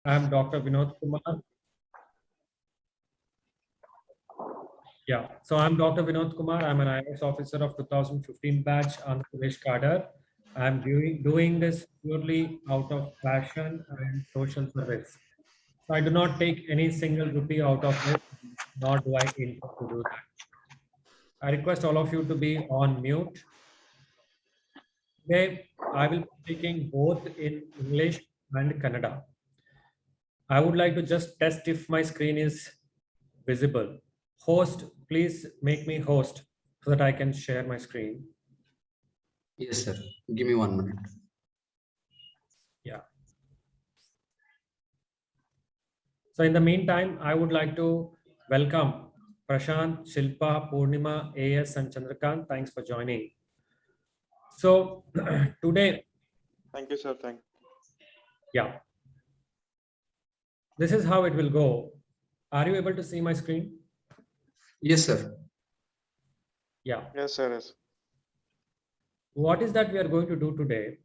I'm Dr. Vinod Kumar. Yeah, so I'm Dr. Vinod Kumar. I'm an IAS officer of 2015 batch Andhra Pradesh cadre. I'm doing this purely out of passion and social service. So I do not take any single rupee out of this, nor do I intend to do that. I request all of you to be on mute. Today, I will be speaking both in English and Kannada. I would like to just test if my screen is visible. Host, please make me host so that I can share my screen. Yes, sir. Give me 1 minute. Yeah. So in the meantime, I would like to welcome Prashant, Shilpa, Purnima, AS, and Chandrakant. Thanks for joining. So today, Thank you, sir. Thank you. yeah, this is how it will go. Are you able to see my screen? Yes, sir. Yeah. Yes, sir. Yes. What is that we are going to do today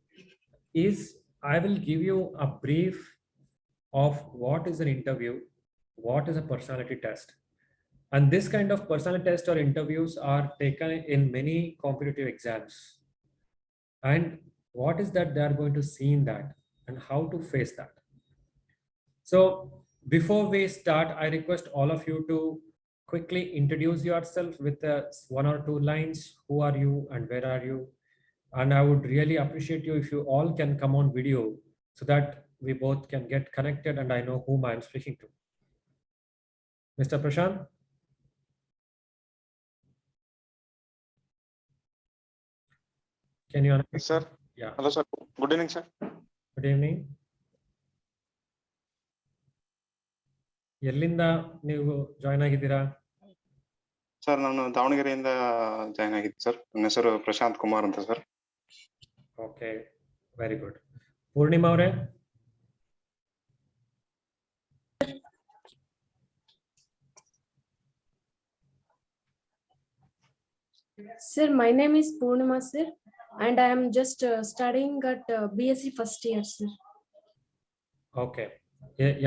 is I will give you a brief of what is an interview, what is a personality test. And this kind of personality test or interviews are taken in many competitive exams. And what is that they are going to see in that and how to face that. So before we start, I request all of you to quickly introduce yourself with one or two lines. Who are you and where are you? And I would really appreciate you if you all can come on video so that we both can get connected and I know whom I'm speaking to. Mr. Prashant? Can you unmute? Yes, sir. Yeah. Hello, sir. Good evening, sir. Good evening. ಎಲ್ಲಿಂದ ನೀವು join ಆಗಿದ್ದೀರಾ? Sir ನಾನು ದಾವಣಗೆರೆಯಿಂದ join ಆಗಿದ್ದೆ sir. ನನ್ನ ಹೆಸರು ಪ್ರಶಾಂತ್ ಕುಮಾರ್ ಅಂತ sir. Okay, very good. Poornima ಅವರೇ? Sir, my name is Purnima, sir, and I am just studying at BSc first year, sir. Okay,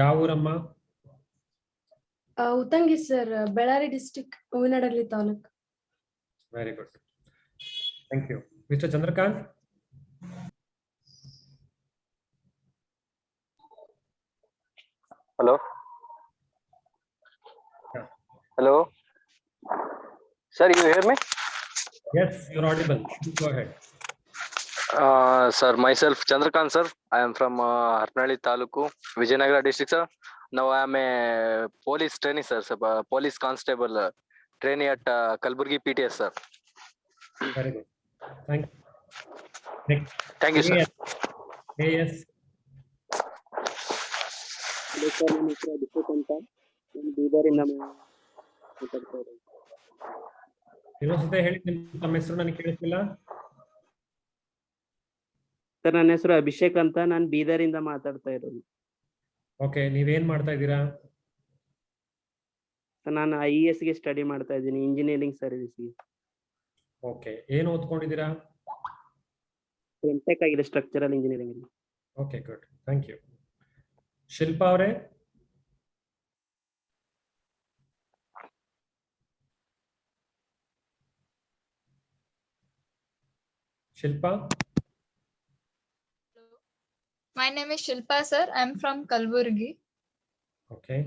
ಯಾವ ಊರಮ್ಮ? Utangi, sir, Bellary district, Uvinadalli taluk. Very good. Thank you. Mr. Chandrakant? Hello. Yeah. Hello. Sir, you hear me? Yes, you're audible. Go ahead. Sir, myself Chandrakant, sir. I am from Harpanhalli Taluku, Vijayanagara district, sir. Now I am a police trainee, sir. Police constable trainee at Kalburgi PTS, sir. Very good. Thank you. Next. Thank you, sir. AS. Hello, sir. My name is Abhishek Anta. I'm ಬೀದರಿಂದ ಮಾತಾಡ್ತಾ ಇರೋದು. ಇನ್ನೊಂದ್ಸತಿ ಹೇಳಿ, ನಿಮ್ಮ ಹೆಸರು ನನಗೆ ಕೇಳಿಸ್ತಿಲ್ಲ. Sir, ನನ್ನ ಹೆಸರು ಅಭಿಷೇಕ್ ಅಂತ, ನಾನು ಬೀದರಿಂದ ಮಾತಾಡ್ತಾ ಇರೋದು. ಓಕೆ, ನೀವೇನ್ ಮಾಡ್ತಾ ಇದ್ದೀರಾ? ಸರ್, ನಾನು IAS ಗೆ ಸ್ಟಡಿ ಮಾಡ್ತಾ ಇದ್ದೀನಿ, ಇಂಜಿನಿಯರಿಂಗ್ ಸರ್ವಿಸ್ಗೆ. ಓಕೆ, ಏನು ಓದ್ಕೊಂಡಿದ್ದೀರಾ? MTech ಆಗಿದೆ structural engineering. Okay, good. Thank you. Shilpa ಅವರೇ? Shilpa? My name is Shilpa, sir. I'm from Kalburgi. Okay.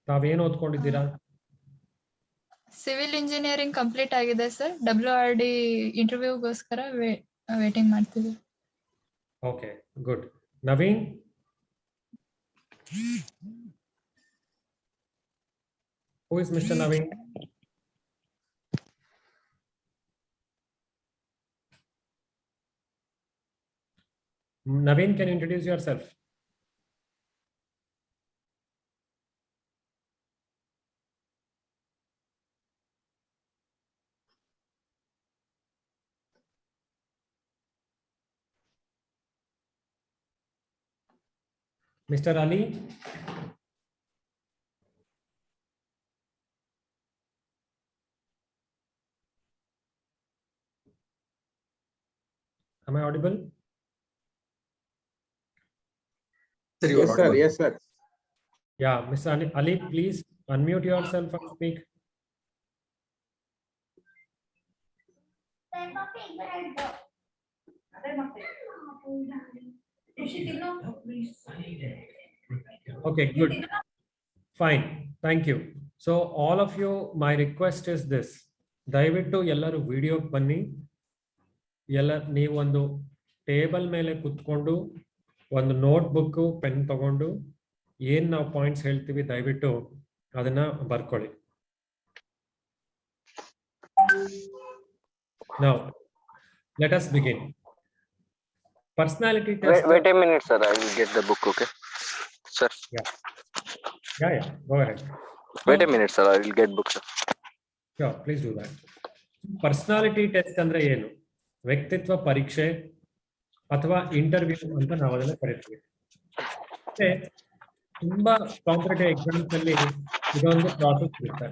ತಾವೇನು ಓದ್ಕೊಂಡಿದ್ದೀರಾ? ಸಿವಿಲ್ ಇಂಜಿನಿಯರಿಂಗ್ ಕಂಪ್ಲೀಟ್ ಆಗಿದೆ ಸರ್. WRD ಇಂಟರ್ವ್ಯೂಗೋಸ್ಕರ ವೇಟಿಂಗ್ ಮಾಡ್ತಿದ್ದೀವಿ. Okay, good. Naveen? Who is Mr. Naveen? Naveen, can you introduce yourself? Mr. Ali? Am I audible? Sir, you are Yes, sir. audible. Yes, sir. Yeah, Mr. Ali, please unmute yourself and speak. Okay, good. Fine. Thank you. So all of you, my request is this. ದಯವಿಟ್ಟು ಎಲ್ಲರೂ ವಿಡಿಯೋಗೆ ಬನ್ನಿ. ಎಲ್ಲ ನೀವೊಂದು table ಮೇಲೆ ಕುತ್ಕೊಂಡು ಒಂದು notebook pen ತಗೊಂಡು ಏನ್ ನಾವು ಪಾಯಿಂಟ್ಸ್ ಹೇಳ್ತೀವಿ ದಯವಿಟ್ಟು ಅದನ್ನ ಬರ್ಕೊಳ್ಳಿ. Now, let us begin. Personality test. Wait a minute, sir. I will get the book, okay? Sir, Yeah, go ahead. wait a minute, sir. I will get book, sir. Sure, please do that. Personality test ಅಂದ್ರೆ ಏನು? ವ್ಯಕ್ತಿತ್ವ ಪರೀಕ್ಷೆ ಅಥವಾ interview ಅಂತ ನಾವು ಅದನ್ನ ಕರಿತೀವಿ. ಮತ್ತೆ ತುಂಬಾ ಕಾಂಪಿಟೇಟಿವ್ ಎಕ್ಸಾಮ್ಸ್ ಅಲ್ಲಿ ಇದೊಂದು ಪ್ರಾಸೆಸ್ ಇರುತ್ತೆ.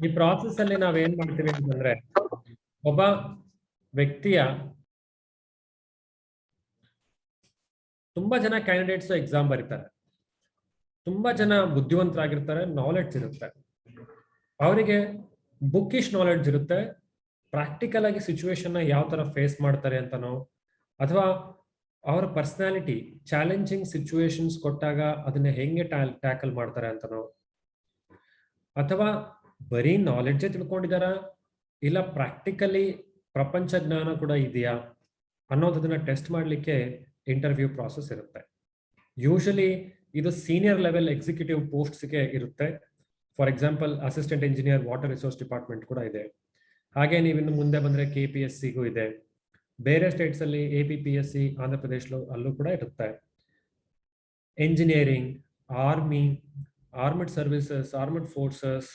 ಈ ಪ್ರಾಸೆಸ್ ಅಲ್ಲಿ ನಾವೇನ್ ಮಾಡ್ತೀವಿ ಅಂತಂದ್ರೆ ಒಬ್ಬ ವ್ಯಕ್ತಿಯ ತುಂಬಾ ಜನ ಕ್ಯಾಂಡಿಡೇಟ್ಸ್ ಎಕ್ಸಾಮ್ ಬರೀತಾರೆ. ತುಂಬಾ ಜನ ಬುದ್ಧಿವಂತರಾಗಿರ್ತಾರೆ, ನಾಲೆಡ್ಜ್ ಇರುತ್ತೆ, ಅವರಿಗೆ ಬುಕ್ಕಿಶ್ ನಾಲೆಡ್ಜ್ ಇರುತ್ತೆ. ಪ್ರಾಕ್ಟಿಕಲ್ ಆಗಿ ಸಿಚುವೇಶನ್ ಯಾವ ತರ ಫೇಸ್ ಮಾಡ್ತಾರೆ ಅಂತನೋ ಅಥವಾ ಅವರ ಪರ್ಸನಾಲಿಟಿ ಚಾಲೆಂಜಿಂಗ್ ಸಿಚುವೇಶನ್ಸ್ ಕೊಟ್ಟಾಗ ಅದನ್ನ ಹೆಂಗೆ ಟ್ಯಾಕಲ್ ಮಾಡ್ತಾರೆ ಅಂತನೋ ಅಥವಾ ಬರೀ ನಾಲೆಡ್ಜೇ ತಿಳ್ಕೊಂಡಿದಾರ ಇಲ್ಲ ಪ್ರಾಕ್ಟಿಕಲಿ ಪ್ರಪಂಚ ಜ್ಞಾನ ಕೂಡ ಇದೆಯಾ ಅನ್ನೋದನ್ನ ಟೆಸ್ಟ್ ಮಾಡಲಿಕ್ಕೆ ಇಂಟರ್ವ್ಯೂ ಪ್ರಾಸೆಸ್ ಇರುತ್ತೆ. ಯೂಶಲಿ ಇದು ಸೀನಿಯರ್ ಲೆವೆಲ್ ಎಕ್ಸಿಕ್ಯೂಟಿವ್ ಪೋಸ್ಟ್ಸ್ಗೆ ಇರುತ್ತೆ. For example assistant engineer water resource department ಕೂಡ ಇದೆ. ಹಾಗೆ ನೀವು ಇನ್ನು ಮುಂದೆ ಬಂದ್ರೆ KPSCಗೂ ಇದೆ. ಬೇರೆ ಸ್ಟೇಟ್ಸ್ ಅಲ್ಲಿ APPSC ಆಂಧ್ರ ಪ್ರದೇಶ ಅಲ್ಲೂ ಕೂಡ ಇರುತ್ತೆ. Engineering, army, armed services, armed forces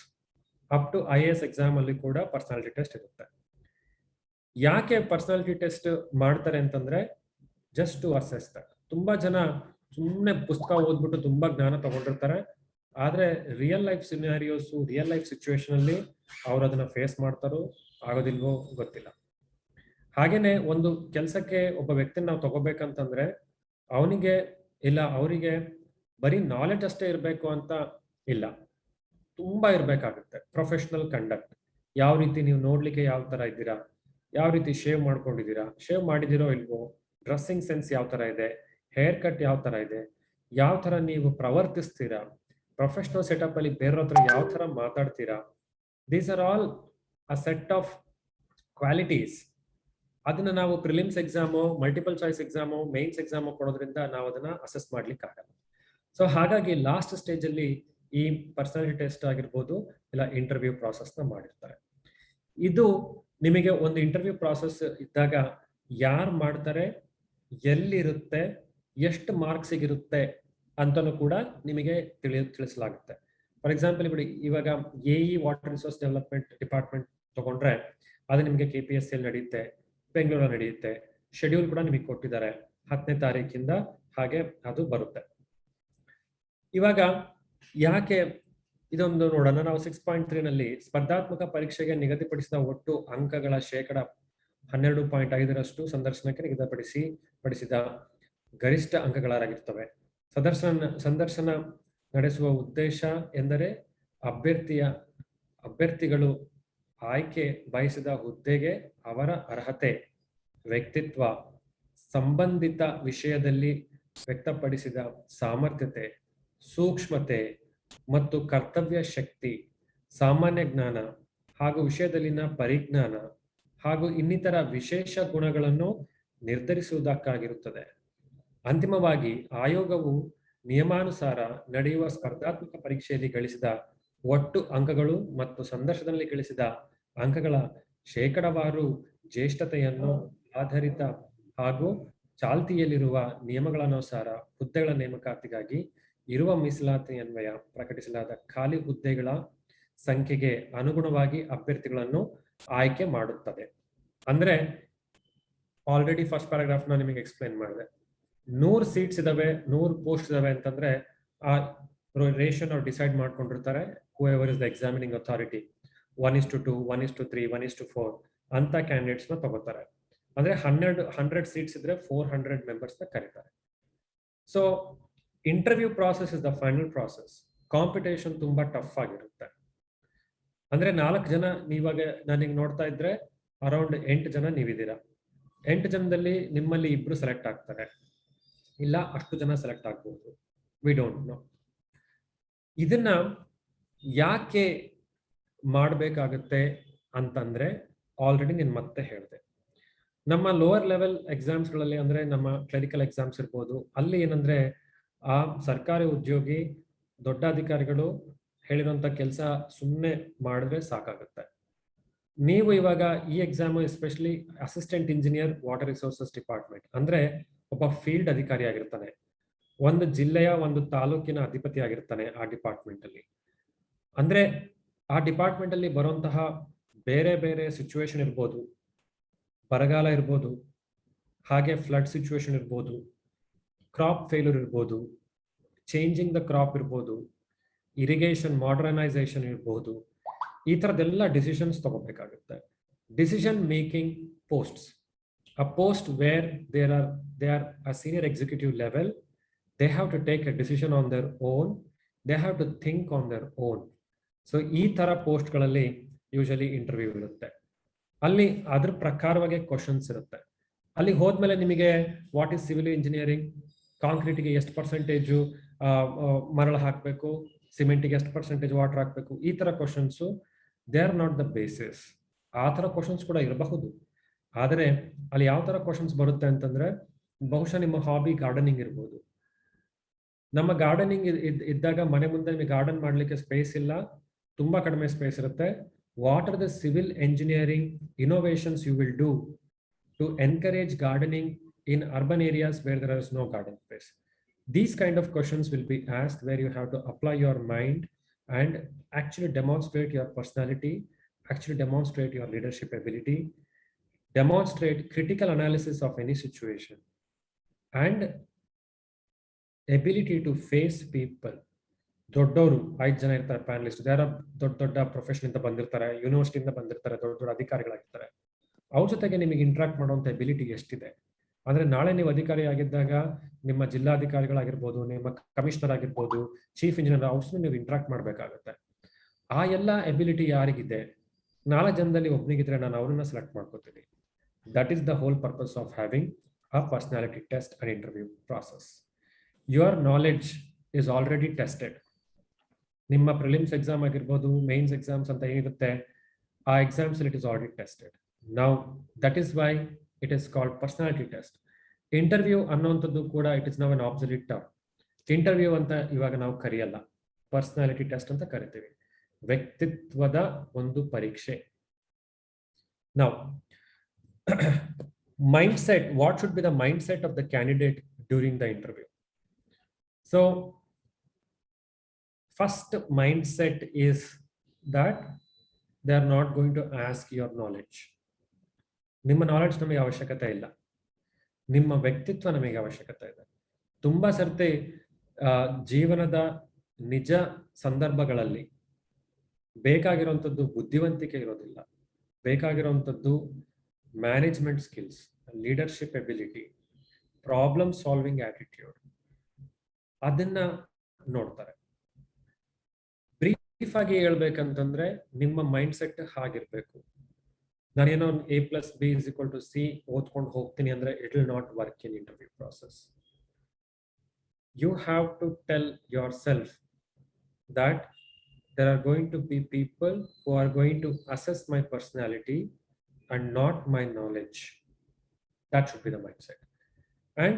up to IAS exam ಅಲ್ಲಿ ಕೂಡ ಪರ್ಸನಾಲಿಟಿ ಟೆಸ್ಟ್ ಇರುತ್ತೆ. ಯಾಕೆ ಪರ್ಸನಾಲಿಟಿ ಟೆಸ್ಟ್ ಮಾಡ್ತಾರೆ ಅಂತಂದ್ರೆ ಜಸ್ಟ್ ಟು ಅಸೆಸ್ ದಟ್. ತುಂಬಾ ಜನ ಸುಮ್ಮನೆ ಪುಸ್ತಕ ಓದ್ಬಿಟ್ಟು ತುಂಬಾ ಜ್ಞಾನ ತಗೊಂಡಿರ್ತಾರೆ, ಆದ್ರೆ real life scenarios, real life situation ಅಲ್ಲಿ ಅವ್ರು ಅದನ್ನ ಫೇಸ್ ಮಾಡ್ತಾರೋ ಆಗೋದಿಲ್ವೋ ಗೊತ್ತಿಲ್ಲ. ಹಾಗೇನೆ ಒಂದು ಕೆಲಸಕ್ಕೆ ಒಬ್ಬ ವ್ಯಕ್ತಿನ ನಾವು ತಗೋಬೇಕಂತಂದ್ರೆ ಅವನಿಗೆ ಇಲ್ಲ ಅವರಿಗೆ ಬರೀ ನಾಲೆಡ್ಜ್ ಅಷ್ಟೇ ಇರಬೇಕು ಅಂತ ಇಲ್ಲ, ತುಂಬಾ ಇರ್ಬೇಕಾಗುತ್ತೆ. ಪ್ರೊಫೆಷನಲ್ ಕಂಡಕ್ಟ್, ಯಾವ ರೀತಿ ನೀವು ನೋಡ್ಲಿಕ್ಕೆ ಯಾವ ತರ ಇದ್ದೀರಾ, ಯಾವ ರೀತಿ ಶೇವ್ ಮಾಡ್ಕೊಂಡಿದ್ದೀರಾ, ಶೇವ್ ಮಾಡಿದಿರೋ ಇಲ್ವೋ, ಡ್ರೆಸ್ಸಿಂಗ್ ಸೆನ್ಸ್ ಯಾವ ತರ ಇದೆ, ಹೇರ್ ಕಟ್ ಯಾವ ತರ ಇದೆ, ಯಾವ ತರ ನೀವು ಪ್ರವರ್ತಿಸ್ತೀರಾ, ಪ್ರೊಫೆಷನಲ್ ಸೆಟಪ್ ಅಲ್ಲಿ ಬೇರೆಯವ್ರ ಹತ್ರ ಯಾವ ತರ ಮಾತಾಡ್ತೀರಾ. These are all a set of qualities. ಅದನ್ನ ನಾವು prelims exam, multiple choice exam, mains exam ಕೊಡೋದ್ರಿಂದ ನಾವು ಅದನ್ನ ಅಸೆಸ್ ಮಾಡ್ಲಿಕ್ಕೆ ಆಗಲ್ಲ. ಸೊ ಹಾಗಾಗಿ ಲಾಸ್ಟ್ ಸ್ಟೇಜ್ ಅಲ್ಲಿ ಈ ಪರ್ಸನಾಲಿಟಿ ಟೆಸ್ಟ್ ಆಗಿರ್ಬೋದು ಇಲ್ಲ ಇಂಟರ್ವ್ಯೂ ಪ್ರಾಸೆಸ್ ನ ಮಾಡಿರ್ತಾರೆ. ಇದು ನಿಮಗೆ ಒಂದು ಇಂಟರ್ವ್ಯೂ ಪ್ರಾಸೆಸ್ ಇದ್ದಾಗ ಯಾರು ಮಾಡ್ತಾರೆ, ಎಲ್ಲಿರುತ್ತೆ, ಎಷ್ಟು ಮಾರ್ಕ್ಸ್ ಇರುತ್ತೆ ಅಂತಲೂ ಕೂಡ ನಿಮಗೆ ತಿಳಿಸಲಾಗುತ್ತೆ. ಫಾರ್ ಎಕ್ಸಾಂಪಲ್ ಇವಾಗ AE water resource development department ತಗೊಂಡ್ರೆ ಅದು ನಿಮಗೆ KPSC ಅಲ್ಲಿ ನಡೆಯುತ್ತೆ, ಬೆಂಗಳೂರಲ್ಲಿ ನಡೆಯುತ್ತೆ. ಶೆಡ್ಯೂಲ್ ಕೂಡ ನಿಮಗೆ ಕೊಟ್ಟಿದ್ದಾರೆ 10ನೇ ತಾರೀಕಿಂದ, ಹಾಗೆ ಅದು ಬರುತ್ತೆ. ಇವಾಗ ಯಾಕೆ ಇದೊಂದು ನೋಡೋಣ. ನಾವು 6.3 ನಲ್ಲಿ ಸ್ಪರ್ಧಾತ್ಮಕ ಪರೀಕ್ಷೆಗೆ ನಿಗದಿಪಡಿಸಿದ ಒಟ್ಟು ಅಂಕಗಳ 12.5% ಸಂದರ್ಶನಕ್ಕೆ ನಿಗದಿಪಡಿಸಿದ ಗರಿಷ್ಠ ಅಂಕಗಳಾಗಿರ್ತವೆ. ಸಂದರ್ಶನ ನಡೆಸುವ ಉದ್ದೇಶ ಎಂದರೆ ಅಭ್ಯರ್ಥಿಗಳು ಆಯ್ಕೆ ಬಯಸಿದ ಹುದ್ದೆಗೆ ಅವರ ಅರ್ಹತೆ, ವ್ಯಕ್ತಿತ್ವ, ಸಂಬಂಧಿತ ವಿಷಯದಲ್ಲಿ ವ್ಯಕ್ತಪಡಿಸಿದ ಸಾಮರ್ಥ್ಯತೆ, ಸೂಕ್ಷ್ಮತೆ ಮತ್ತು ಕರ್ತವ್ಯ ಶಕ್ತಿ, ಸಾಮಾನ್ಯ ಜ್ಞಾನ ಹಾಗೂ ವಿಷಯದಲ್ಲಿನ ಪರಿಜ್ಞಾನ ಹಾಗೂ ಇನ್ನಿತರ ವಿಶೇಷ ಗುಣಗಳನ್ನು ನಿರ್ಧರಿಸುವುದಕ್ಕಾಗಿರುತ್ತದೆ. ಅಂತಿಮವಾಗಿ ಆಯೋಗವು ನಿಯಮಾನುಸಾರ ನಡೆಯುವ ಸ್ಪರ್ಧಾತ್ಮಕ ಪರೀಕ್ಷೆಯಲ್ಲಿ ಗಳಿಸಿದ ಒಟ್ಟು ಅಂಕಗಳು ಮತ್ತು ಸಂದರ್ಶನದಲ್ಲಿ ಗಳಿಸಿದ ಅಂಕಗಳ ಶೇಕಡಾವಾರು ಜ್ಯೇಷ್ಠತೆಯನ್ನು ಆಧಾರಿತ ಹಾಗೂ ಚಾಲ್ತಿಯಲ್ಲಿರುವ ನಿಯಮಗಳನುಸಾರ ಹುದ್ದೆಗಳ ನೇಮಕಾತಿಗಾಗಿ ಇರುವ ಮೀಸಲಾತಿಯನ್ವಯ ಪ್ರಕಟಿಸಲಾದ ಖಾಲಿ ಹುದ್ದೆಗಳ ಸಂಖ್ಯೆಗೆ ಅನುಗುಣವಾಗಿ ಅಭ್ಯರ್ಥಿಗಳನ್ನು ಆಯ್ಕೆ ಮಾಡುತ್ತದೆ. ಅಂದ್ರೆ ಆಲ್ರೆಡಿ ಫಸ್ಟ್ ಪ್ಯಾರಾಗ್ರಾಫ್ ನ ನಿಮಗೆ ಎಕ್ಸ್ಪ್ಲೈನ್ ಮಾಡಿದೆ. 100 ಸೀಟ್ಸ್ ಇದಾವೆ, 100 ಪೋಸ್ಟ್ ಇದಾವೆ ಅಂತಂದ್ರೆ ಆ ರೇಷನ್ ಅವ್ರು ಡಿಸೈಡ್ ಮಾಡ್ಕೊಂಡಿರ್ತಾರೆ. Whoever is the examining authority 1:2, 1:3, 1:4 ಅಂತ ಕ್ಯಾಂಡಿಡೇಟ್ಸ್ ನ ತಗೋತಾರೆ. ಅಂದ್ರೆ 100 ಸೀಟ್ಸ್ ಇದ್ರೆ 400 ಮೆಂಬರ್ಸ್ ನ ಕರೀತಾರೆ. So interview process is the final process. Competition ತುಂಬಾ ಟಫ್ ಆಗಿರುತ್ತೆ. ಅಂದ್ರೆ 4 ಜನ ನೀವಾಗ ನನಗೆ ನೋಡ್ತಾ ಇದ್ರೆ ಅರೌಂಡ್ 8 ಜನ ನೀವಿದ್ದೀರಾ. 8 ಜನದಲ್ಲಿ ನಿಮ್ಮಲ್ಲಿ 2 ಸೆಲೆಕ್ಟ್ ಆಗ್ತಾರೆ, ಇಲ್ಲ ಅಷ್ಟು ಜನ ಸೆಲೆಕ್ಟ್ ಆಗ್ಬೋದು. We don't know. ಇದನ್ನ ಯಾಕೆ ಮಾಡಬೇಕಾಗುತ್ತೆ ಅಂತಂದ್ರೆ ಆಲ್ರೆಡಿ ನಾನು ಮತ್ತೆ ಹೇಳಿದೆ. ನಮ್ಮ ಲೋವರ್ ಲೆವೆಲ್ ಎಕ್ಸಾಮ್ಸ್ಗಳಲ್ಲಿ ಅಂದ್ರೆ ನಮ್ಮ ಕ್ಲರಿಕಲ್ ಎಕ್ಸಾಮ್ಸ್ ಇರ್ಬೋದು, ಅಲ್ಲಿ ಏನಂದ್ರೆ ಆ ಸರ್ಕಾರಿ ಉದ್ಯೋಗಿ ದೊಡ್ಡ ಅಧಿಕಾರಿಗಳು ಹೇಳಿರುವಂತ ಕೆಲಸ ಸುಮ್ಮನೆ ಮಾಡಿದ್ರೆ ಸಾಕಾಗುತ್ತೆ. ನೀವು ಇವಾಗ ಈ exam especially assistant engineer water resources department ಅಂದ್ರೆ ಒಬ್ಬ ಫೀಲ್ಡ್ ಅಧಿಕಾರಿ ಆಗಿರ್ತಾನೆ, ಒಂದು ಜಿಲ್ಲೆಯ ಒಂದು ತಾಲೂಕಿನ ಅಧಿಪತಿ ಆಗಿರ್ತಾನೆ ಆ ಡಿಪಾರ್ಟ್ಮೆಂಟ್ ಅಲ್ಲಿ. ಅಂದ್ರೆ ಆ ಡಿಪಾರ್ಟ್ಮೆಂಟ್ ಅಲ್ಲಿ ಬರುವಂತಹ ಬೇರೆ ಬೇರೆ ಸಿಚುವೇಶನ್ ಇರ್ಬೋದು, ಬರಗಾಲ ಇರ್ಬೋದು, ಹಾಗೆ ಫ್ಲಡ್ ಸಿಚುವೇಶನ್ ಇರ್ಬೋದು, ಕ್ರಾಪ್ ಫೇಲ್ಯೂರ್ ಇರ್ಬೋದು, ಚೇಂಜಿಂಗ್ ದ ಕ್ರಾಪ್ ಇರ್ಬೋದು, ಇರಿಗೇಷನ್ ಮಾಡರ್ನೈಸೇಷನ್ ಇರ್ಬೋದು. ಈ ತರದೆಲ್ಲ ಡಿಸಿಷನ್ಸ್ ತಗೋಬೇಕಾಗುತ್ತೆ. Decision making posts, a post where they are a senior executive level, they have to take a decision on their own, they have to think on their own. So ಈ ತರ post ಗಳಲ್ಲಿ usually interview ಇರುತ್ತೆ. ಅಲ್ಲಿ ಅದ್ರ ಪ್ರಕಾರವಾಗಿ questions ಇರುತ್ತೆ. ಅಲ್ಲಿ ಹೋದ್ಮೇಲೆ ನಿಮಗೆ ವಾಟ್ ಇಸ್ ಸಿವಿಲ್ ಇಂಜಿನಿಯರಿಂಗ್, ಕಾಂಕ್ರೀಟ್ಗೆ ಎಷ್ಟು ಪರ್ಸೆಂಟೇಜು ಮರಳು ಹಾಕಬೇಕು, ಸಿಮೆಂಟ್ಗೆ ಎಷ್ಟು ಪರ್ಸೆಂಟೇಜ್ ವಾಟರ್ ಹಾಕಬೇಕು, ಈ ತರ questions they are not the basis. ಆ ತರ ಕ್ವಶನ್ಸ್ ಕೂಡ ಇರಬಹುದು. ಆದರೆ ಅಲ್ಲಿ ಯಾವ ತರ ಕ್ವಶನ್ಸ್ ಬರುತ್ತೆ ಅಂತಂದ್ರೆ, ಬಹುಶಃ ನಿಮ್ಮ ಹಾಬಿ ಗಾರ್ಡನಿಂಗ್ ಇರ್ಬೋದು. ನಮ್ಮ ಗಾರ್ಡನಿಂಗ್ ಇದ್ದಾಗ ಮನೆ ಮುಂದೆ ನಿಮಗೆ ಗಾರ್ಡನ್ ಮಾಡ್ಲಿಕ್ಕೆ ಸ್ಪೇಸ್ ಇಲ್ಲ, ತುಂಬಾ ಕಡಿಮೆ ಸ್ಪೇಸ್ ಇರುತ್ತೆ. What are the civil engineering innovations you will do to encourage gardening in urban areas where there is no garden space? These kind of questions will be asked, where you have to apply your mind and actually demonstrate your personality, actually demonstrate your leadership ability, demonstrate critical analysis of any situation, and ability to face people. ದೊಡ್ಡವರು 5 ಜನ ಇರ್ತಾರೆ panellist, ಯಾರ ದೊಡ್ಡ profession ಇಂದ ಬಂದಿರ್ತಾರೆ, ಯೂನಿವರ್ಸಿಟಿಯಿಂದ ಬಂದಿರ್ತಾರೆ, ದೊಡ್ಡ ಅಧಿಕಾರಿಗಳಾಗಿರ್ತಾರೆ. ಅವ್ರ ಜೊತೆಗೆ ನಿಮಗೆ ಇಂಟ್ರಾಕ್ಟ್ ಮಾಡುವಂತ ಎಬಿಲಿಟಿ ಎಷ್ಟಿದೆ ಅಂದ್ರೆ, ನಾಳೆ ನೀವು ಅಧಿಕಾರಿ ಆಗಿದ್ದಾಗ ನಿಮ್ಮ ಜಿಲ್ಲಾಧಿಕಾರಿಗಳಾಗಿರ್ಬೋದು, ನಿಮ್ಮ ಕಮಿಷನರ್ ಆಗಿರ್ಬೋದು, ಚೀಫ್ ಇಂಜಿನಿಯರ್, ಅವ್ರನ್ನ ನೀವು ಇಂಟ್ರಾಕ್ಟ್ ಮಾಡ್ಬೇಕಾಗತ್ತೆ. ಆ ಎಲ್ಲ ಎಬಿಲಿಟಿ ಯಾರಿಗಿದೆ, 4 ಜನದಲ್ಲಿ ಒಬ್ಬನಿಗಿದ್ರೆ ನಾನು ಅವ್ರನ್ನ ಸೆಲೆಕ್ಟ್ ಮಾಡ್ಕೋತೀನಿ. That is the whole purpose of having a personality test and interview process. Your knowledge is already tested. ನಿಮ್ಮ ಪ್ರಿಲಿಮ್ಸ್ ಎಕ್ಸಾಮ್ ಆಗಿರ್ಬೋದು, ಮೇನ್ಸ್ ಎಕ್ಸಾಮ್ಸ್ ಅಂತ ಏನಿರುತ್ತೆ, ಆ exams it is already tested. Now that is why it is called personality test. Interview ಅನ್ನುವಂಥದ್ದು ಕೂಡ it is now an obsolete term. Interview ಅಂತ ಇವಾಗ ನಾವು ಕರೆಯಲ್ಲ, ಪರ್ಸನಾಲಿಟಿ ಟೆಸ್ಟ್ ಅಂತ ಕರಿತೀವಿ. ವ್ಯಕ್ತಿತ್ವದ ಒಂದು ಪರೀಕ್ಷೆ. Now mindset, what should be the mindset of the candidate during the interview? So first mindset is that they are not going to ask your knowledge. ನಿಮ್ಮ knowledge ನಮಗೆ ಅವಶ್ಯಕತೆ ಇಲ್ಲ, ನಿಮ್ಮ ವ್ಯಕ್ತಿತ್ವ ನಮಗೆ ಅವಶ್ಯಕತೆ ಇದೆ. ತುಂಬಾ ಸರ್ತಿ ಜೀವನದ ನಿಜ ಸಂದರ್ಭಗಳಲ್ಲಿ ಬೇಕಾಗಿರುವಂಥದ್ದು ಬುದ್ಧಿವಂತಿಕೆ ಇರೋದಿಲ್ಲ, ಬೇಕಾಗಿರುವಂಥದ್ದು management skills, leadership ability, problem solving attitude, ಅದನ್ನ ನೋಡ್ತಾರೆ. ಬ್ರೀಫ್ ಆಗಿ ಹೇಳ್ಬೇಕಂತಂದ್ರೆ ನಿಮ್ಮ ಮೈಂಡ್ ಸೆಟ್ ಹಾಗಿರ್ಬೇಕು. ನಾನೇನೋ A+B = C ಓದ್ಕೊಂಡು ಹೋಗ್ತೀನಿ ಅಂದ್ರೆ it will not work in interview process. You have to tell yourself that there are going to be people who are going to assess my personality and not my knowledge. That should be the mindset. And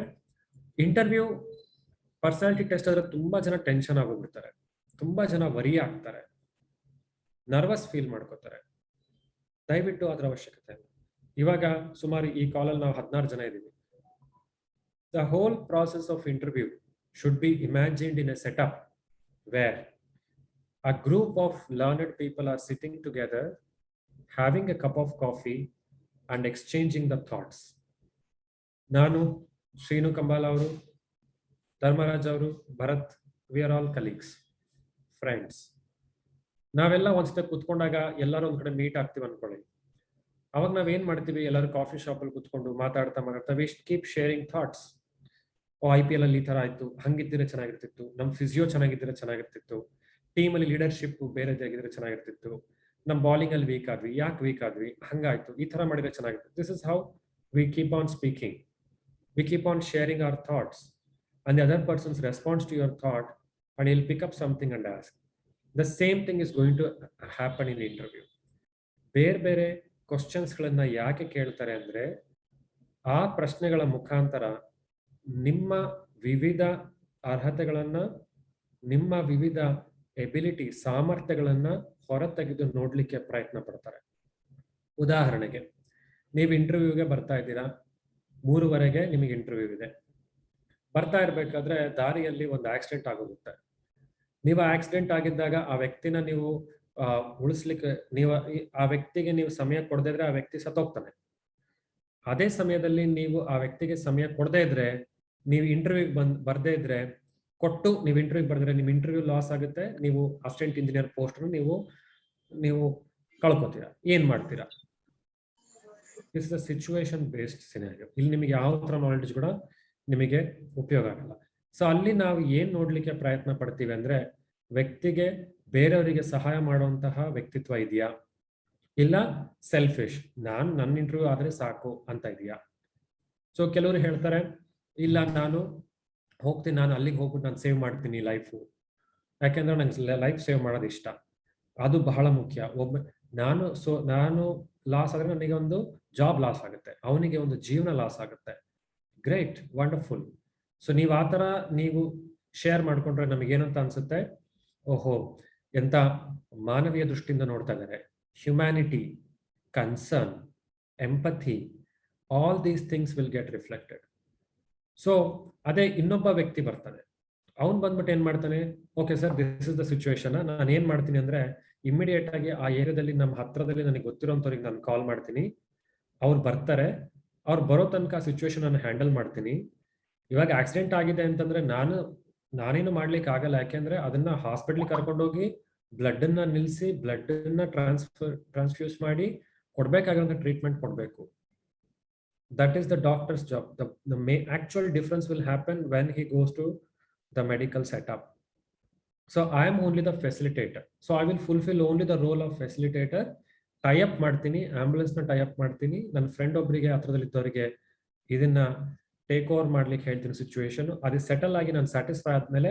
interview personality test ಆದ್ರೆ ತುಂಬಾ ಜನ tension ಆಗೋಗ್ಬಿಡ್ತಾರೆ, ತುಂಬಾ ಜನ worry ಆಗ್ತಾರೆ, nervous feel ಮಾಡ್ಕೋತಾರೆ. ದಯವಿಟ್ಟು ಅದರ ಅವಶ್ಯಕತೆ ಇಲ್ಲ. ಇವಾಗ ಸುಮಾರು ಈ ಕಾಲಲ್ಲಿ ನಾವು 16 ಜನ ಇದ್ದೀವಿ. The whole process of interview should be imagined in a setup where a group of learned people are sitting together, having a cup of coffee and exchanging the thoughts. ನಾನು, ಶ್ರೀನು ಕಂಬಾಲ ಅವರು, ಧರ್ಮರಾಜ್ ಅವರು, Bharat, we are all colleagues, friends. ನಾವೆಲ್ಲ ಒಂದ್ಸತಿ ಕುತ್ಕೊಂಡಾಗ ಎಲ್ಲರೂ ಒಂದ್ ಕಡೆ meet ಆಗ್ತೀವಿ ಅನ್ಕೊಳ್ಳಿ. ಅವಾಗ ನಾವೇನ್ ಮಾಡ್ತೀವಿ, ಎಲ್ಲರೂ ಕಾಫಿ ಶಾಪ್ ಅಲ್ಲಿ ಕುತ್ಕೊಂಡು ಮಾತಾಡ್ತಾ we keep sharing thoughts. IPL ಅಲ್ಲಿ ಈ ತರ ಆಯ್ತು, ಹಂಗಿದ್ದರೆ ಚೆನ್ನಾಗಿರ್ತಿತ್ತು, ನಮ್ಮ ಫಿಸಿಯೋ ಚೆನ್ನಾಗಿದ್ದರೆ ಚೆನ್ನಾಗಿರ್ತಿತ್ತು, ಟೀಮಲ್ಲಿ ಲೀಡರ್ಶಿಪ್ ಬೇರೆ ಆಗಿದ್ರೆ ಚೆನ್ನಾಗಿರ್ತಿತ್ತು, ನಮ್ಮ ಬಾಲಿಂಗ್ ಅಲ್ಲಿ ವೀಕ್ ಆದ್ವಿ, ಯಾಕೆ ವೀಕ್ ಆದ್ವಿ, ಹಂಗಾಯ್ತು, ಈ ತರ ಮಾಡಿದ್ರೆ ಚೆನ್ನಾಗಿರ್ತಿತ್ತು. This is how we keep on speaking, we keep on sharing our thoughts and the other person's response to your thought, and he'll pick up something and ask. The same thing is going to happen in interview. ಬೇರೆ ಕ್ವಶನ್ಸ್ಗಳನ್ನ ಯಾಕೆ ಕೇಳ್ತಾರೆ ಅಂದ್ರೆ ಆ ಪ್ರಶ್ನೆಗಳ ಮುಖಾಂತರ ನಿಮ್ಮ ವಿವಿಧ ಅರ್ಹತೆಗಳನ್ನ, ನಿಮ್ಮ ವಿವಿಧ ಎಬಿಲಿಟಿ, ಸಾಮರ್ಥ್ಯಗಳನ್ನ ಹೊರತೆಗೆದು ನೋಡ್ಲಿಕ್ಕೆ ಪ್ರಯತ್ನ ಪಡ್ತಾರೆ. ಉದಾಹರಣೆಗೆ, ನೀವು ಇಂಟರ್ವ್ಯೂಗೆ ಬರ್ತಾ ಇದ್ದೀರಾ, 3:30ಗೆ ನಿಮಗೆ ಇಂಟರ್ವ್ಯೂ ಇದೆ. ಬರ್ತಾ ಇರ್ಬೇಕಾದ್ರೆ ದಾರಿಯಲ್ಲಿ ಒಂದು ಆಕ್ಸಿಡೆಂಟ್ ಆಗೋಗುತ್ತೆ. ನೀವು ಆಕ್ಸಿಡೆಂಟ್ ಆಗಿದ್ದಾಗ ಆ ವ್ಯಕ್ತಿನ ನೀವು ಉಳಿಸ್ಲಿಕ್ಕೆ, ನೀವು ಆ ವ್ಯಕ್ತಿಗೆ ನೀವು ಸಮಯ ಕೊಡದೇ ಇದ್ರೆ ಆ ವ್ಯಕ್ತಿ ಸತ್ತೋಗ್ತಾನೆ. ಅದೇ ಸಮಯದಲ್ಲಿ ನೀವು ಆ ವ್ಯಕ್ತಿಗೆ ಸಮಯ ಕೊಡದೇ ಇದ್ರೆ, ನೀವು ಇಂಟರ್ವ್ಯೂಗೆ ಬರ್ದೇ ಇದ್ರೆ, ಕೊಟ್ಟು ನೀವು ಇಂಟರ್ವ್ಯೂಗೆ ಬರ್ದ್ರೆ ನಿಮ್ಮ ಇಂಟರ್ವ್ಯೂ ಲಾಸ್ ಆಗುತ್ತೆ, ನೀವು ಅಸಿಸ್ಟೆಂಟ್ ಇಂಜಿನಿಯರ್ ಪೋಸ್ಟ್ ನೀವು ಕಳ್ಕೊತೀರಾ. ಏನ್ ಮಾಡ್ತೀರಾ? This is a situation based scenario. ಇಲ್ಲಿ ನಿಮಗೆ ಯಾವ ತರ ನಾಲೆಡ್ಜ್ ಕೂಡ ನಿಮಗೆ ಉಪಯೋಗ ಆಗಲ್ಲ. ಸೊ ಅಲ್ಲಿ ನಾವು ಏನ್ ನೋಡ್ಲಿಕ್ಕೆ ಪ್ರಯತ್ನ ಪಡ್ತೀವಿ ಅಂದ್ರೆ, ವ್ಯಕ್ತಿಗೆ ಬೇರೆಯವರಿಗೆ ಸಹಾಯ ಮಾಡುವಂತಹ ವ್ಯಕ್ತಿತ್ವ ಇದೆಯಾ, ಇಲ್ಲ ಸೆಲ್ಫಿಶ್, ನನ್ನ ಇಂಟರ್ವ್ಯೂ ಆದ್ರೆ ಸಾಕು ಅಂತ ಇದೆಯಾ. ಸೊ ಕೆಲವರು ಹೇಳ್ತಾರೆ, ಇಲ್ಲ ನಾನು ಹೋಗ್ತೀನಿ, ನಾನು ಅಲ್ಲಿಗೆ ಹೋಗ್ಬಿಟ್ಟು ನಾನು ಸೇವ್ ಮಾಡ್ತೀನಿ ಲೈಫು, ಯಾಕೆಂದ್ರೆ ನಂಗೆ ಲೈಫ್ ಸೇವ್ ಮಾಡೋದು ಇಷ್ಟ, ಅದು ಬಹಳ ಮುಖ್ಯ. ನಾನು ಲಾಸ್ ಆದ್ರೆ ನನಗೆ ಒಂದು ಜಾಬ್ ಲಾಸ್ ಆಗುತ್ತೆ, ಅವನಿಗೆ ಒಂದು ಜೀವನ ಲಾಸ್ ಆಗುತ್ತೆ. Great, wonderful. ಸೊ ನೀವು ಆ ಥರ ನೀವು ಶೇರ್ ಮಾಡ್ಕೊಂಡ್ರೆ ನಮಗೇನಂತ ಅನ್ಸುತ್ತೆ, ಓಹೋ ಎಂತ ಮಾನವೀಯ ದೃಷ್ಟಿಯಿಂದ ನೋಡ್ತಾ ಇದ್ದಾರೆ. Humanity, concern, empathy, all these things will get reflected. So ಅದೇ ಇನ್ನೊಬ್ಬ ವ್ಯಕ್ತಿ ಬರ್ತಾನೆ, ಅವ್ನು ಬಂದ್ಬಿಟ್ಟು ಏನ್ ಮಾಡ್ತಾನೆ, okay sir this is the situation, ನಾನು ಏನ್ ಮಾಡ್ತೀನಿ ಅಂದ್ರೆ ಇಮಿಡಿಯೇಟ್ ಆಗಿ ಆ ಏರಿಯಾದಲ್ಲಿ ನಮ್ಮ ಹತ್ರದಲ್ಲಿ ನನಗೆ ಗೊತ್ತಿರೋಂಥವ್ರಿಗೆ ನಾನು ಕಾಲ್ ಮಾಡ್ತೀನಿ, ಅವ್ರು ಬರ್ತಾರೆ, ಅವ್ರು ಬರೋ ತನಕ ಸಿಚುವೇಶನ್ ನಾನು ಹ್ಯಾಂಡಲ್ ಮಾಡ್ತೀನಿ. ಇವಾಗ ಆಕ್ಸಿಡೆಂಟ್ ಆಗಿದೆ ಅಂತಂದ್ರೆ ನಾನೇನು ಮಾಡ್ಲಿಕ್ಕೆ ಆಗಲ್ಲ, ಯಾಕೆಂದ್ರೆ ಅದನ್ನ ಹಾಸ್ಪಿಟಲ್ ಕರ್ಕೊಂಡೋಗಿ ಬ್ಲಡ್ ಅನ್ನ ನಿಲ್ಲಿಸಿ ಬ್ಲಡ್ ಅನ್ನ ಟ್ರಾನ್ಸ್ಫ್ಯೂಸ್ ಮಾಡಿ ಕೊಡ್ಬೇಕಾಗಿರೋ ಟ್ರೀಟ್ಮೆಂಟ್ ಕೊಡ್ಬೇಕು. That is the doctors job. the actual difference will happen when he goes to the medical setup. So I am only the facilitator, so I will fulfill only the role of facilitator. Tie up ಮಾಡ್ತೀನಿ, ambulance ನ tie up ಮಾಡ್ತೀನಿ, ನನ್ನ friend ಒಬ್ಬರಿಗೆ ಹತ್ರದಲ್ಲಿದ್ದವರಿಗೆ ಇದನ್ನ take over ಮಾಡ್ಲಿಕ್ಕೆ ಹೇಳ್ತೀನಿ situation. ಅದು settle ಆಗಿ ನಾನು ಸ್ಯಾಟಿಸ್ಫೈ ಆದ್ಮೇಲೆ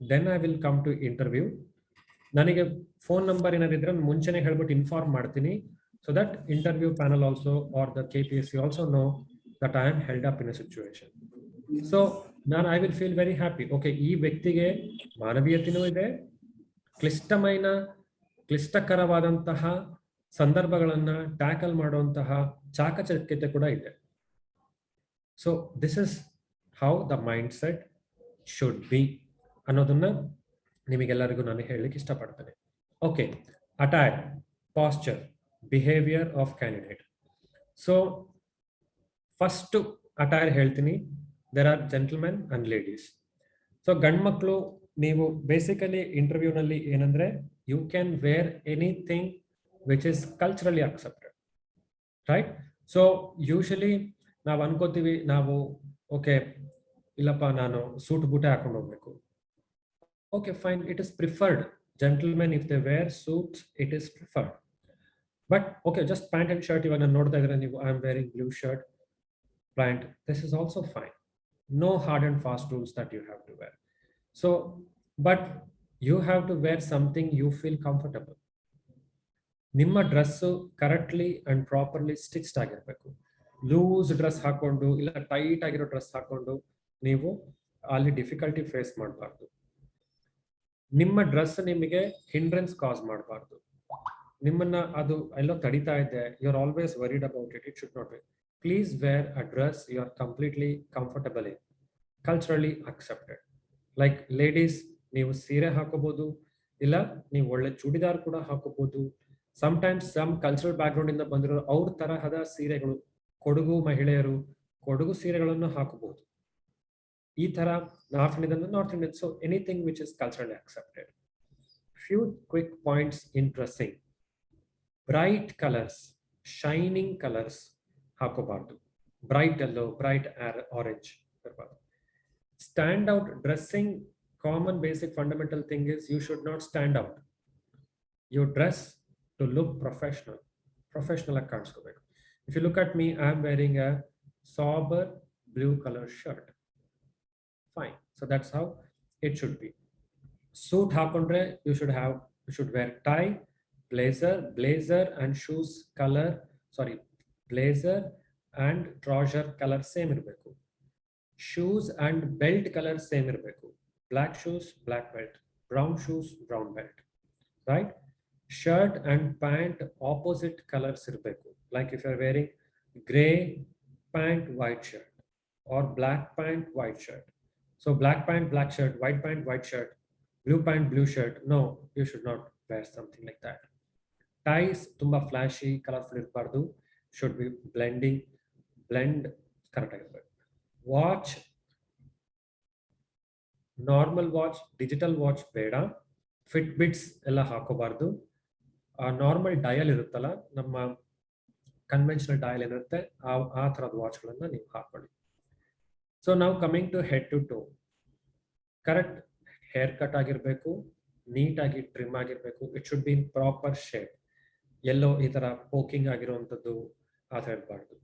then I will come to interview. ನನಗೆ ಫೋನ್ ನಂಬರ್ ಏನಾದಿದ್ರೆ ಮುಂಚೆನೆ ಹೇಳ್ಬಿಟ್ಟು ಇನ್ಫಾರ್ಮ್ ಮಾಡ್ತೀನಿ, so that interview panel also are the KPSC also know that I am held up in a situation. So I will feel very happy. Okay, ಈ ವ್ಯಕ್ತಿಗೆ ಮಾನವೀಯತೆನೂ ಇದೆ, ಕ್ಲಿಷ್ಟಕರವಾದಂತಹ ಸಂದರ್ಭಗಳನ್ನ tackle ಮಾಡುವಂತಹ ಚಾಕಚಕ್ಯತೆ ಕೂಡ ಇದೆ. So this is how the mind set should be ಅನ್ನೋದನ್ನ ನಿಮಗೆಲ್ಲರಿಗೂ ನಾನು ಹೇಳಲಿಕ್ಕೆ ಇಷ್ಟಪಡ್ತೇನೆ. Okay, attire, posture, behaviour of candidate. So first attire ಹೇಳ್ತೀನಿ, there are gentlemen and ladies. So ಗಂಡು ಮಕ್ಕಳು ನೀವು ಬೇಸಿಕಲಿ ಇಂಟರ್ವ್ಯೂನಲ್ಲಿ ಏನಂದ್ರೆ, you can wear anything which is culturally accepted, right? So usually ನಾವು ಅನ್ಕೋತೀವಿ, ನಾವು ಓಕೆ ಇಲ್ಲಪ್ಪ ನಾನು ಸೂಟ್ ಬೂಟೆ ಹಾಕೊಂಡು ಹೋಗ್ಬೇಕು. Okay fine, it is preferred. Gentlemen if they wear suits, it is preferred. But okay, just pant and shirt ಇವಾಗ ನಾನು ನೋಡ್ತಾ ಇದ್ರೆ ನೀವು, I am wearing blue shirt, pant, this is also fine. No hard and fast rules that you have to wear. So but you have to wear something you feel comfortable. ನಿಮ್ಮ dress correctly and properly stitched ಆಗಿರ್ಬೇಕು. Loose dress ಹಾಕೊಂಡು ಇಲ್ಲ tight ಆಗಿರೋ dress ಹಾಕೊಂಡು ನೀವು ಅಲ್ಲಿ difficulty face ಮಾಡಬಾರ್ದು. ನಿಮ್ಮ ಡ್ರೆಸ್ ನಿಮಗೆ ಹಿಂಡ್ರೆನ್ಸ್ ಕಾಸ್ ಮಾಡಬಾರ್ದು. ನಿಮ್ಮನ್ನ ಅದು ಎಲ್ಲೋ ತಡಿತಾ ಇದೆ, you are always worried about it. It should not be. Please wear a dress you are completely comfortable in, culturally accepted. Like ladies, ನೀವು ಸೀರೆ ಹಾಕೋಬಹುದು, ಇಲ್ಲ ನೀವು ಒಳ್ಳೆ ಚೂಡಿದಾರ್ ಕೂಡ ಹಾಕೋಬಹುದು. Sometimes some cultural background ಇಂದ ಬಂದಿರೋ ಅವ್ರ ತರಹದ ಸೀರೆಗಳು, ಕೊಡಗು ಮಹಿಳೆಯರು ಕೊಡಗು ಸೀರೆಗಳನ್ನು ಹಾಕಬಹುದು. ಈ ತರ north Indian, so anything which is culturally accepted. Few quick points in dressing. Bright colours, shining colours ಹಾಕೋಬಾರ್ದು. ಬ್ರೈಟ್ ಎಲ್ಲೋ, ಬ್ರೈಟ್ ಆರೆಂಜ್ ಇರಬಾರ್ದು. Stand out dressing, common basic fundamental thing is you should not stand out. You dress to look professional. Professional accounts. If you look at me, I'm wearing a sober blue color shirt. Fine. So that's how it should be. Suit hakondre, you should wear tie, blazer and shoes color, blazer and trouser color same irbeku. Shoes and belt color same irbeku. Black shoes, black belt. Brown shoes, brown belt. Right? Shirt and pant opposite colors irbeku. Like if you're wearing gray pant, white shirt, or black pant, white shirt. So black pant, black shirt, white pant, white shirt, blue pant, blue shirt. No, you should not wear something like that. Ties, tumba flashy, colorful irbardu, should be blend correct. Watch, normal watch, digital watch beda, Fitbits ella hakobardu. Normal dial iruttala, namma conventional dial irutte, aa tharad watchgalanna neevu haಕೊಳ್ಳಿ. So now coming to head to toe. Correct haircut ಆಗಿರಬೇಕು, neat ಆಗಿ trim ಆಗಿರಬೇಕು. It should be in proper shape. Yellow ಈ ತರ poking ಆಗಿರುವಂತದ್ದು ಆ ತರ ಇರಬಾರ್ದು.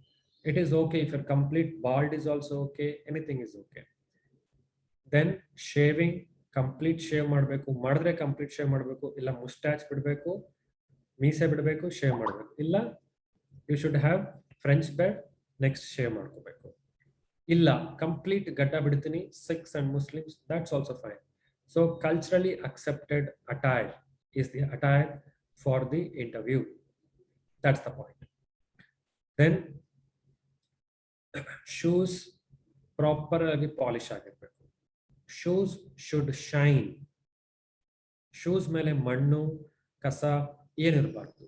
It is okay if you're complete bald is also okay. Anything is okay. Then shaving, complete shave ಮಾಡಬೇಕು. ಮಾಡಿದ್ರೆ complete shave ಮಾಡಬೇಕು. ಇಲ್ಲ mustache ಬಿಡಬೇಕು, ಮೀಸೆ ಬಿಡಬೇಕು, shave ಮಾಡಬೇಕು. ಇಲ್ಲ you should have French beard, next shave ಮಾಡ್ಕೋಬೇಕು. Illa, complete gadda bidutini, Sikhs and Muslims, that's also fine. So culturally accepted attire is the attire for the interview. That's the point. Then shoes properly polish agirbeku. Shoes should shine. Shoes mele mannu, kasa ಏನಿರಬಾರ್ದು.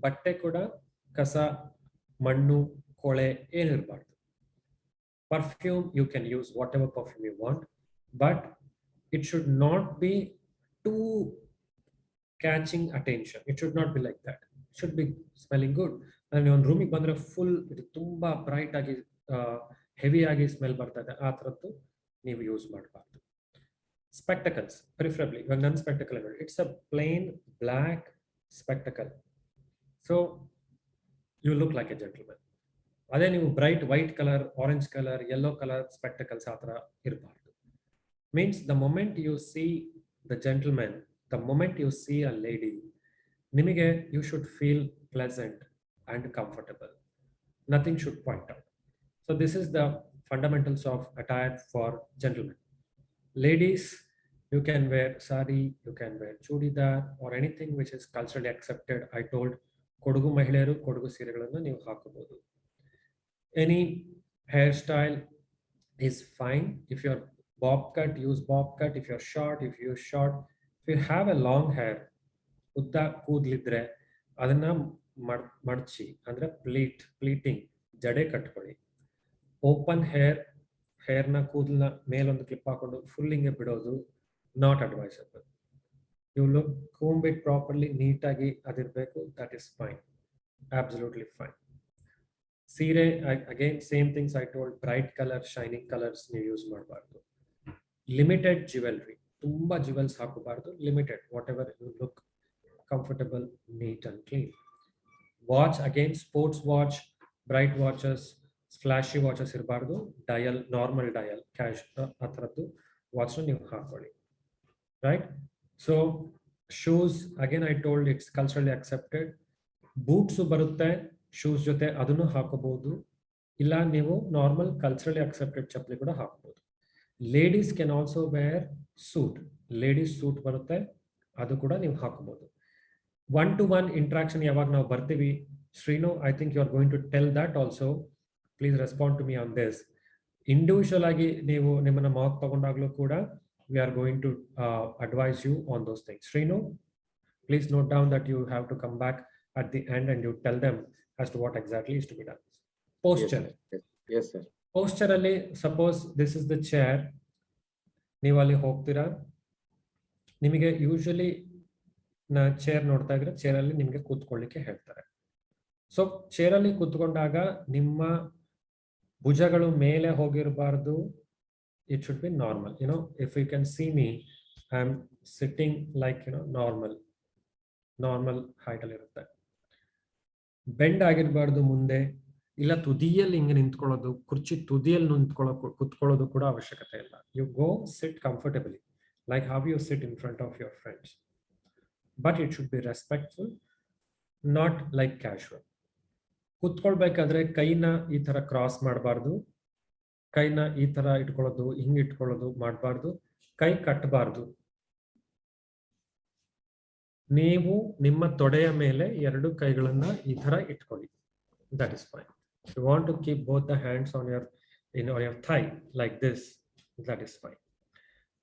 ಬಟ್ಟೆ ಕೂಡ ಕಸ, ಮಣ್ಣು, ಕೊಳೆ ಏನಿರಬಾರ್ದು. Perfume, you can use whatever perfume you want, but it should not be too catching attention. It should not be like that. It should be smelling good. And on room bandre full tumba bright agi heavy agi smell bartade aa tarattu neevu use ಮಾಡಬಾರದು. Spectacles, preferably when non spectacle, it's a plain black spectacle, so you look like a gentleman. ಅದೇ ನೀವು bright white colour, orange colour, yellow colour spectacles ಆ ಥರ ಇರಬಾರ್ದು. Means the moment you see the gentlemen, the moment you see a lady, ನಿಮಗೆ you should feel pleasant and comfortable. Nothing should point out. So this is the fundamentals of attire for gentlemen. Ladies, you can wear sari, you can wear chudidar or anything which is culturally accepted. I told kodugu mahileyaru kodugu ಸೀರೆಗಳನ್ನು ನೀವು ಹಾಕಬಹುದು. Any hairstyle is fine. If you're bob cut, use bob cut. If you're short, if you're short. If you have a long hair, udda ಕೂದಲಿದ್ರೆ ಅದನ್ನ ಮಡಚಿ ಅಂದ್ರೆ pleating ಜಡೆ ಕಟ್ಕೊಳ್ಳಿ. Open ಹೇರ್ನ ಕೂದಲನ್ನ ಮೇಲೊಂದು clip ಹಾಕೊಂಡು full ಹಿಂಗೆ ಬಿಡೋದು not advisable. You look, comb it properly, neat agi adirbeku, that is fine, absolutely fine. Sire, again same things I told, bright color, shining colors you use ಮಾಡಬಾರದು. Limited jewelry, tumba jewels ಹಾಕಬಾರದು. Limited, whatever you look comfortable, neat and clean. Watch, again sports watch, bright watches, flashy watches ಇರಬಾರದು. Dial, normal dial, cash ಆ ತರದ್ದು watch ನೀವು ಹಾಕೊಳ್ಳಿ. Right? So shoes, again I told it's culturally accepted. Boots ಬರುತ್ತೆ shoes ಜೊತೆ, ಅದನ್ನು ಹಾಕಬಹುದು. ಇಲ್ಲ ನೀವು ನಾರ್ಮಲ್ culturally accepted ಚಪ್ಪಲಿ ಕೂಡ ಹಾಕಬಹುದು. Ladies can also wear suit. Ladies suit ಬರುತ್ತೆ, ಅದು ಕೂಡ ನೀವು ಹಾಕಬಹುದು. One-to-one interaction ಯಾವಾಗ ನಾವು ಬರ್ತೀವಿ, Srinu, I think you are going to tell that also. Please respond to me on this. Individual ಆಗಿ ನೀವು ನಿಮ್ಮನ್ನ ಮಾರ್ಕ್ ತಗೊಂಡಾಗ್ಲೂ ಕೂಡ we are going to advise you on those things. Srinu, please note down that you have to come back at the end and you tell them as to what exactly is to be done. Posture. Yes, sir. Posture alli, suppose this is the chair, ನೀವು ಅಲ್ಲಿ ಹೋಗ್ತೀರಾ, ನಿಮಗೆ usually chair ನೋಡ್ತಾ ಇದ್ರೆ ಚೇರಲ್ಲಿ ನಿಮಗೆ ಕೂತ್ಕೊಳ್ಳಿಕ್ಕೆ ಹೇಳ್ತಾರೆ. So ಚೇರಲ್ಲಿ ಕೂತ್ಕೊಂಡಾಗ ನಿಮ್ಮ ಭುಜಗಳು ಮೇಲೆ ಹೋಗಿರಬಾರ್ದು, it should be normal. You know, if you can see me, I'm sitting like, you know, normal height ಅಲ್ಲಿ ಇರುತ್ತೆ. ಬೆಂಡ್ ಆಗಿರಬಾರ್ದು ಮುಂದೆ, ಇಲ್ಲ ತುದಿಯಲ್ಲಿ ಹಿಂಗೆ ನಿಂತ್ಕೊಳ್ಳೋದು, ಕುರ್ಚಿ ತುದಿಯಲ್ಲಿ ಕುತ್ಕೊಳ್ಳೋದು ಕೂಡ ಅವಶ್ಯಕತೆ ಇಲ್ಲ. You go sit comfortably like how you sit in front of your friends, but it should be respectful, not like casual. ಕುತ್ಕೊಳ್ಬೇಕಾದ್ರೆ ಕೈನ ಈ ತರ ಕ್ರಾಸ್ ಮಾಡಬಾರ್ದು, ಕೈನ ಈ ತರ ಇಟ್ಕೊಳ್ಳೋದು, ಹಿಂಗ್ ಇಟ್ಕೊಳ್ಳೋದು ಮಾಡಬಾರ್ದು, ಕೈ ಕಟ್ಟಬಾರ್ದು. ನೀವು ನಿಮ್ಮ ತೊಡೆಯ ಮೇಲೆ ಎರಡು ಕೈಗಳನ್ನ ಈ ತರ ಇಟ್ಕೊಳ್ಳಿ. That is fine. If you want to keep both the hands on your thigh like this, that is fine.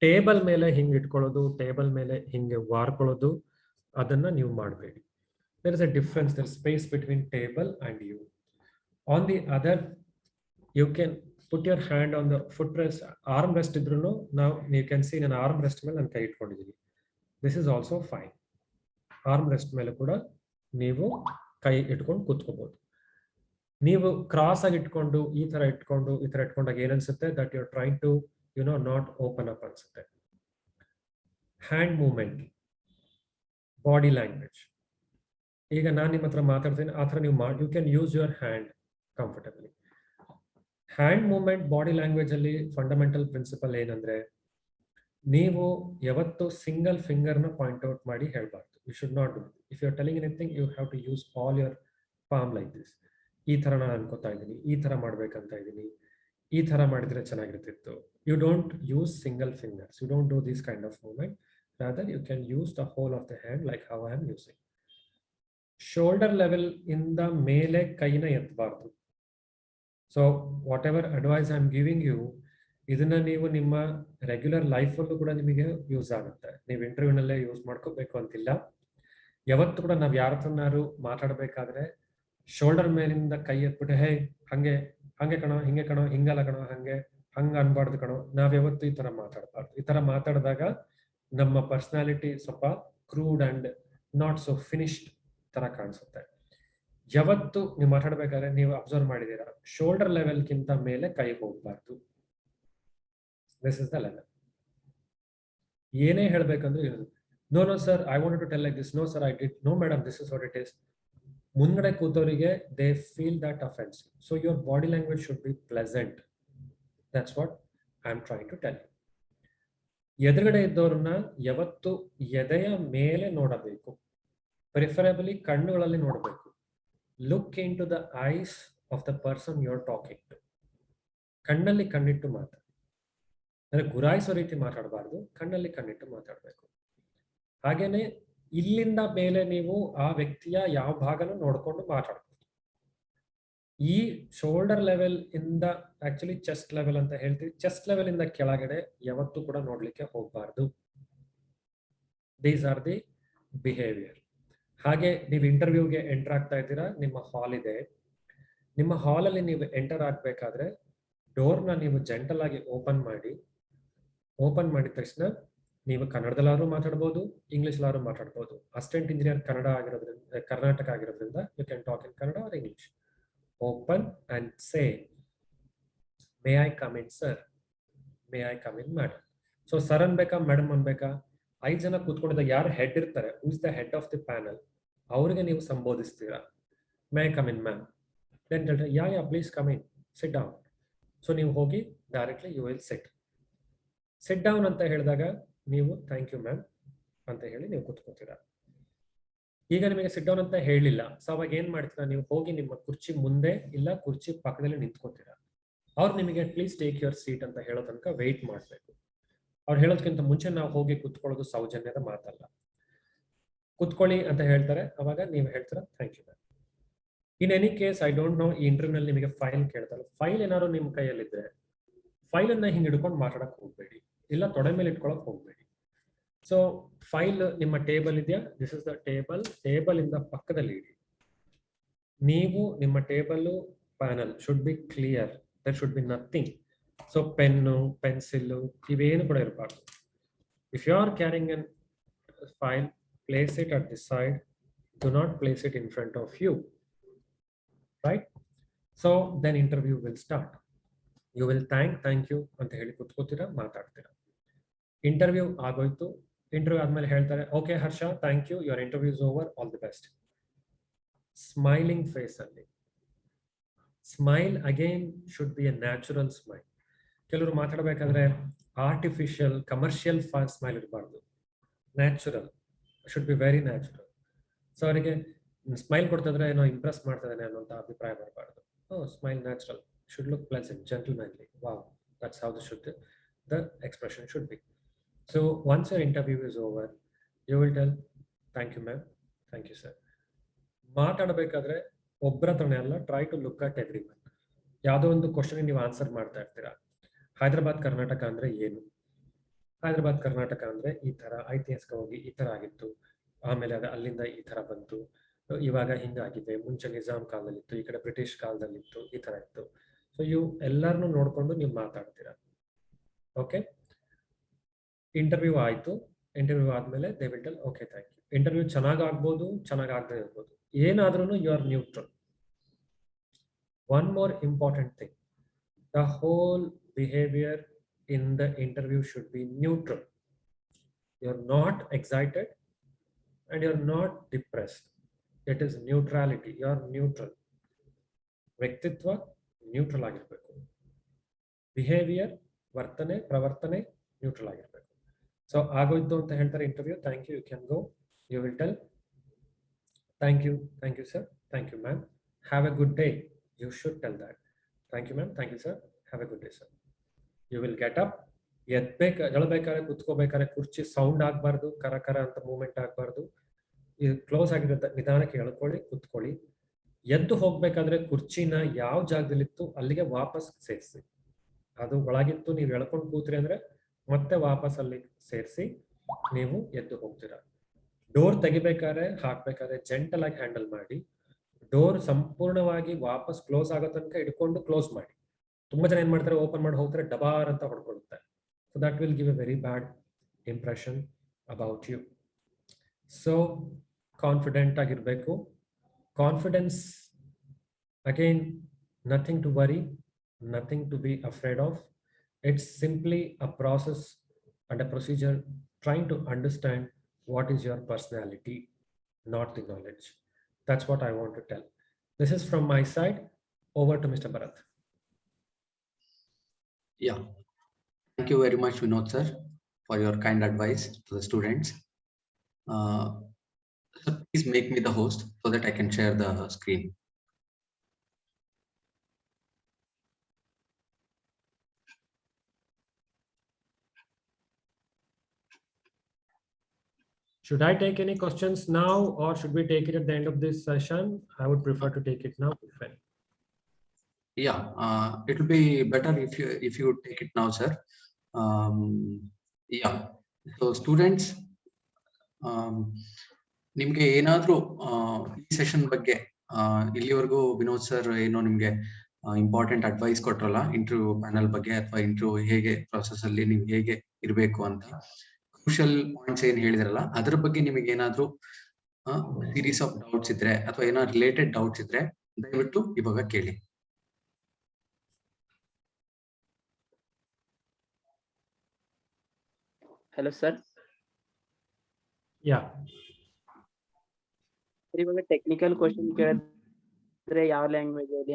Table ಮೇಲೆ ಹಿಂಗ್ ಇಟ್ಕೊಳ್ಳೋದು, ಟೇಬಲ್ ಮೇಲೆ ಹಿಂಗೆ ವಾರ್ಕೊಳ್ಳೋದು, ಅದನ್ನ ನೀವು ಮಾಡಬೇಡಿ. There is a difference, there is space between table and you. On the other, you can put your hand on the footrest, arm rest idrunu. Now you can see an arm rest ಮೇಲೆ ನಾನು ಕೈ ಇಟ್ಕೊಂಡಿದ್ದೀನಿ. This is also fine. Arm rest ಮೇಲೆ ಕೂಡ ನೀವು ಕೈ ಇಟ್ಕೊಂಡು ಕೂತ್ಕೋಬಹುದು. ನೀವು ಕ್ರಾಸ್ ಆಗಿ ಇಟ್ಕೊಂಡು ಈ ತರ ಇಟ್ಕೊಂಡಾಗ ಏನನ್ಸುತ್ತೆ, that you are trying to, you know, not open up ಅನ್ಸುತ್ತೆ. Hand movement, body language. ಈಗ ನಾನು ನಿಮ್ಮ ಹತ್ರ ಮಾತಾಡ್ತೀನಿ, ಆ ಥರ ನೀವು you can use your hand comfortably. Hand movement, body language ಅಲ್ಲಿ ಫಂಡಮೆಂಟಲ್ ಪ್ರಿನ್ಸಿಪಲ್ ಏನಂದ್ರೆ, ನೀವು ಯಾವತ್ತು ಸಿಂಗಲ್ ಫಿಂಗರ್ನ ಪಾಯಿಂಟ್ ಔಟ್ ಮಾಡಿ ಹೇಳ್ಬಾರ್ದು. You should not do. If you are telling anything, you have to use all your palm like this. ಈ ಥರ ನಾನು ಅನ್ಕೋತಾ ಇದ್ದೀನಿ, ಈ ಥರ ಮಾಡ್ಬೇಕಂತ ಇದ್ದೀನಿ, ಈ ಥರ ಮಾಡಿದ್ರೆ ಚೆನ್ನಾಗಿರ್ತಿತ್ತು. You don't use single fingers, you don't do this kind of movement. Rather you can use the whole of the hand like how I am using. Shoulder level ಇಂದ ಮೇಲೆ ಕೈನ ಎತ್ತಬಾರ್ದು. So whatever advice I am giving you, ಇದನ್ನ ನೀವು ನಿಮ್ಮ regular ಲೈಫಲ್ಲೂ ಕೂಡ ನಿಮಗೆ use ಆಗುತ್ತೆ. ನೀವು ಇಂಟರ್ವ್ಯೂನಲ್ಲೇ ಯೂಸ್ ಮಾಡ್ಕೋಬೇಕು ಅಂತಿಲ್ಲ. ಯಾವತ್ತು ಕೂಡ ನಾವು ಯಾರ ಹತ್ರನಾರು ಮಾತಾಡಬೇಕಾದ್ರೆ ಶೋಲ್ಡರ್ ಮೇಲಿಂದ ಕೈ ಎತ್ಬಿಟ್ಟು ಹೇ ಹಂಗೆ ಕಣೋ, ಹಿಂಗೆ ಕಣೋ, ಹಿಂಗಲ್ಲ ಕಣೋ, ಹಂಗ ಅನ್ಬಾರ್ದು ಕಣೋ, ನಾವ್ ಯಾವತ್ತು ಈ ತರ ಮಾತಾಡಬಾರ್ದು. ಈ ತರ ಮಾತಾಡಿದಾಗ ನಮ್ಮ ಪರ್ಸನಾಲಿಟಿ ಸ್ವಲ್ಪ crude and not so finished ತರ ಕಾಣಿಸುತ್ತೆ. ಯಾವತ್ತು ನೀವು ಮಾತಾಡ್ಬೇಕಾದ್ರೆ ನೀವು ಅಬ್ಸರ್ವ್ ಮಾಡಿದೀರಾ, ಶೋಲ್ಡರ್ ಲೆವೆಲ್ಗಿಂತ ಮೇಲೆ ಕೈ ಹೋಗ್ಬಾರ್ದು. This is the level. ಏನೇ ಹೇಳ್ಬೇಕಂದ್ರೆ, no sir I want to tell like this, no sir I did, no madam this is what it is. ಮುಂದ್ಗಡೆ ಕೂತವರಿಗೆ they feel that offence. So your body language should be pleasant. That's what I am trying to tell you. ಎದುರುಗಡೆ ಇದ್ದವ್ರನ್ನ ಯಾವತ್ತು ಎದೆಯ ಮೇಲೆ ನೋಡಬೇಕು, preferably ಕಣ್ಣುಗಳಲ್ಲಿ ನೋಡಬೇಕು. Look into the eyes of the person you are talking to. ಕಣ್ಣಲ್ಲಿ ಕಣ್ಣಿಟ್ಟು ಮಾತಾಡಿ. ಅಂದ್ರೆ ಗುರಾಯಿಸೋ ರೀತಿ ಮಾತಾಡಬಾರ್ದು, ಕಣ್ಣಲ್ಲಿ ಕಣ್ಣಿಟ್ಟು ಮಾತಾಡಬೇಕು. ಹಾಗೇನೆ ಇಲ್ಲಿಂದ ಮೇಲೆ ನೀವು ಆ ವ್ಯಕ್ತಿಯ ಯಾವ ಭಾಗನೂ ನೋಡ್ಕೊಂಡು ಮಾತಾಡಬಹುದು. ಈ ಶೋಲ್ಡರ್ ಲೆವೆಲ್ ಇಂದ, ಆಕ್ಚುಲಿ ಚೆಸ್ಟ್ ಲೆವೆಲ್ ಅಂತ ಹೇಳ್ತೀವಿ, ಚೆಸ್ಟ್ ಲೆವೆಲ್ ಇಂದ ಕೆಳಗಡೆ ಯಾವತ್ತೂ ಕೂಡ ನೋಡ್ಲಿಕ್ಕೆ ಹೋಗ್ಬಾರ್ದು. These are the behaviour. ಹಾಗೆ ನೀವು ಇಂಟರ್ವ್ಯೂಗೆ ಎಂಟರ್ ಆಗ್ತಾ ಇದ್ದೀರಾ, ನಿಮ್ಮ ಹಾಲ್ ಇದೆ. ನಿಮ್ಮ ಹಾಲಲ್ಲಿ ನೀವು ಎಂಟರ್ ಆಗ್ಬೇಕಾದ್ರೆ ಡೋರ್ನ ನೀವು ಜೆಂಟಲ್ ಆಗಿ ಓಪನ್ ಮಾಡಿದ ತಕ್ಷಣ ನೀವು ಕನ್ನಡದಲ್ಲಾದ್ರೂ ಮಾತಾಡ್ಬೋದು, ಇಂಗ್ಲಿಷ್ಲಾದ್ರೂ ಮಾತಾಡ್ಬೋದು. ಅಸಿಸ್ಟೆಂಟ್ ಇಂಜಿನಿಯರ್ ಕರ್ನಾಟಕ ಆಗಿರೋದ್ರಿಂದ you can talk in Kannada or English. Open and say, may I come in sir, may I come in madam. So sir ಅನ್ಬೇಕಾ, ಮೇಡಮ್ ಅನ್ಬೇಕಾ? 5 ಜನ ಕೂತ್ಕೊಂಡಿದ್ದಾಗ ಯಾರು ಹೆಡ್ ಇರ್ತಾರೆ, who is the head of the panel, ಅವ್ರಿಗೆ ನೀವು ಸಂಬೋಧಿಸ್ತೀರಾ, may I come in ma'am. Then ಹೇಳ್ತಾರೆ yeah please come in, sit down. So ನೀವು ಹೋಗಿ directly you will sit down ಅಂತ ಹೇಳಿದಾಗ ನೀವು ಥ್ಯಾಂಕ್ ಯು ಮ್ಯಾಮ್ ಅಂತ ಹೇಳಿ ನೀವು ಕೂತ್ಕೋತೀರಾ. ಈಗ ನಿಮಗೆ ಸಿಟ್ ಡೌನ್ ಅಂತ ಹೇಳಿಲ್ಲ, ಸೊ ಅವಾಗ ಏನ್ ಮಾಡ್ತೀರಾ, ನೀವು ಹೋಗಿ ನಿಮ್ಮ ಕುರ್ಚಿ ಮುಂದೆ ಇಲ್ಲ ಕುರ್ಚಿ ಪಕ್ಕದಲ್ಲಿ ನಿಂತ್ಕೋತೀರಾ. ಅವ್ರು ನಿಮಗೆ ಪ್ಲೀಸ್ ಟೇಕ್ ಯುವರ್ ಸೀಟ್ ಅಂತ ಹೇಳೋ ತನಕ ವೆಯ್ಟ್ ಮಾಡಬೇಕು. ಅವ್ರು ಹೇಳೋದಕ್ಕಿಂತ ಮುಂಚೆ ನಾವು ಹೋಗಿ ಕುತ್ಕೊಳ್ಳೋದು ಸೌಜನ್ಯದ ಮಾತಲ್ಲ. ಕುತ್ಕೊಳ್ಳಿ ಅಂತ ಹೇಳ್ತಾರೆ, ಅವಾಗ ನೀವು ಹೇಳ್ತೀರಾ thank you ma'am. In any case I don't know, ಈ ಇಂಟರ್ವ್ಯೂನಲ್ಲಿ ನಿಮಗೆ ಫೈಲ್ ಕೇಳ್ತಾರೆ. ಫೈಲ್ ಏನಾದ್ರು ನಿಮ್ಮ ಕೈಯಲ್ಲಿದ್ರೆ ಫೈಲ್ ಅನ್ನ ಹಿಂಗೆ ಹಿಡ್ಕೊಂಡು ಮಾತಾಡಕ್ ಹೋಗ್ಬೇಡಿ, ಇಲ್ಲ ತೊಡೆ ಮೇಲೆ ಇಟ್ಕೊಳಕ್ ಹೋಗ್ಬೇಡಿ. ಸೊ ಫೈಲ್ ನಿಮ್ಮ ಟೇಬಲ್ ಇದೆಯಾ, ದಿಸ್ ಇಸ್ ದ ಟೇಬಲ್ ಇಂದ ಪಕ್ಕದಲ್ಲಿ ಇಡಿ. ನೀವು ನಿಮ್ಮ table panel should be clear, there should be nothing. So pen, pencil ಇವೇನು ಕೂಡ ಇರಬಾರ್ದು. If you are carrying an file, place it at the side, do not place it in front of you, right? So then interview will start. You will thank you ಅಂತ ಹೇಳಿ ಕುತ್ಕೋತೀರಾ, ಮಾತಾಡ್ತೀರಾ. Interview ಆಗೋಯ್ತು. Interview ಆದ್ಮೇಲೆ ಹೇಳ್ತಾರೆ, okay Harsha, thank you, your interview is over, all the best. Smiling face ಅಲ್ಲಿ smile again should be a natural smile. ಕೆಲವರು ಮಾತಾಡಬೇಕಾದ್ರೆ ಆರ್ಟಿಫಿಷಿಯಲ್ ಕಮರ್ಷಿಯಲ್ ಸ್ಮೈಲ್ ಇರಬಾರ್ದು, natural should be very natural. So ಅವರಿಗೆ ಸ್ಮೈಲ್ ಕೊಡ್ತಿದ್ರೆ ಏನೋ ಇಂಪ್ರೆಸ್ ಮಾಡ್ತಿದ್ದಾನೆ ಅನ್ನೋಂಥ ಅಭಿಪ್ರಾಯ ಬರಬಾರ್ದು. Smile natural, should look pleasant, gentlemanly. Wow, that's how the expression should be. So once your interview is over, you will tell, thank you ma'am, thank you sir. ಮಾತಾಡಬೇಕಾದ್ರೆ ಒಬ್ಬರ ಹತ್ರನೇ ಅಲ್ಲ, try to look at everyone. ಯಾವುದೋ ಒಂದು question ನೀವು answer ಮಾಡ್ತಾ ಇರ್ತೀರಾ. ಹೈದರಾಬಾದ್ ಕರ್ನಾಟಕ ಅಂದ್ರೆ ಏನು, ಹೈದರಾಬಾದ್ ಕರ್ನಾಟಕ ಅಂದ್ರೆ ಈ ತರ ಐತಿಹಾಸಿಕವಾಗಿ ಈ ತರ ಆಗಿತ್ತು, ಆಮೇಲೆ ಅದು ಅಲ್ಲಿಂದ ಈ ತರ ಬಂತು, ಇವಾಗ ಹಿಂಗಾಗಿದೆ, ಮುಂಚೆ ನಿಜಾಮ್ ಕಾಲದಲ್ಲಿತ್ತು, ಈ ಕಡೆ ಬ್ರಿಟಿಷ್ ಕಾಲದಲ್ಲಿತ್ತು, ಈ ತರ ಇತ್ತು. ಸೊ ಇವು ಎಲ್ಲರನ್ನೂ ನೋಡ್ಕೊಂಡು ನೀವು ಮಾತಾಡ್ತೀರಾ. ಓಕೆ, ಇಂಟರ್ವ್ಯೂ ಆಯ್ತು. ಇಂಟರ್ವ್ಯೂ ಆದ್ಮೇಲೆ they will tell okay thank you. Interview ಚೆನ್ನಾಗಿ ಆಗ್ಬೋದು, ಚೆನ್ನಾಗಿ ಆಗದೆ ಇರ್ಬೋದು, ಏನಾದ್ರೂ you are neutral. One more important thing, the whole behaviour in the interview should be neutral. You are not excited and you are not depressed. It is neutrality. You are neutral. ವ್ಯಕ್ತಿತ್ವ neutral ಆಗಿರ್ಬೇಕು. Behaviour, ವರ್ತನೆ, ಪ್ರವರ್ತನೆ neutral ಆಗಿರ್ಬೇಕು. So ಆಗೋಯ್ತು ಅಂತ ಹೇಳ್ತಾರೆ interview, thank you, you can go. You will tell thank you sir, thank you ma'am, have a good day. You should tell that. Thank you ma'am, thank you sir, have a good day sir. You will get up. ಎಳಬೇಕಾದ್ರೆ ಕುತ್ಕೋಬೇಕಾದ್ರೆ ಕುರ್ಚಿ sound ಆಗಬಾರ್ದು, ಕರ ಅಂತ movement ಆಗಬಾರ್ದು. ಇದು close ಆಗಿರುತ್ತೆ, ನಿಧಾನಕ್ಕೆ ಎಳ್ಕೊಳ್ಳಿ, ಕುತ್ಕೊಳ್ಳಿ. ಎದ್ದು ಹೋಗ್ಬೇಕಾದ್ರೆ ಕುರ್ಚಿನ ಯಾವ ಜಾಗದಲ್ಲಿತ್ತು ಅಲ್ಲಿಗೆ ವಾಪಸ್ ಸೇರಿಸಿ. ಅದು ಒಳಗಿತ್ತು, ನೀವು ಎಳ್ಕೊಂಡು ಕೂತ್ರಿ ಅಂದ್ರೆ ಮತ್ತೆ ವಾಪಸ್ ಅಲ್ಲಿ ಸೇರಿಸಿ ನೀವು ಎದ್ದು ಹೋಗ್ತೀರಾ. ಡೋರ್ ತೆಗಿಬೇಕಾದ್ರೆ ಹಾಕ್ಬೇಕಾದ್ರೆ ಜೆಂಟಲ್ ಆಗಿ ಹ್ಯಾಂಡಲ್ ಮಾಡಿ. ಡೋರ್ ಸಂಪೂರ್ಣವಾಗಿ ವಾಪಸ್ ಕ್ಲೋಸ್ ಆಗೋ ತನಕ ಇಟ್ಕೊಂಡು ಕ್ಲೋಸ್ ಮಾಡಿ. ತುಂಬಾ ಜನ ಏನ್ ಮಾಡ್ತಾರೆ, ಓಪನ್ ಮಾಡಿ ಹೋಗ್ತಾರೆ, ಡಬಾರ್ ಅಂತ ಹೊಡ್ಕೊಳ್ಳುತ್ತೆ. So that will give a very bad impression about you. So confident ಆಗಿರ್ಬೇಕು. Confidence again, nothing to worry, nothing to be afraid of. It's simply a process and a procedure trying to understand what is your personality, not the knowledge. That's what I want to tell. This is from my side. Over to Mr. Bharat. Yeah. Thank you very much, Vinod sir, for your kind advice to the students. So please make me the host so that I can share the screen. Should I take any questions now or should we take it at the end of this session? I would prefer to take it now. Yeah, it will be better if you take it now, sir. Yeah. So students, ನಿಮ್ಗೆ ಏನಾದ್ರೂ ಈ session ಬಗ್ಗೆ ಇಲ್ಲಿವರೆಗೂ Vinod sir ಏನೋ ನಿಮ್ಗೆ important advice ಕೊಟ್ರಲ್ಲ interview panel ಬಗ್ಗೆ, ಅಥವಾ interview ಹೇಗೆ ಪ್ರಾಸೆಸ್ ಅಲ್ಲಿ ನೀವು ಹೇಗೆ ಇರಬೇಕು ಅಂತ ಕ್ರೂಷಿಯಲ್ ಪಾಯಿಂಟ್ಸ್ ಏನ್ ಹೇಳಿದ್ರಲ್ಲ, ಅದ್ರ ಬಗ್ಗೆ ನಿಮಗೆ ಏನಾದ್ರೂ ಸೀರೀಸ್ ಆಫ್ ಡೌಟ್ಸ್ ಇದ್ರೆ ಅಥವಾ ಏನೋ ರಿಲೇಟೆಡ್ ಡೌಟ್ಸ್ ಇದ್ರೆ ದಯವಿಟ್ಟು ಇವಾಗ ಕೇಳಿ. Hello sir. ಯಾ, ಇವಾಗ ಟೆಕ್ನಿಕಲ್ ಕ್ವಶನ್ ಕೇಳಿದ್ರೆ ಯಾವ ಲ್ಯಾಂಗ್ವೇಜ್ ಅಲ್ಲಿ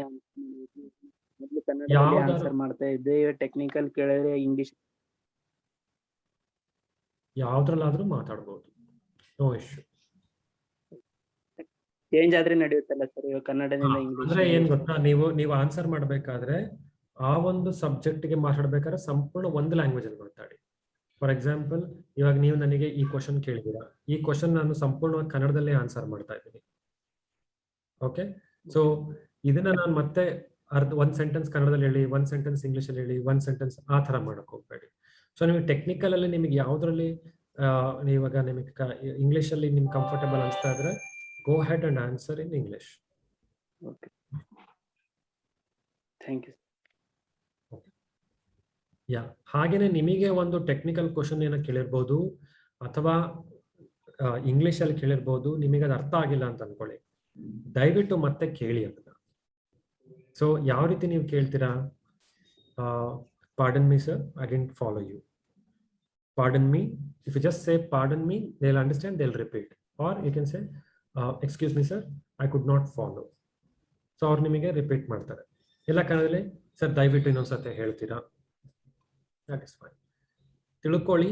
ಮೊದಲು ಕನ್ನಡದಲ್ಲಿ ಆನ್ಸರ್ ಮಾಡ್ತಾ ಇದ್ದೆ, ಟೆಕ್ನಿಕಲ್ ಕೇಳಿದ್ರೆ ಇಂಗ್ಲಿಷ್. ಯಾವ್ದ್ರಲ್ಲಾದ್ರೂ ಮಾತಾಡ್ಬೋದು, ನೋ ಇಶ್ಯೂ. ಚೇಂಜ್ ಆದ್ರೆ ನಡೆಯುತ್ತಲ್ಲ ಸರ್, ಇವಾಗ ಕನ್ನಡದಿಂದ ಇಂಗ್ಲಿಷ್. ಅಂದ್ರೆ ಏನ್ ಗೊತ್ತಾ, ನೀವು ಆನ್ಸರ್ ಮಾಡ್ಬೇಕಾದ್ರೆ ಆ ಒಂದು ಸಬ್ಜೆಕ್ಟ್ ಗೆ ಮಾತಾಡ್ಬೇಕಾದ್ರೆ ಸಂಪೂರ್ಣ ಒಂದು ಲ್ಯಾಂಗ್ವೇಜ್ ಅಲ್ಲಿ ಮಾತಾಡಿ. ಫಾರ್ ಎಕ್ಸಾಂಪಲ್, ಇವಾಗ ನೀವು ನನಗೆ ಈ ಕ್ವಶನ್ ಕೇಳಿದ್ದೀರಾ, ಈ ಕ್ವಶನ್ ನಾನು ಸಂಪೂರ್ಣವಾಗಿ ಕನ್ನಡದಲ್ಲೇ ಆನ್ಸರ್ ಮಾಡ್ತಾ ಇದ್ದೀನಿ. ಓಕೆ, ಸೊ ಇದನ್ನ ನಾನು ಮತ್ತೆ ಒಂದ್ ಸೆಂಟೆನ್ಸ್ ಕನ್ನಡದಲ್ಲಿ ಹೇಳಿ, ಒಂದ್ ಸೆಂಟೆನ್ಸ್ ಇಂಗ್ಲಿಷ್ ಅಲ್ಲಿ ಹೇಳಿ, ಒಂದ್ ಸೆಂಟೆನ್ಸ್ ಆ ತರ ಮಾಡಕ್ ಹೋಗ್ಬೇಡಿ. ಸೊ ನಿಮಗೆ ಟೆಕ್ನಿಕಲ್ ಅಲ್ಲಿ ನಿಮಗೆ ಯಾವ್ದ್ರಲ್ಲಿ ಇವಾಗ ನಿಮಗೆ ಇಂಗ್ಲಿಷ್ ಅಲ್ಲಿ ನಿಮ್ಗೆ ಕಂಫರ್ಟಬಲ್ ಅನಿಸ್ತಾ ಇದ್ರೆ go ahead and answer in English. Okay, thank you. Yeah, ಹಾಗೇನೆ ನಿಮಗೆ ಒಂದು ಟೆಕ್ನಿಕಲ್ ಕ್ವಶನ್ ಏನೋ ಕೇಳಿರ್ಬೋದು ಅಥವಾ ಇಂಗ್ಲಿಷ್ ಅಲ್ಲಿ ಕೇಳಿರ್ಬೋದು, ನಿಮಗೆ ಅದು ಅರ್ಥ ಆಗಿಲ್ಲ ಅಂತ ಅನ್ಕೊಳ್ಳಿ, ದಯವಿಟ್ಟು ಮತ್ತೆ ಕೇಳಿ ಅದನ್ನ. ಸೊ ಯಾವ ರೀತಿ ನೀವು ಕೇಳ್ತೀರಾ, Pardon me, sir, I didn't follow you. Pardon me. If you just say pardon me, they'll understand, they'll repeat. Or you can say, excuse me, sir, I could not follow. So ಅವ್ರು ನಿಮಗೆ repeat ಮಾಡ್ತಾರೆ. ಇಲ್ಲ ಕನ್ನಡದಲ್ಲಿ sir ದಯವಿಟ್ಟು ಇನ್ನೊಂದ್ಸತಿ ಹೇಳ್ತೀರಾ? That is fine. ತಿಳ್ಕೊಳ್ಳಿ,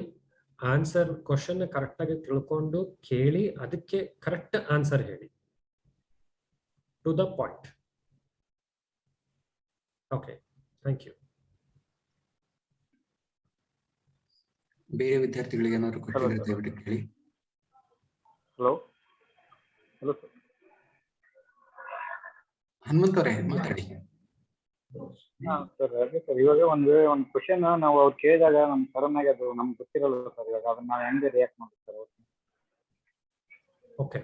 answer question correct ಆಗಿ ತಿಳ್ಕೊಂಡು ಕೇಳಿ, ಅದಕ್ಕೆ ಕರೆಕ್ಟ್ ಆನ್ಸರ್ ಹೇಳಿ. To the point. Okay, thank you. ಬೇರೆ ವಿದ್ಯಾರ್ಥಿಗಳಿಗೆ ಏನಾದ್ರು ಕೊಟ್ಟಿದ್ರೆ ದಯವಿಟ್ಟು ಕೇಳಿ. Hello hello sir. ಹನುಮಂತ್ ಅವರೇ ಮಾತಾಡಿ. ಹಾ ಸರ್, ಅದೇ ಸರ್, ಇವಾಗ ಒಂದು ಕ್ವಶನ್ ನಾವು ಅವ್ರು ಕೇಳಿದಾಗ ನಮ್ ಸಡನ್ನಾಗಿ ಅದು ನಮ್ಗೆ ಗೊತ್ತಿರಲ್ಲ ಸರ್. ಇವಾಗ ಅದನ್ನ ನಾವು ಹೆಂಗೆ ರಿಯಾಕ್ಟ್ ಮಾಡ್ತೀವಿ ಸರ್? ಓಕೆ,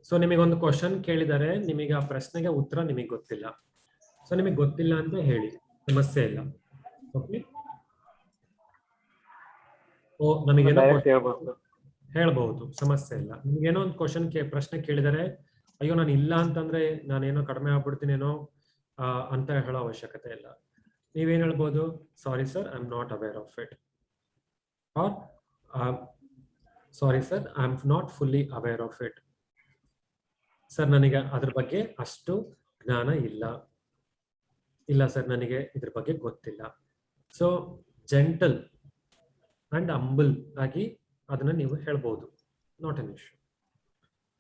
ಸೊ ನಿಮಗೊಂದು ಕ್ವಶನ್ ಕೇಳಿದರೆ, ನಿಮಗೆ ಆ ಪ್ರಶ್ನೆಗೆ ಉತ್ತರ ನಿಮಗೆ ಗೊತ್ತಿಲ್ಲ. ಸೊ ನಿಮಗೆ ಗೊತ್ತಿಲ್ಲ ಅಂತ ಹೇಳಿ, ಸಮಸ್ಯೆ ಇಲ್ಲ. ಓಕೆ, ಓ ನಮಗೇನೋ ಹೇಳ್ಬಹುದು, ಸಮಸ್ಯೆ ಇಲ್ಲ. ನಿಮ್ಗೇನೋ ಒಂದು ಕ್ವಶನ್ ಪ್ರಶ್ನೆ ಕೇಳಿದರೆ, ಅಯ್ಯೋ ನಾನು ಇಲ್ಲ ಅಂತಂದ್ರೆ ನಾನೇನೋ ಕಡಿಮೆ ಆಗ್ಬಿಡ್ತೀನೇನೋ ಅಂತ ಹೇಳೋ ಅವಶ್ಯಕತೆ ಇಲ್ಲ. ನೀವೇನ್ ಹೇಳ್ಬೋದು, sorry sir, I am not aware of it, or sorry sir, I am not fully aware of it. Sir ನನಗೆ ಅದ್ರ ಬಗ್ಗೆ ಅಷ್ಟು ಜ್ಞಾನ ಇಲ್ಲ, ಇಲ್ಲ ಸರ್ ನನಗೆ ಇದ್ರ ಬಗ್ಗೆ ಗೊತ್ತಿಲ್ಲ. ಸೊ ಜೆಂಟಲ್ ಅಂಡ್ ಹಂಬಲ್ ಆಗಿ ಅದನ್ನ ನೀವು ಹೇಳ್ಬೋದು, ನಾಟ್ ಎನ್ ಇಶ್ಯೂ.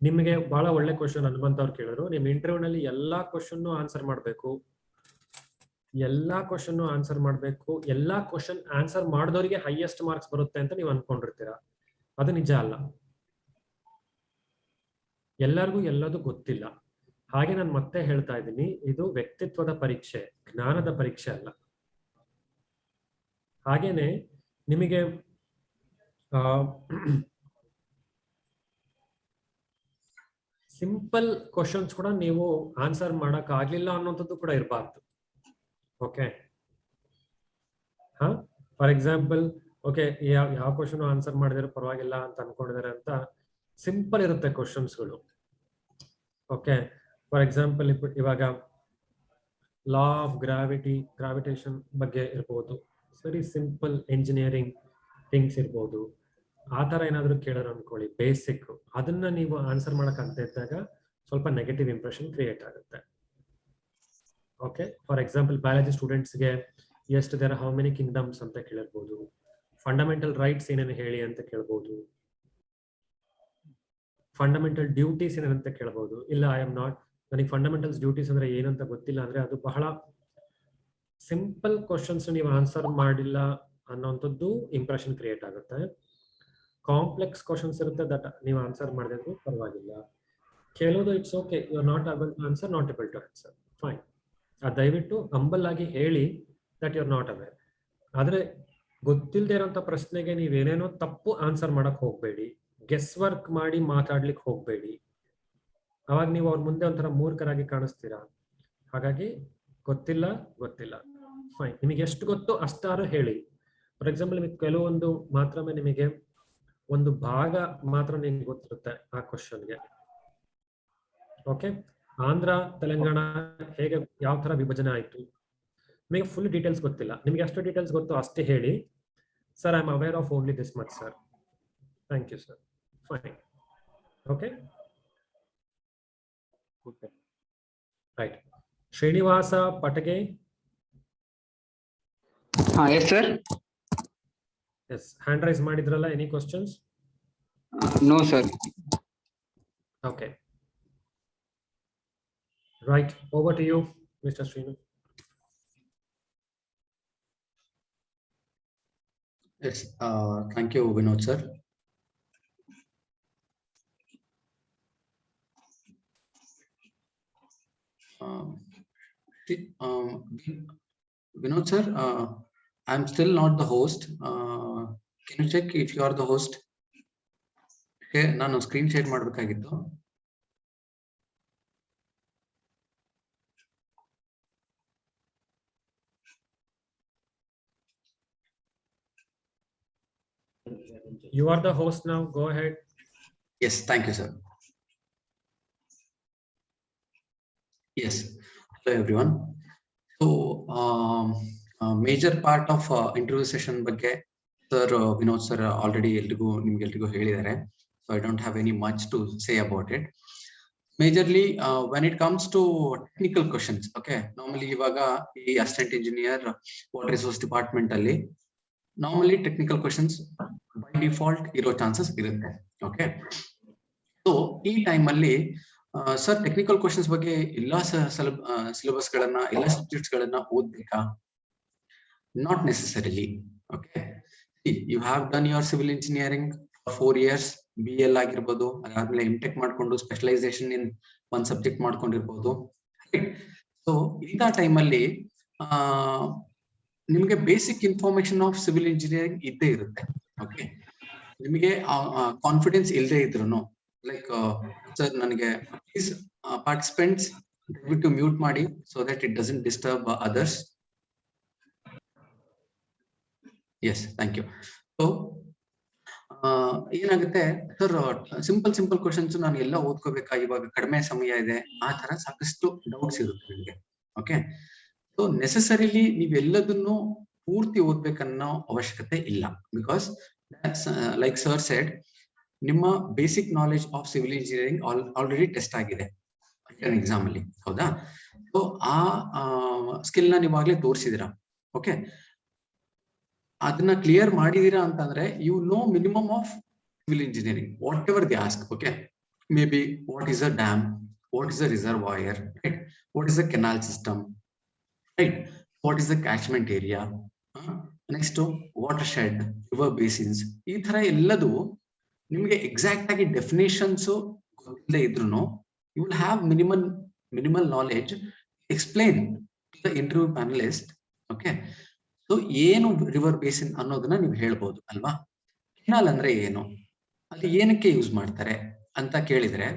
ನಿಮಗೆ ಬಹಳ ಒಳ್ಳೆ ಕ್ವಶನ್ ಹನುಮಂತ್ ಅವ್ರು ಕೇಳಿದ್ರು. ನಿಮ್ಮ ಇಂಟರ್ವ್ಯೂ ನಲ್ಲಿ ಎಲ್ಲಾ ಕ್ವಶನ್ ಆನ್ಸರ್ ಮಾಡಬೇಕು, ಎಲ್ಲಾ ಕ್ವಶನ್ ಆನ್ಸರ್ ಮಾಡಬೇಕು. ಎಲ್ಲಾ ಕ್ವಶನ್ ಆನ್ಸರ್ ಮಾಡಿದವರಿಗೆ ಹೈಯೆಸ್ಟ್ ಮಾರ್ಕ್ಸ್ ಬರುತ್ತೆ ಅಂತ ನೀವು ಅನ್ಕೊಂಡಿರ್ತೀರಾ. ಅದು ನಿಜ ಅಲ್ಲ. ಎಲ್ಲರಿಗೂ ಎಲ್ಲದೂ ಗೊತ್ತಿಲ್ಲ. ಹಾಗೆ ನಾನು ಮತ್ತೆ ಹೇಳ್ತಾ ಇದ್ದೀನಿ, ಇದು ವ್ಯಕ್ತಿತ್ವದ ಪರೀಕ್ಷೆ, ಜ್ಞಾನದ ಪರೀಕ್ಷೆ ಅಲ್ಲ. ಹಾಗೇನೆ ನಿಮಗೆ ಸಿಂಪಲ್ ಕ್ವಶನ್ಸ್ ಕೂಡ ನೀವು ಆನ್ಸರ್ ಮಾಡಕ್ ಆಗ್ಲಿಲ್ಲ ಅನ್ನೋಂಥದ್ದು ಕೂಡ ಇರಬಾರ್ದು. ಓಕೆ, ಫಾರ್ ಎಕ್ಸಾಂಪಲ್, ಓಕೆ ಯಾವ ಕ್ವಶನ್ ಆನ್ಸರ್ ಮಾಡಿದ್ರೆ ಪರವಾಗಿಲ್ಲ ಅಂತ ಅನ್ಕೊಂಡಿದ್ದಾರೆ ಅಂತ ಸಿಂಪಲ್ ಇರುತ್ತೆ ಕ್ವಶನ್ಸ್ಗಳು. ಓಕೆ, ಫಾರ್ ಎಕ್ಸಾಂಪಲ್ ಇವಾಗ ಲಾ ಆಫ್ ಗ್ರಾವಿಟೇಷನ್ ಬಗ್ಗೆ ಇರ್ಬೋದು, ಸರಿ ಸಿಂಪಲ್ ಎಂಜಿನಿಯರಿಂಗ್ ಥಿಂಗ್ಸ್ ಇರ್ಬೋದು. ಆ ತರ ಏನಾದ್ರು ಕೇಳೋರು ಅನ್ಕೊಳ್ಳಿ, ಬೇಸಿಕ್, ಅದನ್ನ ನೀವು ಆನ್ಸರ್ ಮಾಡಕ್ ಅಂತ ಇದ್ದಾಗ ಸ್ವಲ್ಪ ನೆಗೆಟಿವ್ ಇಂಪ್ರೆಷನ್ ಕ್ರಿಯೇಟ್ ಆಗುತ್ತೆ. ಓಕೆ, ಫಾರ್ ಎಕ್ಸಾಂಪಲ್ ಬಯಾಲಜಿ ಸ್ಟೂಡೆಂಟ್ಸ್ಗೆ ಎಷ್ಟು ದೇರ್ ಹೌ ಮೆನಿ ಕಿಂಗ್ಡಮ್ಸ್ ಅಂತ ಕೇಳಿರ್ಬೋದು, ಫಂಡಮೆಂಟಲ್ ರೈಟ್ಸ್ ಏನೇನು ಹೇಳಿ ಅಂತ ಕೇಳ್ಬೋದು, ಫಂಡಮೆಂಟಲ್ ಡ್ಯೂಟೀಸ್ ಏನೇನಂತ ಕೇಳ್ಬೋದು. ಇಲ್ಲ ಐ ಆಮ್ ನಾಟ್, ನನಗೆ ಫಂಡಮೆಂಟಲ್ಸ್ ಡ್ಯೂಟೀಸ್ ಅಂದ್ರೆ ಏನಂತ ಗೊತ್ತಿಲ್ಲ ಅಂದ್ರೆ ಅದು ಬಹಳ ಸಿಂಪಲ್ ಕ್ವಶನ್ಸ್ ನೀವು ಆನ್ಸರ್ ಮಾಡಿಲ್ಲ ಅನ್ನೋಂಥದ್ದು ಇಂಪ್ರೆಷನ್ ಕ್ರಿಯೇಟ್ ಆಗುತ್ತೆ. ಕಾಂಪ್ಲೆಕ್ಸ್ ಕ್ವಶನ್ಸ್ ಇರುತ್ತೆ, ದಟ್ ನೀವು ಆನ್ಸರ್ ಮಾಡಿದ್ರು ಪರವಾಗಿಲ್ಲ. ಕೆಲವುದು it's okay, you are not able to answer, not able to answer, fine. ದಯವಿಟ್ಟು ಹಂಬಲ್ ಆಗಿ ಹೇಳಿ that you are not aware. ಆದ್ರೆ ಗೊತ್ತಿಲ್ಲದೆ ಇರೋಂಥ ಪ್ರಶ್ನೆಗೆ ನೀವೇನೇನೋ ತಪ್ಪು ಆನ್ಸರ್ ಮಾಡಕ್ ಹೋಗ್ಬೇಡಿ, ಗೆಸ್ ವರ್ಕ್ ಮಾಡಿ ಮಾತಾಡ್ಲಿಕ್ಕೆ ಹೋಗ್ಬೇಡಿ. ಅವಾಗ ನೀವು ಅವ್ರ ಮುಂದೆ ಒಂಥರ ಮೂರ್ಖರಾಗಿ ಕಾಣಿಸ್ತೀರಾ. ಹಾಗಾಗಿ ಗೊತ್ತಿಲ್ಲ, ಫೈನ್. ನಿಮಗೆ ಎಷ್ಟು ಗೊತ್ತೋ ಅಷ್ಟಾರು ಹೇಳಿ. ಫಾರ್ ಎಕ್ಸಾಂಪಲ್, ನಿಮಗೆ ಕೆಲವೊಂದು ಮಾತ್ರ ನಿಮಗೆ ಒಂದು ಭಾಗ ಮಾತ್ರ ನಿಮ್ಗೆ ಗೊತ್ತಿರುತ್ತೆ ಆ ಕ್ವಶನ್ಗೆ. ಓಕೆ, ಆಂಧ್ರ ತೆಲಂಗಾಣ ಹೇಗೆ ಯಾವ ತರ ವಿಭಜನೆ ಆಯ್ತು, ನಿಮಗೆ ಫುಲ್ ಡೀಟೇಲ್ಸ್ ಗೊತ್ತಿಲ್ಲ. ನಿಮ್ಗೆ ಎಷ್ಟು ಡೀಟೇಲ್ಸ್ ಗೊತ್ತು ಅಷ್ಟೇ ಹೇಳಿ. Sir I am aware of only this much sir, thank you sir, fine. Okay, right. Srinivasa Patage. Yes sir. Yes, hand raise ಮಾಡಿದ್ರಲ್ಲ, any questions? No sir. Okay, right, over to you mister Shrinu. Yes, thank you Vinod sir. Vinod sir, I'm still not the host. Can you check if you are the host? Okay, ನಾನು screen share ಮಾಡಬೇಕಾಗಿತ್ತು. You are the host now, go ahead. Yes, thank you sir. Yes, hello everyone. So major part of interview session ಬಗ್ಗೆ sir Vinod sir already ನಿಮ್ಗೆಲ್ರಿಗೂ ಹೇಳಿದ್ದಾರೆ. So I don't have any much to say about it. Majorly when it comes to technical questions, okay, normally ಇವಾಗ ಈ assistant engineer water resource department ಅಲ್ಲಿ normally technical questions by default ಇರೋ chances ಇರುತ್ತೆ. Okay, so ಈ time ಅಲ್ಲಿ sir technical questions ಬಗ್ಗೆ ಎಲ್ಲಾ syllabus ಗಳನ್ನ ಎಲ್ಲಾ ಸಬ್ಜೆಕ್ಟ್ಸ್ ಗಳನ್ನ ಓದ್ಬೇಕಾ? Not necessarily. Okay, you have done your civil engineering for 4 years, BL ಆಗಿರ್ಬೋದು, ಅದಾದ್ಮೇಲೆ MTech ಮಾಡ್ಕೊಂಡು ಸ್ಪೆಷಲೈಸೇಷನ್ ಇನ್ ಒಂದ್ ಸಬ್ಜೆಕ್ಟ್ ಮಾಡ್ಕೊಂಡಿರ್ಬೋದು. ಸೊ ಇಂಥ ಟೈಮಲ್ಲಿ ನಿಮ್ಗೆ basic information of civil engineering ಇದ್ದೇ ಇರುತ್ತೆ. ಓಕೆ, ನಿಮಗೆ ಕಾನ್ಫಿಡೆನ್ಸ್ ಇಲ್ಲದೆ ಇದ್ರು ಲೈಕ್ ಸರ್ ನನಗೆ ಪ್ಲೀಸ್ ಪಾರ್ಟಿಸಿಪೆಂಟ್ಸ್ ದಯವಿಟ್ಟು ಮ್ಯೂಟ್ ಮಾಡಿ so that it doesn't disturb others. Yes, thank you. So ಏನಾಗುತ್ತೆ ಸರ್, ಸಿಂಪಲ್ ಕ್ವಶನ್ಸ್ ನಾನು ಎಲ್ಲ ಓದ್ಕೋಬೇಕಾ, ಇವಾಗ ಕಡಿಮೆ ಸಮಯ ಇದೆ, ಆ ತರ ಸಾಕಷ್ಟು ಡೌಟ್ಸ್ ಇರುತ್ತೆ ನಿಮ್ಗೆ. ಓಕೆ, ಸೊ ನೆಸೆಸರಿಲಿ ನೀವೆಲ್ಲದನ್ನು ಪೂರ್ತಿ ಓದ್ಬೇಕನ್ನೋ ಅವಶ್ಯಕತೆ ಇಲ್ಲ. ಬಿಕಾಸ್ ಲೈಕ್ ಸರ್ ಸೆಡ್, ನಿಮ್ಮ basic knowledge of civil engineering already test ಆಗಿದೆ ಎಕ್ಸಾಮ್ ಅಲ್ಲಿ, ಹೌದಾ? ಸೊ ಆ ಸ್ಕಿಲ್ ನ ನೀವಾಗ್ಲೇ ತೋರಿಸಿದಿರಾ. ಓಕೆ, ಅದನ್ನ ಕ್ಲಿಯರ್ ಮಾಡಿದೀರಾ ಅಂತಂದ್ರೆ you know minimum of civil engineering, whatever they ask. Okay, may be what is a dam, what is a reservoir, right, what is a canal system, right, what is the catchment area, next watershed, river basins, ಈ ತರ ಎಲ್ಲದು ನಿಮ್ಗೆ exact ಆಗಿ definitions ಗೊತ್ತಿಲ್ಲದೆ ಇದ್ರು you will have minimal knowledge explain to the interview panelist. Okay, so ಏನು river basin ಅನ್ನೋದನ್ನ ನೀವು ಹೇಳ್ಬೋದು ಅಲ್ವಾ? ಕೆನಾಲ್ ಅಂದ್ರೆ ಏನು, ಅಲ್ಲಿ ಏನಕ್ಕೆ ಯೂಸ್ ಮಾಡ್ತಾರೆ ಅಂತ ಕೇಳಿದ್ರೆ,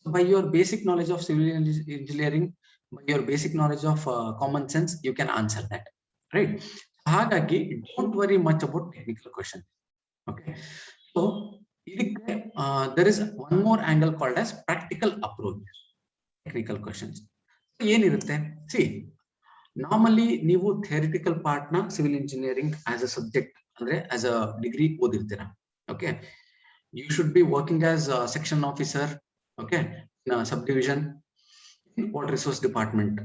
by your basic knowledge of civil engineering, by your basic knowledge of common sense, you can answer that, right? ಹಾಗಾಗಿ don't worry much about technical question. Okay, so ಇದಕ್ಕೆ there is one more angle called as practical approach technical questions. ಏನಿರುತ್ತೆ, see normally ನೀವು theoretical part ನ civil engineering as a subject ಅಂದ್ರೆ as a degree ಓದಿರ್ತೀರಾ. Okay, you should be working as section officer, okay, sub division water resource department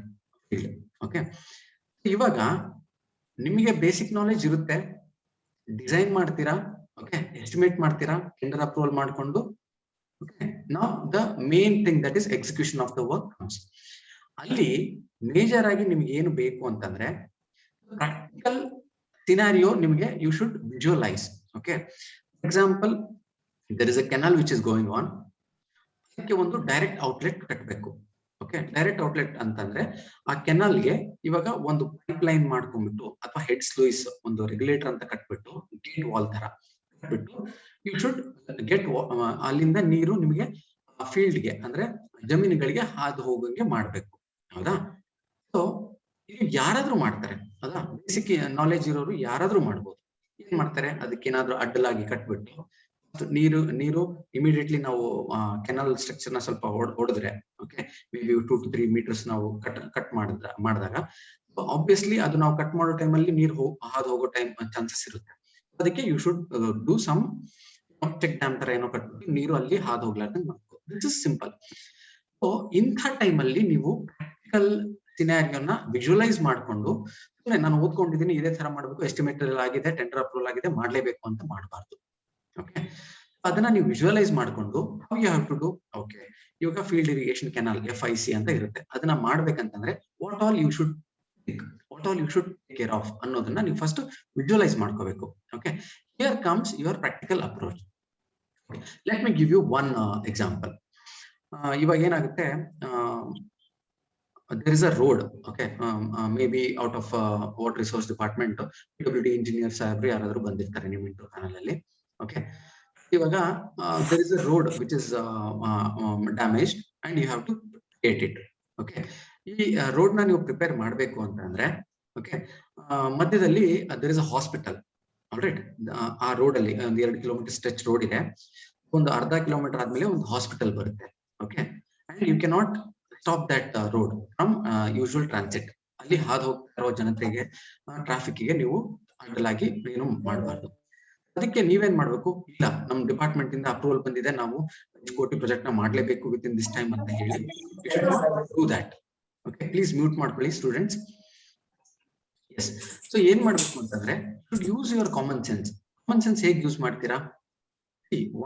field. Okay, ಇವಾಗ ನಿಮಗೆ basic knowledge ಇರುತ್ತೆ, design ಮಾಡ್ತೀರಾ, okay, estimate ಮಾಡ್ತೀರಾ, tender approval ಮಾಡ್ಕೊಂಡು. Okay, now the main thing that is execution of the work comes. ಅಲ್ಲಿ major ಆಗಿ ನಿಮ್ಗೆ ಏನು ಬೇಕು ಅಂತಂದ್ರೆ ಪ್ರಾಕ್ಟಿಕಲ್ ಸಿನಾರಿಯೋ ನಿಮಗೆ you should visualise. Okay, example, there is a canal which is going on, ಅದಕ್ಕೆ ಒಂದು ಡೈರೆಕ್ಟ್ ಔಟ್ಲೆಟ್ ಕಟ್ಟಬೇಕು. ಓಕೆ, ಡೈರೆಕ್ಟ್ ಔಟ್ಲೆಟ್ ಅಂತಂದ್ರೆ ಆ ಕೆನಾಲ್ಗೆ ಇವಾಗ ಒಂದು ಪೈಪ್ ಲೈನ್ ಮಾಡ್ಕೊಂಡ್ಬಿಟ್ಟು ಅಥವಾ ಹೆಡ್ ಸ್ಲೂಯಿಸ್ ಒಂದು ರೆಗ್ಯುಲೇಟರ್ ಅಂತ ಕಟ್ಬಿಟ್ಟು ಗೇಟ್ ವಾಲ್ ತರ ಕಟ್ಬಿಟ್ಟು ಯು ಶುಡ್ ಗೆಟ್ ಅಲ್ಲಿಂದ ನೀರು ನಿಮಗೆ ಫೀಲ್ಡ್ಗೆ ಅಂದ್ರೆ ಜಮೀನುಗಳಿಗೆ ಹಾದು ಹೋಗಂಗೆ ಮಾಡ್ಬೇಕು, ಹೌದಾ? ಸೊ ಇದು ಯಾರಾದ್ರೂ ಮಾಡ್ತಾರೆ, ಹೌದಾ? ಬೇಸಿಕ್ ನಾಲೆಜ್ ಇರೋರು ಯಾರಾದ್ರೂ ಮಾಡ್ಬೋದು. ಏನ್ ಮಾಡ್ತಾರೆ, ಅದಕ್ಕೇನಾದ್ರೂ ಅಡ್ಡಲಾಗಿ ಕಟ್ಬಿಟ್ಟು ನೀರು ಇಮಿಡಿಯೇಟ್ಲಿ ನಾವು ಕೆನಾಲ್ ಸ್ಟ್ರಕ್ಚರ್ ನ ಸ್ವಲ್ಪ ಹೊಡೆದ್ರೆ, okay, may be 2 to 3 meters ನಾವು ಕಟ್ ಮಾಡಿದಾಗ ಆಬ್ವಿಯಸ್ಲಿ ಅದು ನಾವು ಕಟ್ ಮಾಡೋ ಟೈಮಲ್ಲಿ ನೀರು ಹಾದು ಹೋಗೋ ಚಾನ್ಸಸ್ ಇರುತ್ತೆ. ಅದಕ್ಕೆ you should do some check dam ತರ ಏನೋ ಕಟ್ಬಿಟ್ಟು ನೀರು ಅಲ್ಲಿ ಹಾದು ಹೋಗ್ಲಾರ್ದಂಗೆ ಮಾಡ್ಬೇಕು. This is simple. ಸೊ ಇಂಥ ಟೈಮಲ್ಲಿ ನೀವು ಪ್ರಾಕ್ಟಿಕಲ್ ಸಿನಾರಿಯೋನ ವಿಜುವಲೈಸ್ ಮಾಡ್ಕೊಂಡು, ನಾನು ಓದ್ಕೊಂಡಿದ್ದೀನಿ ಇದೇ ತರ ಮಾಡ್ಬೇಕು, ಎಸ್ಟಿಮೇಟರ್ ಆಗಿದೆ, ಟೆಂಡರ್ ಅಪ್ರೂವಲ್ ಆಗಿದೆ, ಮಾಡ್ಲೇಬೇಕು ಅಂತ ಮಾಡಬಾರ್ದು. ಓಕೆ, ಅದನ್ನ ನೀವು ವಿಜುವಲೈಸ್ ಮಾಡ್ಕೊಂಡು how you have to do. Okay, ಇವಾಗ ಫೀಲ್ಡ್ ಇರಿಗೇಷನ್ ಕೆನಾಲ್ FIC ಅಂತ ಇರುತ್ತೆ, ಅದನ್ನ ಮಾಡ್ಬೇಕಂತಂದ್ರೆ what all you should take care of ಅನ್ನೋದನ್ನ ನೀವು ಫಸ್ಟ್ ವಿಜುವಲೈಸ್ ಮಾಡ್ಕೋಬೇಕು. Okay, here comes your practical approach. Let me give you one example. ಇವಾಗ ಏನಾಗುತ್ತೆ, there is a road, okay, maybe out of water resource department, PWD engineer ಸಾಹೇಬ್ರು ಯಾರಾದ್ರೂ ಬಂದಿರ್ತಾರೆ ನಿಮ್ಮ interview panel ಅಲ್ಲಿ. ಓಕೆ, ಇವಾಗ there is a road which is damaged and you have to create it. Okay, ಈ road ನ ನೀವು prepare ಮಾಡ್ಬೇಕು ಅಂತಂದ್ರೆ, ಓಕೆ, ಮಧ್ಯದಲ್ಲಿ there is a hospital, all right? ಆ ರೋಡ್ ಅಲ್ಲಿ ಒಂದು 2 ಕಿಲೋಮೀಟರ್ ಸ್ಟ್ರೆಚ್ ರೋಡ್ ಇದೆ, ಒಂದು ಅರ್ಧ ಕಿಲೋಮೀಟರ್ ಆದ್ಮೇಲೆ ಒಂದು ಹಾಸ್ಪಿಟಲ್ ಬರುತ್ತೆ. Okay, and you cannot stop that road from usual transit. ಅಲ್ಲಿ ಹಾದು ಹೋಗ್ತಾ ಇರೋ ಜನತೆಗೆ ಟ್ರಾಫಿಕ್ಗೆ ನೀವು ಅಡ್ಡಲಾಗಿ ಏನು ಮಾಡಬಾರ್ದು. ಅದಕ್ಕೆ ನೀವೇನ್ ಮಾಡ್ಬೇಕು, ಇಲ್ಲ ನಮ್ ಡಿಪಾರ್ಟ್ಮೆಂಟ್ ಇಂದ ಅಪ್ರೂವಲ್ ಬಂದಿದೆ, ನಾವು ಕೋಟಿ ಪ್ರಾಜೆಕ್ಟ್ ನ ಮಾಡ್ಲೇಬೇಕು ವಿತ್ ಇನ್ ದಿಸ್ ಟೈಮ್ ಅಂತ ಹೇಳಿ you should not do that. Okay, please mute ಮಾಡ್ಕೊಳ್ಳಿ ಸ್ಟೂಡೆಂಟ್ಸ್. ಎಸ್, ಸೊ ಏನ್ ಮಾಡ್ಬೇಕು ಅಂತಂದ್ರೆ should use your common sense. Common sense ಹೇಗೆ ಯೂಸ್ ಮಾಡ್ತೀರಾ?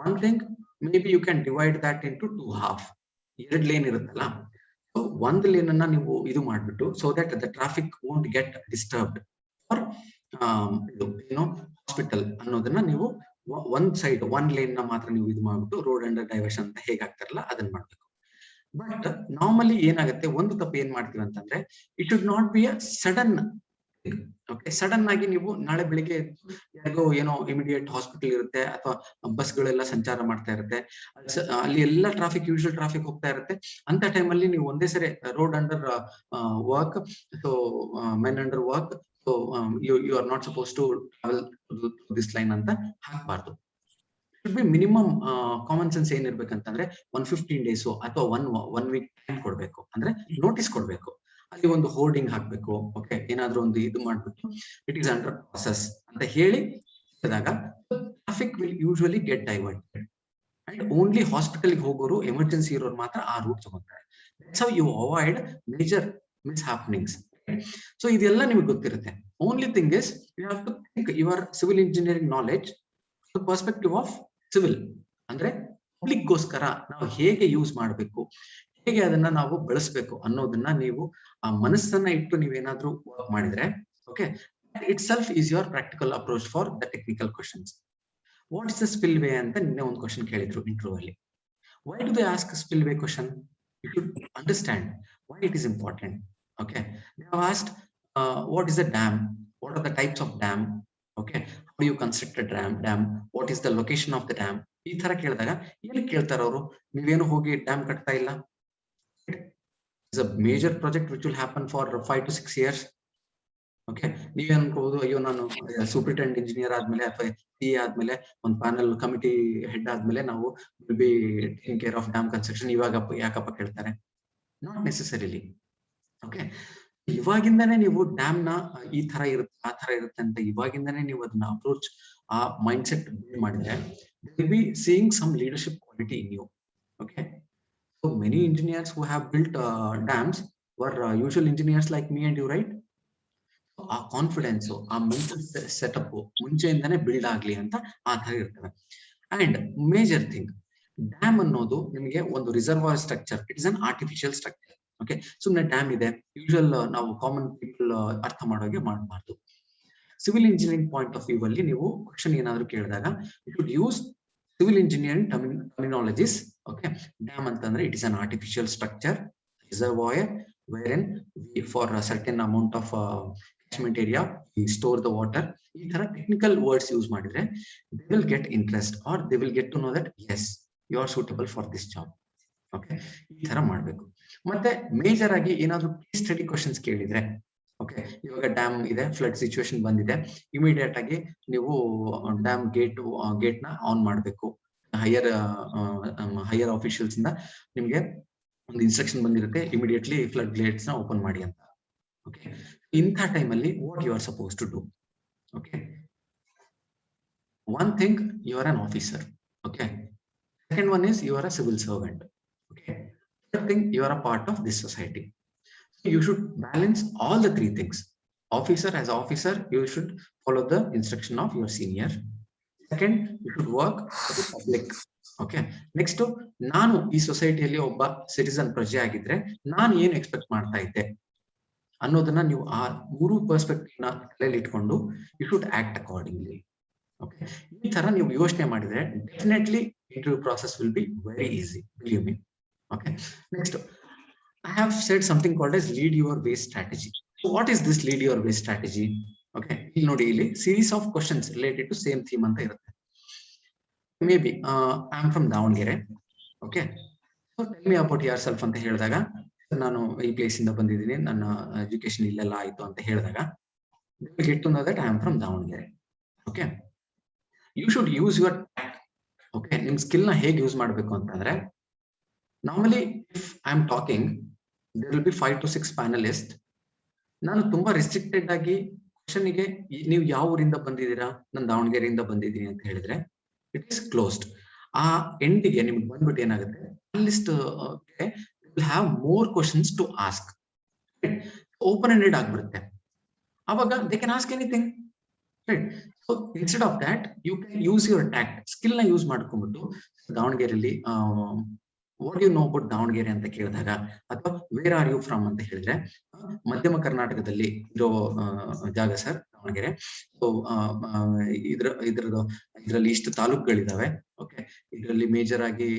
One thing, maybe you can divide that into 2 half. 2 lane ಇರುತ್ತಲ್ಲ, so 1 lane ಅನ್ನ ನೀವು ಇದು ಮಾಡ್ಬಿಟ್ಟು so that the traffic won't get disturbed for ಇದು ಏನೋ ಹಾಸ್ಪಿಟಲ್ ಅನ್ನೋದನ್ನ ನೀವು ಒಂದ್ ಸೈಡ್ 1 ಲೇನ್ ನ ಮಾತ್ರ ನೀವು ಇದು ಮಾಡ್ಬಿಟ್ಟು ರೋಡ್ ಅಂಡರ್ ಡೈವರ್ಷನ್ ಅಂತ ಹೇಗಾಗ್ತಾರಲ್ಲ ಅದನ್ನ ಮಾಡ್ಬೇಕು. ಬಟ್ ನಾರ್ಮಲಿ ಏನಾಗುತ್ತೆ, ಒಂದು ತಪ್ಪು ಏನ್ ಮಾಡ್ತೀವಿ ಅಂತಂದ್ರೆ it should not be a sudden. Okay, sudden ಆಗಿ ನೀವು ನಾಳೆ ಬೆಳಿಗ್ಗೆ ಯಾರಿಗೋ ಏನೋ ಇಮಿಡಿಯೇಟ್ ಹಾಸ್ಪಿಟಲ್ ಇರುತ್ತೆ ಅಥವಾ ಬಸ್ಗಳೆಲ್ಲ ಸಂಚಾರ ಮಾಡ್ತಾ ಇರುತ್ತೆ, ಅಲ್ಲಿ ಎಲ್ಲ ಟ್ರಾಫಿಕ್ ಯೂಶುವಲ್ ಟ್ರಾಫಿಕ್ ಹೋಗ್ತಾ ಇರುತ್ತೆ. ಅಂತ ಟೈಮಲ್ಲಿ ನೀವು ಒಂದೇ ಸರಿ road under work, so men under work, so you are not suppose to travel this line ಅಂತ ಹಾಕ್ಬಾರ್ದು. Should be minimum common sense ಏನಿರ್ಬೇಕಂತಂದ್ರೆ 115 days ಅಥವಾ ಒನ್ ವೀಕ್ ಟೈಮ್ ಕೊಡ್ಬೇಕು, ಅಂದ್ರೆ ನೋಟಿಸ್ ಕೊಡ್ಬೇಕು. ಅಲ್ಲಿ ಒಂದು ಹೋರ್ಡಿಂಗ್ ಹಾಕ್ಬೇಕು. ಓಕೆ, ಏನಾದ್ರೂ ಒಂದು ಇದು ಮಾಡ್ಬಿಟ್ಟು ಇಟ್ ಈಸ್ ಅಂಡರ್ ಪ್ರಾಸೆಸ್ ಅಂತ ಹೇಳಿ traffic will usually get diverted and only ಹಾಸ್ಪಿಟಲ್ಗೆ ಹೋಗೋರು, ಎಮರ್ಜೆನ್ಸಿ ಇರೋರು ಮಾತ್ರ ಆ ರೂಟ್ ತಗೋತಾರೆ. That's how you avoid major mishappenings. ಸೊ ಇದೆಲ್ಲ ನಿಮ್ಗೆ ಗೊತ್ತಿರುತ್ತೆ. Only thing is you have to think your civil engineering knowledge perspective of civil, ಅಂದ್ರೆ ಪಬ್ಲಿಕ್ ಗೋಸ್ಕರ ನಾವು ಹೇಗೆ ಯೂಸ್ ಮಾಡಬೇಕು, ಹೇಗೆ ಅದನ್ನ ನಾವು ಬಳಸಬೇಕು ಅನ್ನೋದನ್ನ ನೀವು ಆ ಮನಸ್ಸನ್ನ ಇಟ್ಟು ನೀವೇನಾದ್ರೂ ವರ್ಕ್ ಮಾಡಿದ್ರೆ, okay, itself is your practical approach for the technical questions. What is the spillway ಅಂತ ನಿನ್ನೆ ಒಂದು ಕ್ವಶನ್ ಕೇಳಿದ್ರು ಇಂಟರ್ವ್ಯೂ ಅಲ್ಲಿ. Why do they ask spillway question? You should understand why it is important. Okay, they have asked what is the dam, what are the types of dam, okay, how do you construct a dam, what is the location of the dam. ಈ ತರ ಕೇಳಿದಾಗ ಏನು ಕೇಳ್ತಾರ ಅವರು? ನೀವೇನು ಹೋಗಿ dam ಕಟ್ತಾ ಇಲ್ಲ. It's a major project which will happen for 5 to 6 years. Okay, ನೀವೇ ಅನ್ಕೋಬಹುದು, ಅಯ್ಯೋ ನಾನು ಸೂಪರಿಂಟೆಂಡೆಂಟ್ ಇಂಜಿನಿಯರ್ ಆದ್ಮೇಲೆ ಅಥವಾ CA ಆದ್ಮೇಲೆ ಒಂದು ಪ್ಯಾನಲ್ ಕಮಿಟಿ ಹೆಡ್ ಆದ್ಮೇಲೆ ನಾವು will be taking care of dam construction. ಇವಾಗ ಯಾಕಪ್ಪ ಕೇಳ್ತಾರೆ? Not necessarily. ಓಕೆ, ಇವಾಗಿಂದಾನೇ ನೀವು ಡ್ಯಾಮ್ ನ ಈ ತರ ಇರುತ್ತೆ ಆ ತರ ಇರುತ್ತೆ ಅಂತ ಇವಾಗಿಂದಾನೇ ನೀವು ಅದನ್ನ ಅಪ್ರೋಚ್, ಆ ಮೈಂಡ್ ಸೆಟ್ ಬಿಲ್ಡ್ ಮಾಡಿದ್ರೆ they will be seeing some leadership quality in you. Okay, so many engineers who have built dams were usual engineers like me and you, right? ಆ ಕಾನ್ಫಿಡೆನ್ಸ್, ಆ ಮೆಂಟಲ್ ಸೆಟಪ್ ಮುಂಚೆಯಿಂದಾನೇ ಬಿಲ್ಡ್ ಆಗ್ಲಿ ಅಂತ ಆ ತರ ಇರ್ತವೆ. And major thing, dam ಅನ್ನೋದು ನಿಮಗೆ ಒಂದು reservoir structure, it is an artificial structure. Okay, ಸುಮ್ಮನೆ ಡ್ಯಾಮ್ ಇದೆ ಯೂಶುವಲ್ ನಾವು ಕಾಮನ್ ಪೀಪಲ್ ಅರ್ಥ ಮಾಡೋಗೆ ಮಾಡಬಾರ್ದು. Civil engineering point of view ಅಲ್ಲಿ ನೀವು ಕ್ವಶನ್ ಏನಾದ್ರು ಕೇಳಿದಾಗ you should use civil engineering terminologies. Okay, dam ಅಂತಂದ್ರೆ it is an artificial structure, reservoir wherein we, for a certain amount of catchment area we store the water. ಈ ತರ technical words use ಮಾಡಿದ್ರೆ they will get interest or they will get to know that yes you are suitable for this job. Okay, ಈ ತರ ಮಾಡ್ಬೇಕು. ಮತ್ತೆ major ಆಗಿ ಏನಾದ್ರು case study questions ಕೇಳಿದ್ರೆ, ಓಕೆ, ಇವಾಗ ಡ್ಯಾಮ್ ಇದೆ, ಫ್ಲಡ್ ಸಿಚುವೇಶನ್ ಬಂದಿದೆ, ಇಮಿಡಿಯೇಟ್ ಆಗಿ ನೀವು ಡ್ಯಾಮ್ ಗೇಟ್ ನ ಆನ್ ಮಾಡಬೇಕು. ಹೈಯರ್ ಆಫೀಷಿಯಲ್ಸ್ ಇಂದ ನಿಮ್ಗೆ ಒಂದು ಇನ್ಸ್ಟ್ರಕ್ಷನ್ ಬಂದಿರುತ್ತೆ, ಇಮಿಡಿಯೇಟ್ಲಿ ಫ್ಲಡ್ ಗೇಟ್ಸ್ ನ ಓಪನ್ ಮಾಡಿ ಅಂತ. ಓಕೆ, ಇಂಥ ಟೈಮಲ್ಲಿ what you are suppose to do? Okay, one thing you are an officer. Okay, second one is you are a civil servant. Okay, third thing you are a part of this society. You should balance all the 3 things. Officer, as officer, you should follow the instruction of your senior. Second, you should work for the public. Okay. Next, ನಾನು ಈ ಸೊಸೈಟಿಯಲ್ಲಿ ಒಬ್ಬ citizen ಪ್ರಜೆ ಆಗಿದ್ರೆ ನಾನು ಏನು expect ಮಾಡ್ತಾ ಇದ್ದೆ ಅನ್ನೋದನ್ನ ನೀವು ಆ 3 ಪರ್ಸ್ಪೆಕ್ಟಿವ್ ನ ತಲೆಯಲ್ಲಿ ಇಟ್ಕೊಂಡು you should act accordingly. Okay, ಈ ತರ ನೀವು ಯೋಚನೆ ಮಾಡಿದ್ರೆ definitely interview process will be very easy, believe me. Okay, next I have said something called as lead your way strategy. So what is this lead your way strategy? Okay, ಇಲ್ಲಿ ನೋಡಿ, ಇಲ್ಲಿ series of questions related to same theme ಅಂತ ಇರುತ್ತೆ. Maybe I am from Davangere. Okay, so tell me about yourself ಅಂತ ಹೇಳಿದಾಗ ನಾನು ಈ place ಇಂದ ಬಂದಿದ್ದೀನಿ, ನನ್ನ ಎಜುಕೇಶನ್ ಇಲ್ಲೆಲ್ಲ ಆಯ್ತು ಅಂತ ಹೇಳಿದಾಗ they will get to know that I am from Davangere. Okay, you should use your tact. Okay, ನಿಮ್ ಸ್ಕಿಲ್ ನ ಹೇಗೆ ಯೂಸ್ ಮಾಡಬೇಕು ಅಂತಂದ್ರೆ, normally if I am talking there will be 5 to 6 panelists. ನಾನು ತುಂಬಾ ರಿಸ್ಟ್ರಿಕ್ಟೆಡ್ ಆಗಿ ಕ್ವಶನ್ಗೆ ನೀವು ಯಾವ ಊರಿಂದ ಬಂದಿದ್ದೀರಾ, ನಾನು ದಾವಣಗೆರೆಯಿಂದ ಬಂದಿದ್ದೀನಿ ಅಂತ ಹೇಳಿದ್ರೆ ಇಟ್ ಇಸ್ ಕ್ಲೋಸ್ಡ್. ಆ ಎಂಡಿಗೆ ನಿಮ್ಗೆ ಬಂದ್ಬಿಟ್ಟು ಏನಾಗುತ್ತೆ, list will have more questions to ask. Open ended ಆಗ್ಬಿಡುತ್ತೆ. ಅವಾಗ they can ask anything, right? So instead of that you can use your tact, skill ನ ಯೂಸ್ ಮಾಡ್ಕೊಂಡ್ಬಿಟ್ಟು ದಾವಣಗೆರೆಯಲ್ಲಿ what you know about Davangere ಅಂತ ಕೇಳಿದಾಗ, ಅಥವಾ ವೇರ್ ಆರ್ ಯು ಫ್ರಮ್ ಅಂತ ಹೇಳಿದ್ರೆ, ಮಧ್ಯಮ ಕರ್ನಾಟಕದಲ್ಲಿ ಇರೋ ಜಾಗ ಸರ್ ದಾವಣಗೆರೆ. ಸೊ ಇದರಲ್ಲಿ ಇಷ್ಟು ತಾಲೂಕುಗಳಿದಾವೆ. ಓಕೆ, ಇದರಲ್ಲಿ ಮೇಜರ್ ಆಗಿ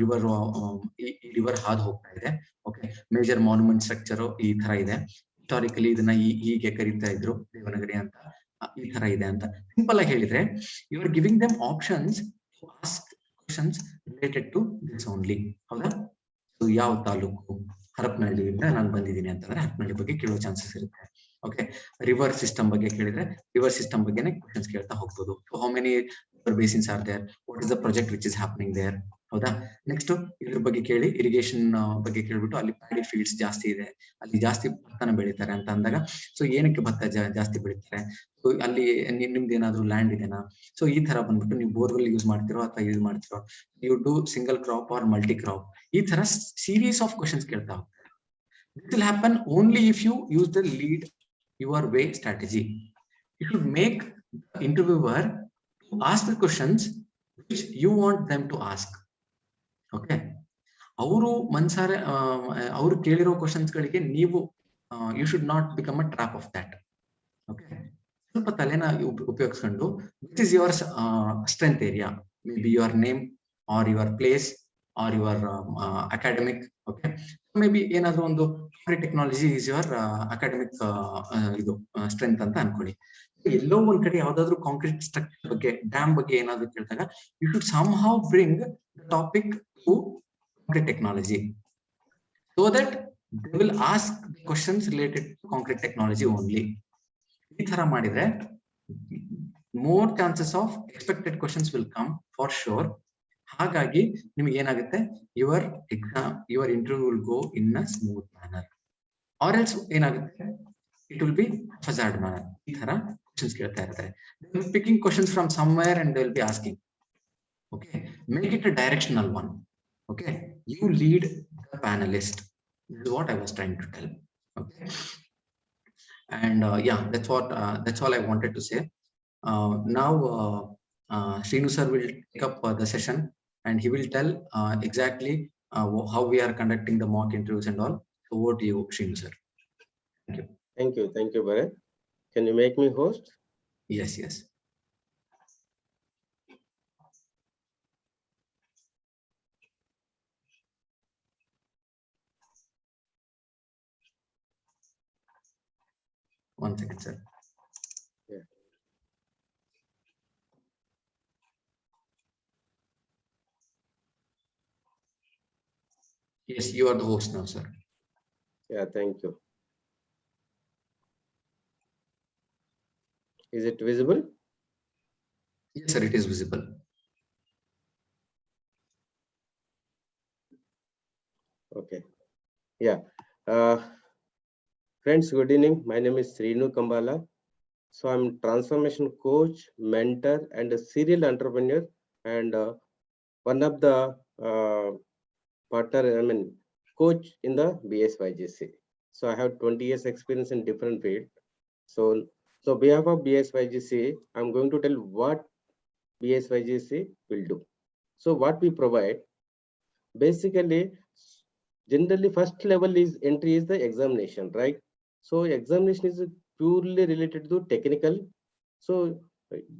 ರಿವರ್ ಹಾದು ಹೋಗ್ತಾ ಇದೆ. ಓಕೆ, ಮೇಜರ್ ಮಾನ್ಯುಮೆಂಟ್ ಸ್ಟ್ರಕ್ಚರ್ ಈ ತರ ಇದೆ. ಹಿಸ್ಟಾರಿಕಲಿ ಇದನ್ನ ಹೀಗೆ ಕರೀತಾ ಇದ್ರು, ದೇವನಗರಿ ಅಂತ, ಈ ತರ ಇದೆ ಅಂತ ಸಿಂಪಲ್ ಆಗಿ ಹೇಳಿದ್ರೆ, you are giving them options to ask questions related to this only. ಹೌದಾ? ಸೊ ಯಾವ ತಾಲೂಕು, ಹರಪನಹಳ್ಳಿಯಿಂದ ನಾನು ಬಂದಿದ್ದೀನಿ ಅಂತಂದ್ರೆ ಹರಪನಹಳ್ಳಿ ಬಗ್ಗೆ ಕೇಳೋ ಚಾನ್ಸಸ್ ಇರುತ್ತೆ. ಓಕೆ, ರಿವರ್ ಸಿಸ್ಟಮ್ ಬಗ್ಗೆ ಕೇಳಿದ್ರೆ ರಿವರ್ ಸಿಸ್ಟಮ್ ಬಗ್ಗೆನೇ ಕ್ವೆಶ್ಚನ್ಸ್ ಕೇಳ್ತಾ ಹೋಗ್ಬೋದು. How many basins are there, what is the project which is happening there. ಹೌದಾ? ನೆಕ್ಸ್ಟ್ ಇದ್ರ ಬಗ್ಗೆ ಕೇಳಿ, ಇರಿಗೇಷನ್ ಬಗ್ಗೆ ಕೇಳ್ಬಿಟ್ಟು ಅಲ್ಲಿ ಪ್ಯಾಡಿ ಫೀಲ್ಡ್ಸ್ ಜಾಸ್ತಿ ಇದೆ, ಅಲ್ಲಿ ಜಾಸ್ತಿ ಭತ್ತನ ಬೆಳೀತಾರೆ ಅಂತ ಅಂದಾಗ, ಸೊ ಏನಕ್ಕೆ ಭತ್ತ ಜಾಸ್ತಿ ಬೆಳೀತಾರೆ, ಸೊ ಅಲ್ಲಿ ನಿಮ್ದು ಏನಾದ್ರು ಲ್ಯಾಂಡ್ ಇದೆನಾ, ಸೊ ಈ ತರ ಬಂದ್ಬಿಟ್ಟು ನೀವು ಬೋರ್ವೆಲ್ ಯೂಸ್ ಮಾಡ್ತಿರೋ ಅಥವಾ ಯೂಸ್ ಮಾಡ್ತಿರೋ, you do single crop or multi crop, ಈ ತರ ಸೀರೀಸ್ ಆಫ್ ಕ್ವಶನ್ಸ್ ಕೇಳ್ತಾ ಹೋಗ್ತಾರೆ. This will happen only if you use the lead your way strategy. You should make the interviewer to ask the questions which you want them to ask. Okay, ಅವರು ಮನ್ಸಾರೆ ಅವರು ಕೇಳಿರೋ questions ಗಳಿಗೆ ನೀವು you should not become a trap of that. Okay, ಸ್ವಲ್ಪ ತಲೆನ ಉಪಯೋಗಿಸ್ಕೊಂಡು which is your strength area, maybe your name or your place or your academic. Okay, may be ಏನಾದ್ರು ಒಂದು technology is your academic ಇದು strength ಅಂತ ಅನ್ಕೊಳ್ಳಿ. ಎಲ್ಲೋ ಒಂದ್ ಕಡೆ ಯಾವ್ದಾದ್ರು ಕಾಂಕ್ರೀಟ್ ಸ್ಟ್ರಕ್ಚರ್ ಬಗ್ಗೆ, ಡ್ಯಾಮ್ ಬಗ್ಗೆ ಏನಾದ್ರು ಕೇಳಿದಾಗ you should somehow bring the topic to concrete technology, so that they will ask questions related to concrete technology only. ಈ ತರ ಮಾಡಿದ್ರೆ more chances of expected questions will come for sure. ಹಾಗಾಗಿ ನಿಮ್ಗೆ ಏನಾಗುತ್ತೆ, your interview will go in a smooth manner, or else ಏನಾಗುತ್ತೆ, it will be hazard manner. ಈ ತರ questions ಕೇಳ್ತಾ ಇರ್ತಾರೆ. They will be picking questions from somewhere and they will be asking. Okay, make it a directional one. Okay, you lead the panelist. This is what I was trying to tell. Okay, and yeah, that's all I wanted to say. Now Srinu sir will take up the session and he will tell exactly how we are conducting the mock interviews and all. So over to you, Srinu sir. Thank you. Thank you, Bharat. Can you make me host? Yes, yes. One second, sir. Yeah. Yes, you are the host now, sir. Yeah, thank you. Is it visible? Yes, sir, it is visible. Okay. Yeah. Friends, good evening. My name is Srinu Kambala. So I'm transformation coach, mentor, and a serial entrepreneur, and one of the coach in the BSYGC. So I have 20 years experience in different fields. So behalf of BSYGC, I'm going to tell what BSYGC will do. So what we provide, basically, generally first level is entry is the examination, right? So examination is purely related to technical. So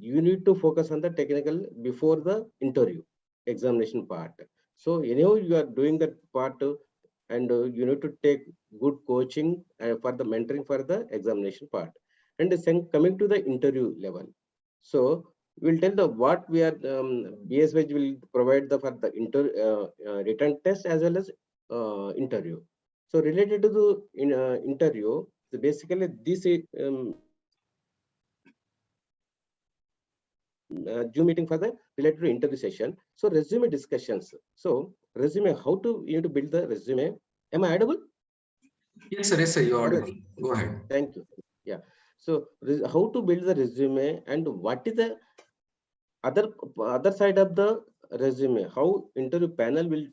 you need to focus on the technical before the interview examination part. So anyhow you are doing that part, and you need to take good coaching for the mentoring for the examination part. And coming to the interview level, so we'll tell the what we are BSYG will provide the for the written test as well as interview. So related to the interview, so basically this is Zoom meeting for the related to interview session. So resume discussions. So resume, how to you need to build the resume. Am I audible? Yes, sir. Yes, sir. You are audible. Go ahead. Thank you. Yeah. So how to build the resume and what is the other side of the resume? How interview panel will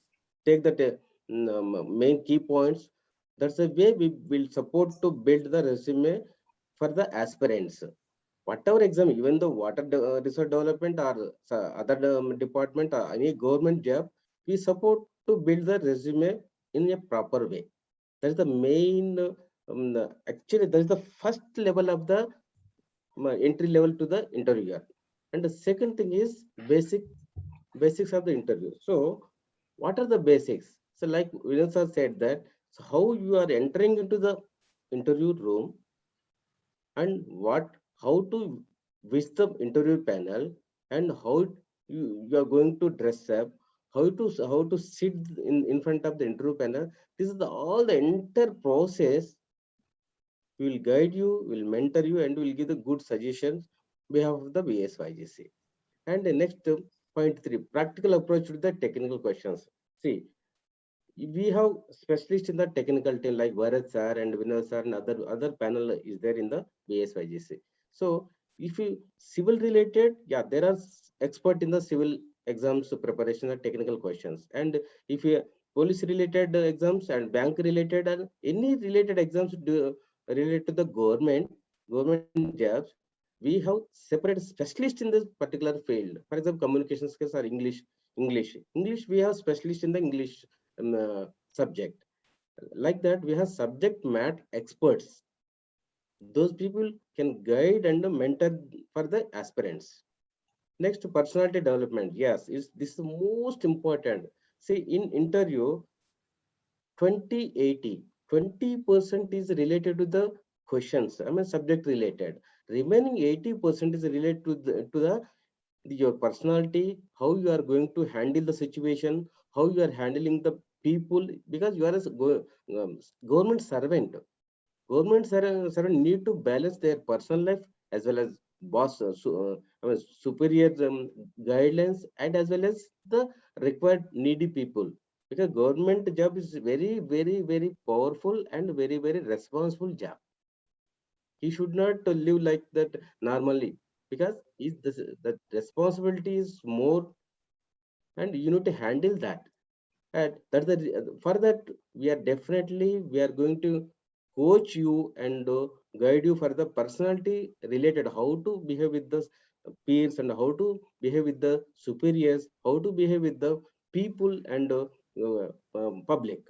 take the main key points. That's the way we will support to build the resume for the aspirants. Whatever exam, even the water research development or other department or any government job, we support to build the resume in a proper way. That's the main. Actually, that is the first level of the entry level to the interviewer. And the second thing is basics of the interview. So, what are the basics? So, like Vinod sir said that, so how you are entering into the interview room and how to visit the interview panel and how you are going to dress up, how to sit in front of the interview panel. This is all the entire process. We will guide you, will mentor you, and will give the good suggestions on behalf of the BSYGC. And the next point 3, practical approach to the technical questions. See, we have specialists in the technical team like Bharat sir and Vinod sir and other panel is there in the BSYGC. So if you civil related, yeah, there are expert in the civil exams preparation of technical questions. And if you police related exams and bank related and any related exams related to the government jobs, we have separate specialists in this particular field. For example, communication skills or English. We have specialists in the English subject. Like that, we have subject matter experts. Those people can guide and mentor for the aspirants. Next, personality development. Yes, this is the most important. See, in interview, 20-80, 20% is related to the questions. I mean, subject related. Remaining 80% is related to your personality, how you are going to handle the situation, how you are handling the people, because you are a government servant. Government servant need to balance their personal life as well as boss, superior guidelines, and as well as the required needy people. Because government job is very, very, very powerful and very, very responsible job. He should not live like that normally, because the responsibility is more and you need to handle that. And that's for that we are going to coach you and guide you for the personality related, how to behave with the peers and how to behave with the superiors, how to behave with the people and public.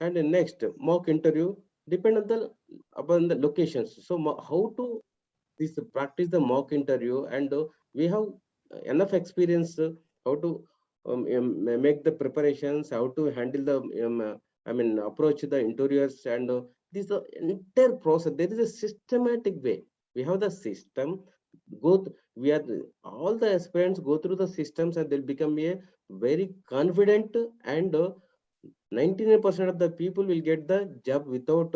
And the next mock interview depend on upon the locations. So how to this practice the mock interview, and we have enough experience how to make the preparations, how to handle the approach the interviewers, and this entire process. There is a systematic way. We have the system. We are all the aspirants go through the systems, and they'll become a very confident, and 99% of the people will get the job without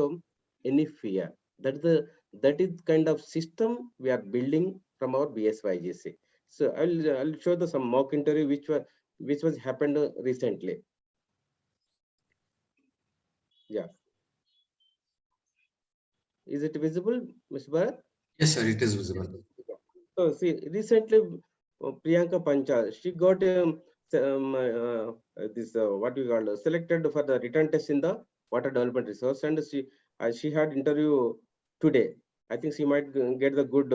any fear. That is kind of system we are building from our BSYGC. So I'll show some mock interview which was happened recently. Yeah. Is it visible, Mr. Bharat? Yes, sir. It is visible. So see, recently Priyanka Panchal, she got this what we call selected for the written test in the water development resource, and she had interview today. I think she might get the good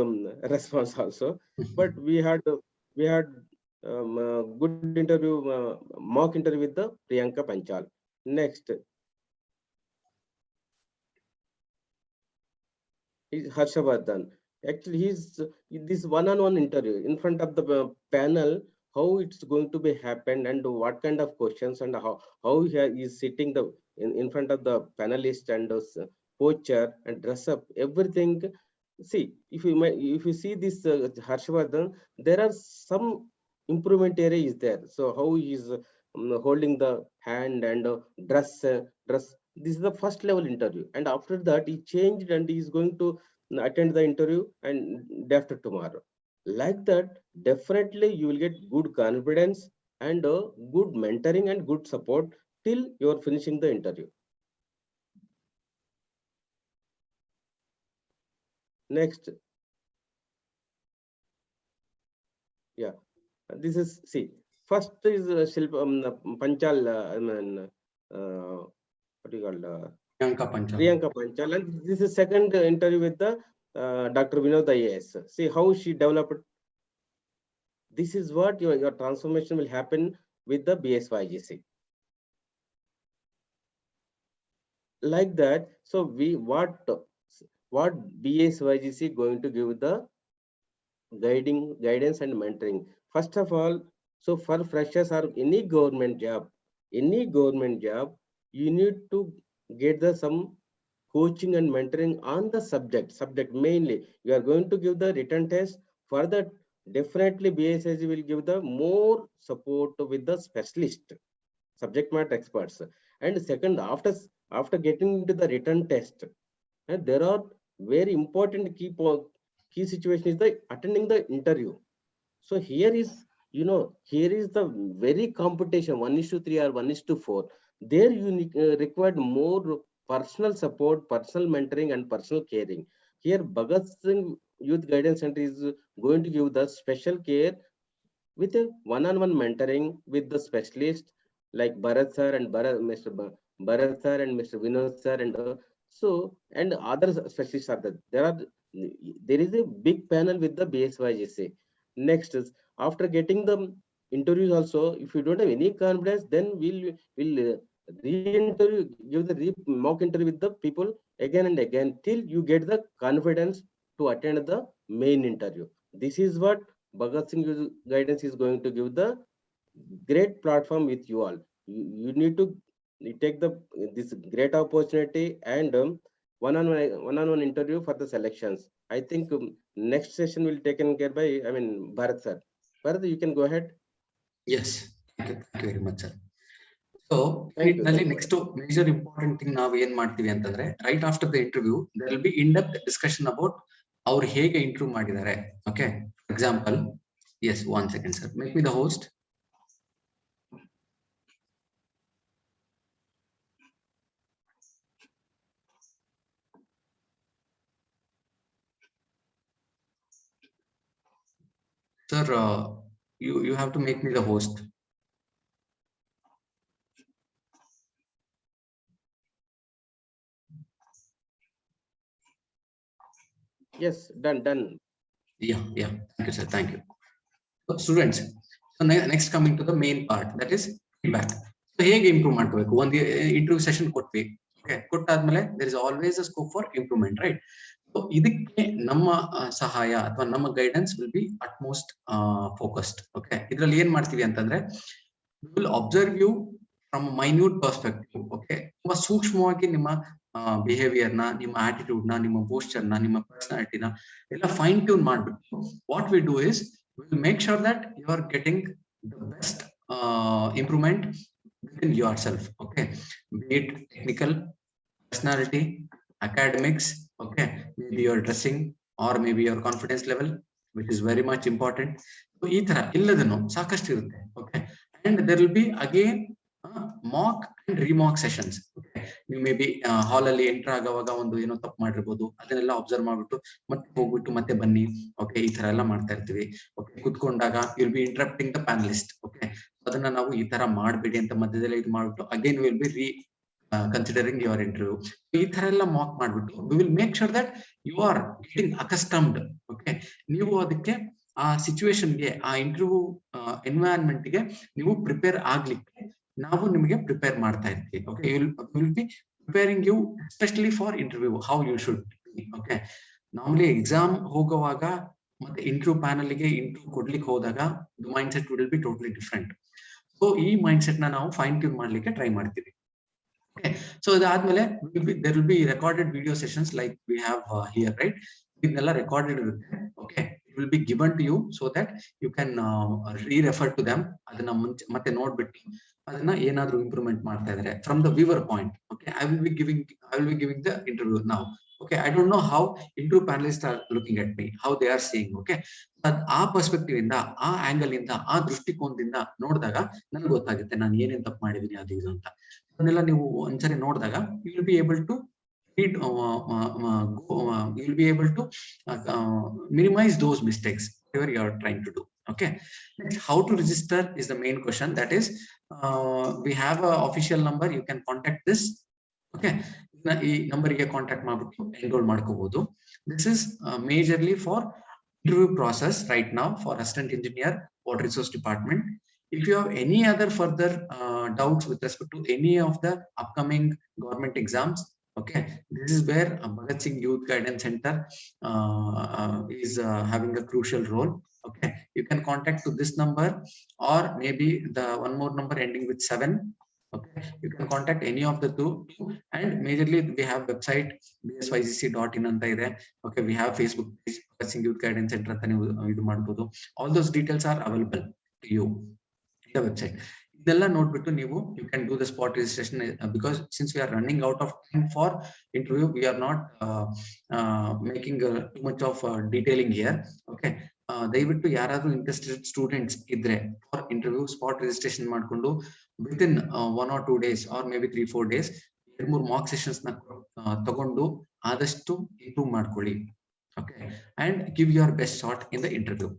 response also. But we had good interview, mock interview with the Priyanka Panchal. Next is Harshavardhan. Actually, he's this one-on-one interview in front of the panel. How it's going to be happen, and what kind of questions, and how he is sitting in front of the panelist and coacher and dress up everything. See, if you see this Harshavardhan, there are some improvement area is there. So how he is holding the hand and dress. This is the first level interview, and after that he changed and he is going to attend the interview and day after tomorrow. Like that, definitely you will get good confidence and good mentoring and good support till you are finishing the interview. Next. Yeah, this is, see, first is Panchal, what do you call, Priyanka Panchal, and this is second interview with the Dr. Vinod IAS. See how she developed. This is what your transformation will happen with the BSYGC. Like that, so what BSYGC going to give the guidance and mentoring. First of all, so for freshers or any government job, you need to get the some coaching and mentoring on the subject mainly. You are going to give the written test. For that, definitely BSIG will give the more support with the specialist, subject matter experts. And second, after getting into the written test, and there are very important key situation is the attending the interview. So here is, here is the very competition 1:3 or 1:4. There you required more personal support, personal mentoring, and personal caring. Here Bhagat Singh Youth Guidance Center is going to give the special care with a one-on-one mentoring with the specialist like Bharat sir and Mr. Bharat sir and Mr. Vinod sir, and and other specialists are there. There is a big panel with the BSYGC. Next is, after getting the interviews also, if you don't have any confidence, then we'll re-interview, give the mock interview with the people again and again till you get the confidence to attend the main interview. This is what Bhagat Singh Youth Guidance is going to give the great platform with you all. You need to take this great opportunity and one-on-one interview for the selections. I think next session will taken care by Bharat sir. Bharat, you can go ahead. Yes, thank you very much, sir. So next major important thing ನಾವು ಏನ್ ಮಾಡ್ತೀವಿ ಅಂತಂದ್ರೆ, right after the interview there will be in-depth discussion about ಅವ್ರು ಹೇಗೆ interview ಮಾಡಿದ್ದಾರೆ. Okay, for example, yes, 1 second sir, make me the host. Sir, you have to make me the host. Yes, done. Yeah. Thank you, sir. Thank you. So, students, so next coming to the main part, that is feedback. So ಹೇಗೆ improve ಮಾಡ್ಕೋಬೇಕು? ಒಂದು interview session ಕೊಟ್ವಿ, okay, ಕೊಟ್ಟಾದ್ಮೇಲೆ there is always a scope for improvement, right? So ಇದಕ್ಕೆ ನಮ್ಮ ಸಹಾಯ ಅಥವಾ ನಮ್ಮ guidance will be utmost focused. Okay, ಇದರಲ್ಲಿ ಏನ್ ಮಾಡ್ತೀವಿ ಅಂತಂದ್ರೆ, we will observe you from a minute perspective. Okay, ತುಂಬಾ ಸೂಕ್ಷ್ಮವಾಗಿ ನಿಮ್ಮ ಬಿಹೇವಿಯರ್ ನ, ನಿಮ್ಮ ಆಟಿಟ್ಯೂಡ್ ನ, ನಿಮ್ಮ ಪೋಸ್ಚರ್ ನ, ನಿಮ್ಮ ಪರ್ಸನಾಲಿಟಿನ ಎಲ್ಲ ಫೈನ್ ಟ್ಯೂನ್ ಮಾಡ್ಬಿಟ್ಟು what we do is we will make sure that you are getting the best improvement within yourself. Okay, be it technical, personality, academics, okay, maybe your dressing or maybe your confidence level, which is very much important. So ee tara illadano saakashtu irutte. Okay, and there will be again mock and remock sessions. Okay, you may be hall alli enter agavaga ಒಂದು ಏನೋ ತಪ್ಪು ಮಾಡಿರಬಹುದು, ಅದನ್ನೆಲ್ಲ observe ಮಾಡ್ಬಿಟ್ಟು ಮತ್ತೆ ಹೋಗ್ಬಿಟ್ಟು ಮತ್ತೆ ಬನ್ನಿ. ಓಕೆ, ಈ ತರ ಎಲ್ಲ ಮಾಡ್ತಾ ಇರ್ತೀವಿ. ಓಕೆ, ಕುತ್ಕೊಂಡಾಗ will be interrupting the panelist. Okay, ಅದನ್ನ ನಾವು ಈ ತರ ಮಾಡಬೇಡಿ ಅಂತ ಮಧ್ಯದಲ್ಲಿ ಇದು ಮಾಡ್ಬಿಟ್ಟು again will be considering your interview. ಈ ತರ ಎಲ್ಲ ಮಾಕ್ ಮಾಡ್ಬಿಟ್ಟು we will make sure that you are getting accustomed. Okay, ನೀವು ಅದಕ್ಕೆ ಆ ಸಿಚುವೇಶನ್ಗೆ, ಆ ಇಂಟರ್ವ್ಯೂ ಎನ್ವೈರನ್ಮೆಂಟ್ ಗೆ ನೀವು ಪ್ರಿಪೇರ್ ಆಗ್ಲಿಕ್ಕೆ ನಾವು ನಿಮಗೆ ಪ್ರಿಪೇರ್ ಮಾಡ್ತಾ ಇರ್ತೀವಿ. Okay, will be preparing you especially for interview, how you should. Okay, normally exam ಹೋಗುವಾಗ ಮತ್ತೆ ಇಂಟರ್ವ್ಯೂ ಪ್ಯಾನಲ್ ಗೆ ಇಂಟರ್ವ್ಯೂ ಕೊಡ್ಲಿಕ್ಕೆ ಹೋದಾಗ the mind set will be totally different. So ಈ ಮೈಂಡ್ ಸೆಟ್ ನ ನಾವು ಫೈನ್ ಟ್ಯೂನ್ ಮಾಡ್ಲಿಕ್ಕೆ ಟ್ರೈ ಮಾಡ್ತೀವಿ. Okay, so ಅದಾದ್ಮೇಲೆ there will be recorded video sessions like we have here, right? ಇದನ್ನೆಲ್ಲ recorded ಇರುತ್ತೆ. Okay, it will be given to you so that you can re-refer to them. ಅದನ್ನ ಮತ್ತೆ ನೋಡ್ಬಿಟ್ಟು ಅದನ್ನ ಏನಾದ್ರೂ ಇಂಪ್ರೂವ್ಮೆಂಟ್ ಮಾಡ್ತಾ ಇದ್ದಾರೆ from the viewer point. Okay, I will be giving the interview now. Okay, I don't know how interview panelists are looking at me, how they are seeing. Okay, ಆ perspective ಇಂದ, ಆ ಆಂಗಲ್ ಇಂದ, ಆ ದೃಷ್ಟಿಕೋನದಿಂದ ನೋಡಿದಾಗ ನನಗೆ ಗೊತ್ತಾಗುತ್ತೆ ನಾನು ಏನೇನ್ ತಪ್ಪು ಮಾಡಿದೀನಿ ಅದು ಇದು ಅಂತ. ಅದನ್ನೆಲ್ಲ ನೀವು ಒಂದ್ಸರಿ ನೋಡಿದಾಗ you will be able to you'll be able to minimize those mistakes whatever you are trying to do. Okay. Next, how to register is the main question. That is, we have an official number. You can contact this. Okay. ಈ ನಂಬರ್ಗೆ contact ಮಾಡ್ಬಿಟ್ಟು enrol ಮಾಡ್ಕೋಬಹುದು. This is majorly for interview process right now for assistant engineer, water resource department. If you have any other further doubts with respect to any of the upcoming government exams, okay, this is where Bhagat Singh Youth Guidance Center is having a crucial role. Okay, you can contact to this number or maybe the one more number ending with 7. Okay, you can contact any of the two, and majorly we have website bsyzc.in anta ide. Okay, we have Facebook page Bhagat Singh Youth Guidance Center anta ನೀವು ಇದು ಮಾಡಬಹುದು. All those details are available to you in the website. ಇದೆಲ್ಲ ನೋಡ್ಬಿಟ್ಟು ನೀವು you can do the spot registration because since we are running out of time for interview, we are not making too much of detailing here. Okay, ದಯವಿಟ್ಟು ಯಾರಾದ್ರೂ interested students ಇದ್ರೆ for interview spot registration ಮಾಡ್ಕೊಂಡು within 1 or 2 days or maybe 3-4 days 2-3 mock sessions ನ ತಗೊಂಡು ಆದಷ್ಟು improve ಮಾಡ್ಕೊಳ್ಳಿ. Okay, and give your best shot in the interview.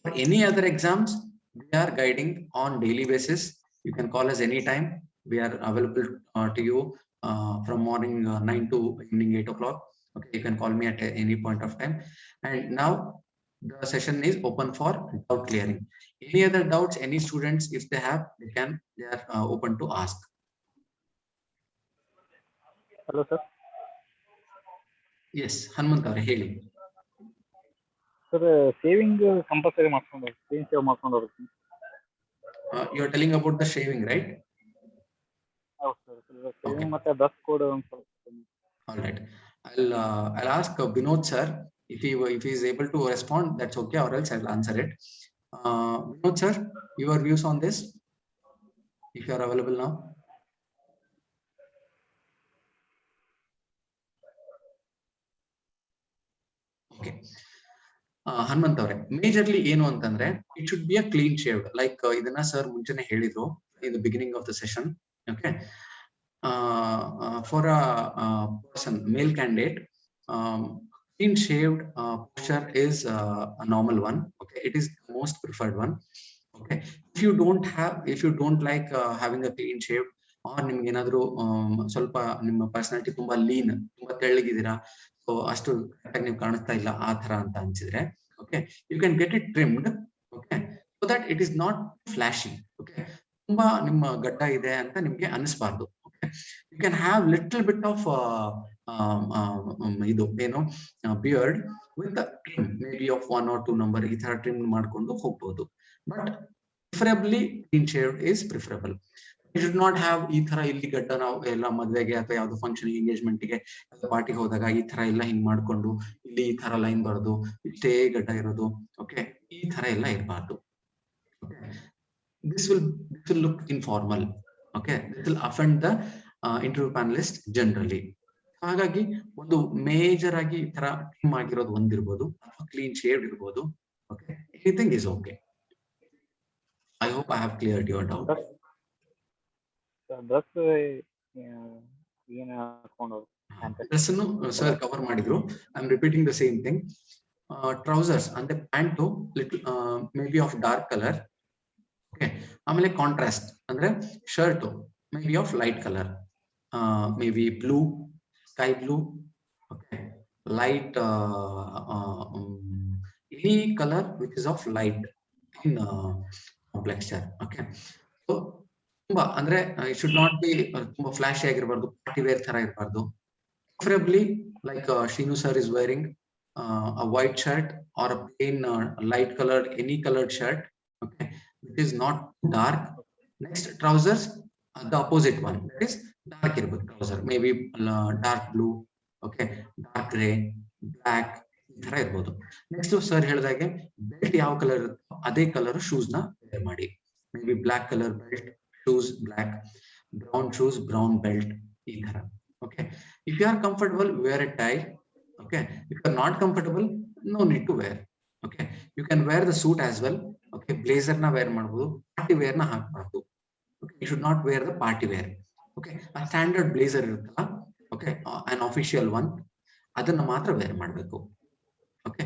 For any other exams, we are guiding on daily basis. You can call us anytime. We are available to you from morning 9 to evening 8 o'clock. Okay, you can call me at any point of time. And now the session is open for doubt clearing. Any other doubts, any students, if they have, they are open to ask. Hello, sir. Yes, Hanmant avare heli. Sir, saving compulsory ಮಾಡ್ಕೊಂಡು screen save ಮಾಡ್ಕೊಂಡು ಹೋಗ್ತೀನಿ. You are telling about the shaving, right? ಹೌದು sir, saving ಮತ್ತೆ dress code ಒಂದು ಸ್ವಲ್ಪ. All right, I'll ask Binod sir if he is able to respond. That's okay, or else I'll answer it. Binod sir, your views on this, if you are available now. Okay. Hanumanth ಅವರೇ, majorly ಏನು ಅಂತಂದ್ರೆ it should be a clean shaved, like ಇದನ್ನ sir ಮುಂಚೆನೆ ಹೇಳಿದ್ರು in the beginning of the session. Okay, for a person, male candidate, clean shaved posture is a normal one. Okay, it is the most preferred one. Okay, if you don't like having a clean shaved, or ನಿಮ್ಗೆ ಏನಾದ್ರು ಸ್ವಲ್ಪ ನಿಮ್ಮ personality ತುಂಬಾ lean, ತುಂಬಾ ತೆಳ್ಳಗಿದ್ದೀರಾ, so ಅಷ್ಟು ಕರೆಕ್ಟಾಗಿ ನೀವು ಕಾಣಿಸ್ತಾ ಇಲ್ಲ ಆ ತರ ಅಂತ ಅನ್ಸಿದ್ರೆ, okay, you can get it trimmed. Okay, so that it is not flashy. Okay, ತುಂಬಾ ನಿಮ್ಮ ಗಡ್ಡ ಇದೆ ಅಂತ ನಿಮ್ಗೆ ಅನಿಸ್ಬಾರ್ದು. Okay, you can have little bit of ಇದು ಏನು beard with trim, may be of 1 or 2 number, ಈ ತರ ಟ್ರಿಮ್ ಮಾಡ್ಕೊಂಡು ಹೋಗ್ಬೋದು. But preferably clean shaved is preferable. You should not have ಈ ತರ ಇಲ್ಲಿ ಗಡ್ಡ, ನಾವು ಎಲ್ಲ ಮದುವೆಗೆ ಅಥವಾ ಯಾವ್ದು ಫಂಕ್ಷನ್ ಎಂಗೇಜ್ಮೆಂಟ್ ಗೆ ಪಾರ್ಟಿಗೆ ಹೋದಾಗ ಈ ತರ ಎಲ್ಲ ಹಿಂಗ್ ಮಾಡ್ಕೊಂಡು ಇಲ್ಲಿ ಈ ತರ ಲೈನ್ ಬರೋದು, ಇಷ್ಟೇ ಗಡ್ಡ ಇರೋದು, ಓಕೆ, ಈ ತರ ಎಲ್ಲ ಇರಬಾರ್ದು. This will look informal. Okay, this will offend the interview panellist generally. ಹಾಗಾಗಿ ಒಂದು ಮೇಜರ್ ಆಗಿ ಈ ತರ ಟ್ರಿಮ್ ಆಗಿರೋದು ಒಂದಿರ್ಬೋದು, ಅಥವಾ ಕ್ಲೀನ್ ಶೇವ್ಡ್ ಇರ್ಬೋದು. Okay, anything is okay. I hope I have cleared your doubt. Dress ಏನು ಹಾಕೊಂಡು ಡ್ರೆಸ್ ಅನ್ನು ಸರ್ ಕವರ್ ಮಾಡಿದ್ರು. I am repeating the same thing. Trousers ಅಂದ್ರೆ pant little may B of dark colour. Okay, ಆಮೇಲೆ contrast ಅಂದ್ರೆ shirt may B of light colour, may be blue, sky blue. Okay, light any color which is of light in complexion. Okay, so ತುಂಬಾ ಅಂದ್ರೆ it should not be ತುಂಬಾ ಫ್ಲಾಶಿ ಆಗಿರಬಾರ್ದು, party wear ತರ ಇರಬಾರ್ದು. Preferably like Shinu sir is wearing a white shirt or a plain light colored, any colored shirt. Okay, it is not dark. Next, trousers, the opposite one, that is dark irbadu trouser, maybe dark blue, okay, dark gray, black, ಈ ತರ ಇರ್ಬೋದು. Next sir ಹೇಳಿದಾಗೆ belt ಯಾವ colour ಇರುತ್ತೋ ಅದೇ colour shoes ನ wear ಮಾಡಿ. Maybe black colour belt, shoes black, brown shoes, brown belt, ಈ ತರ. Okay, if you are comfortable, wear a tie. Okay, if you are not comfortable, no need to wear. Okay, you can wear the suit as well. Okay, blazer ನ wear ಮಾಡಬಹುದು, party wear ನ ಹಾಕಬಾರ್ದು. Okay, you should not wear the party wear. Okay, a standard blazer ಇರುತ್ತಲ್ಲ, okay, an official one, ಅದನ್ನ ಮಾತ್ರ wear ಮಾಡಬೇಕು. Okay,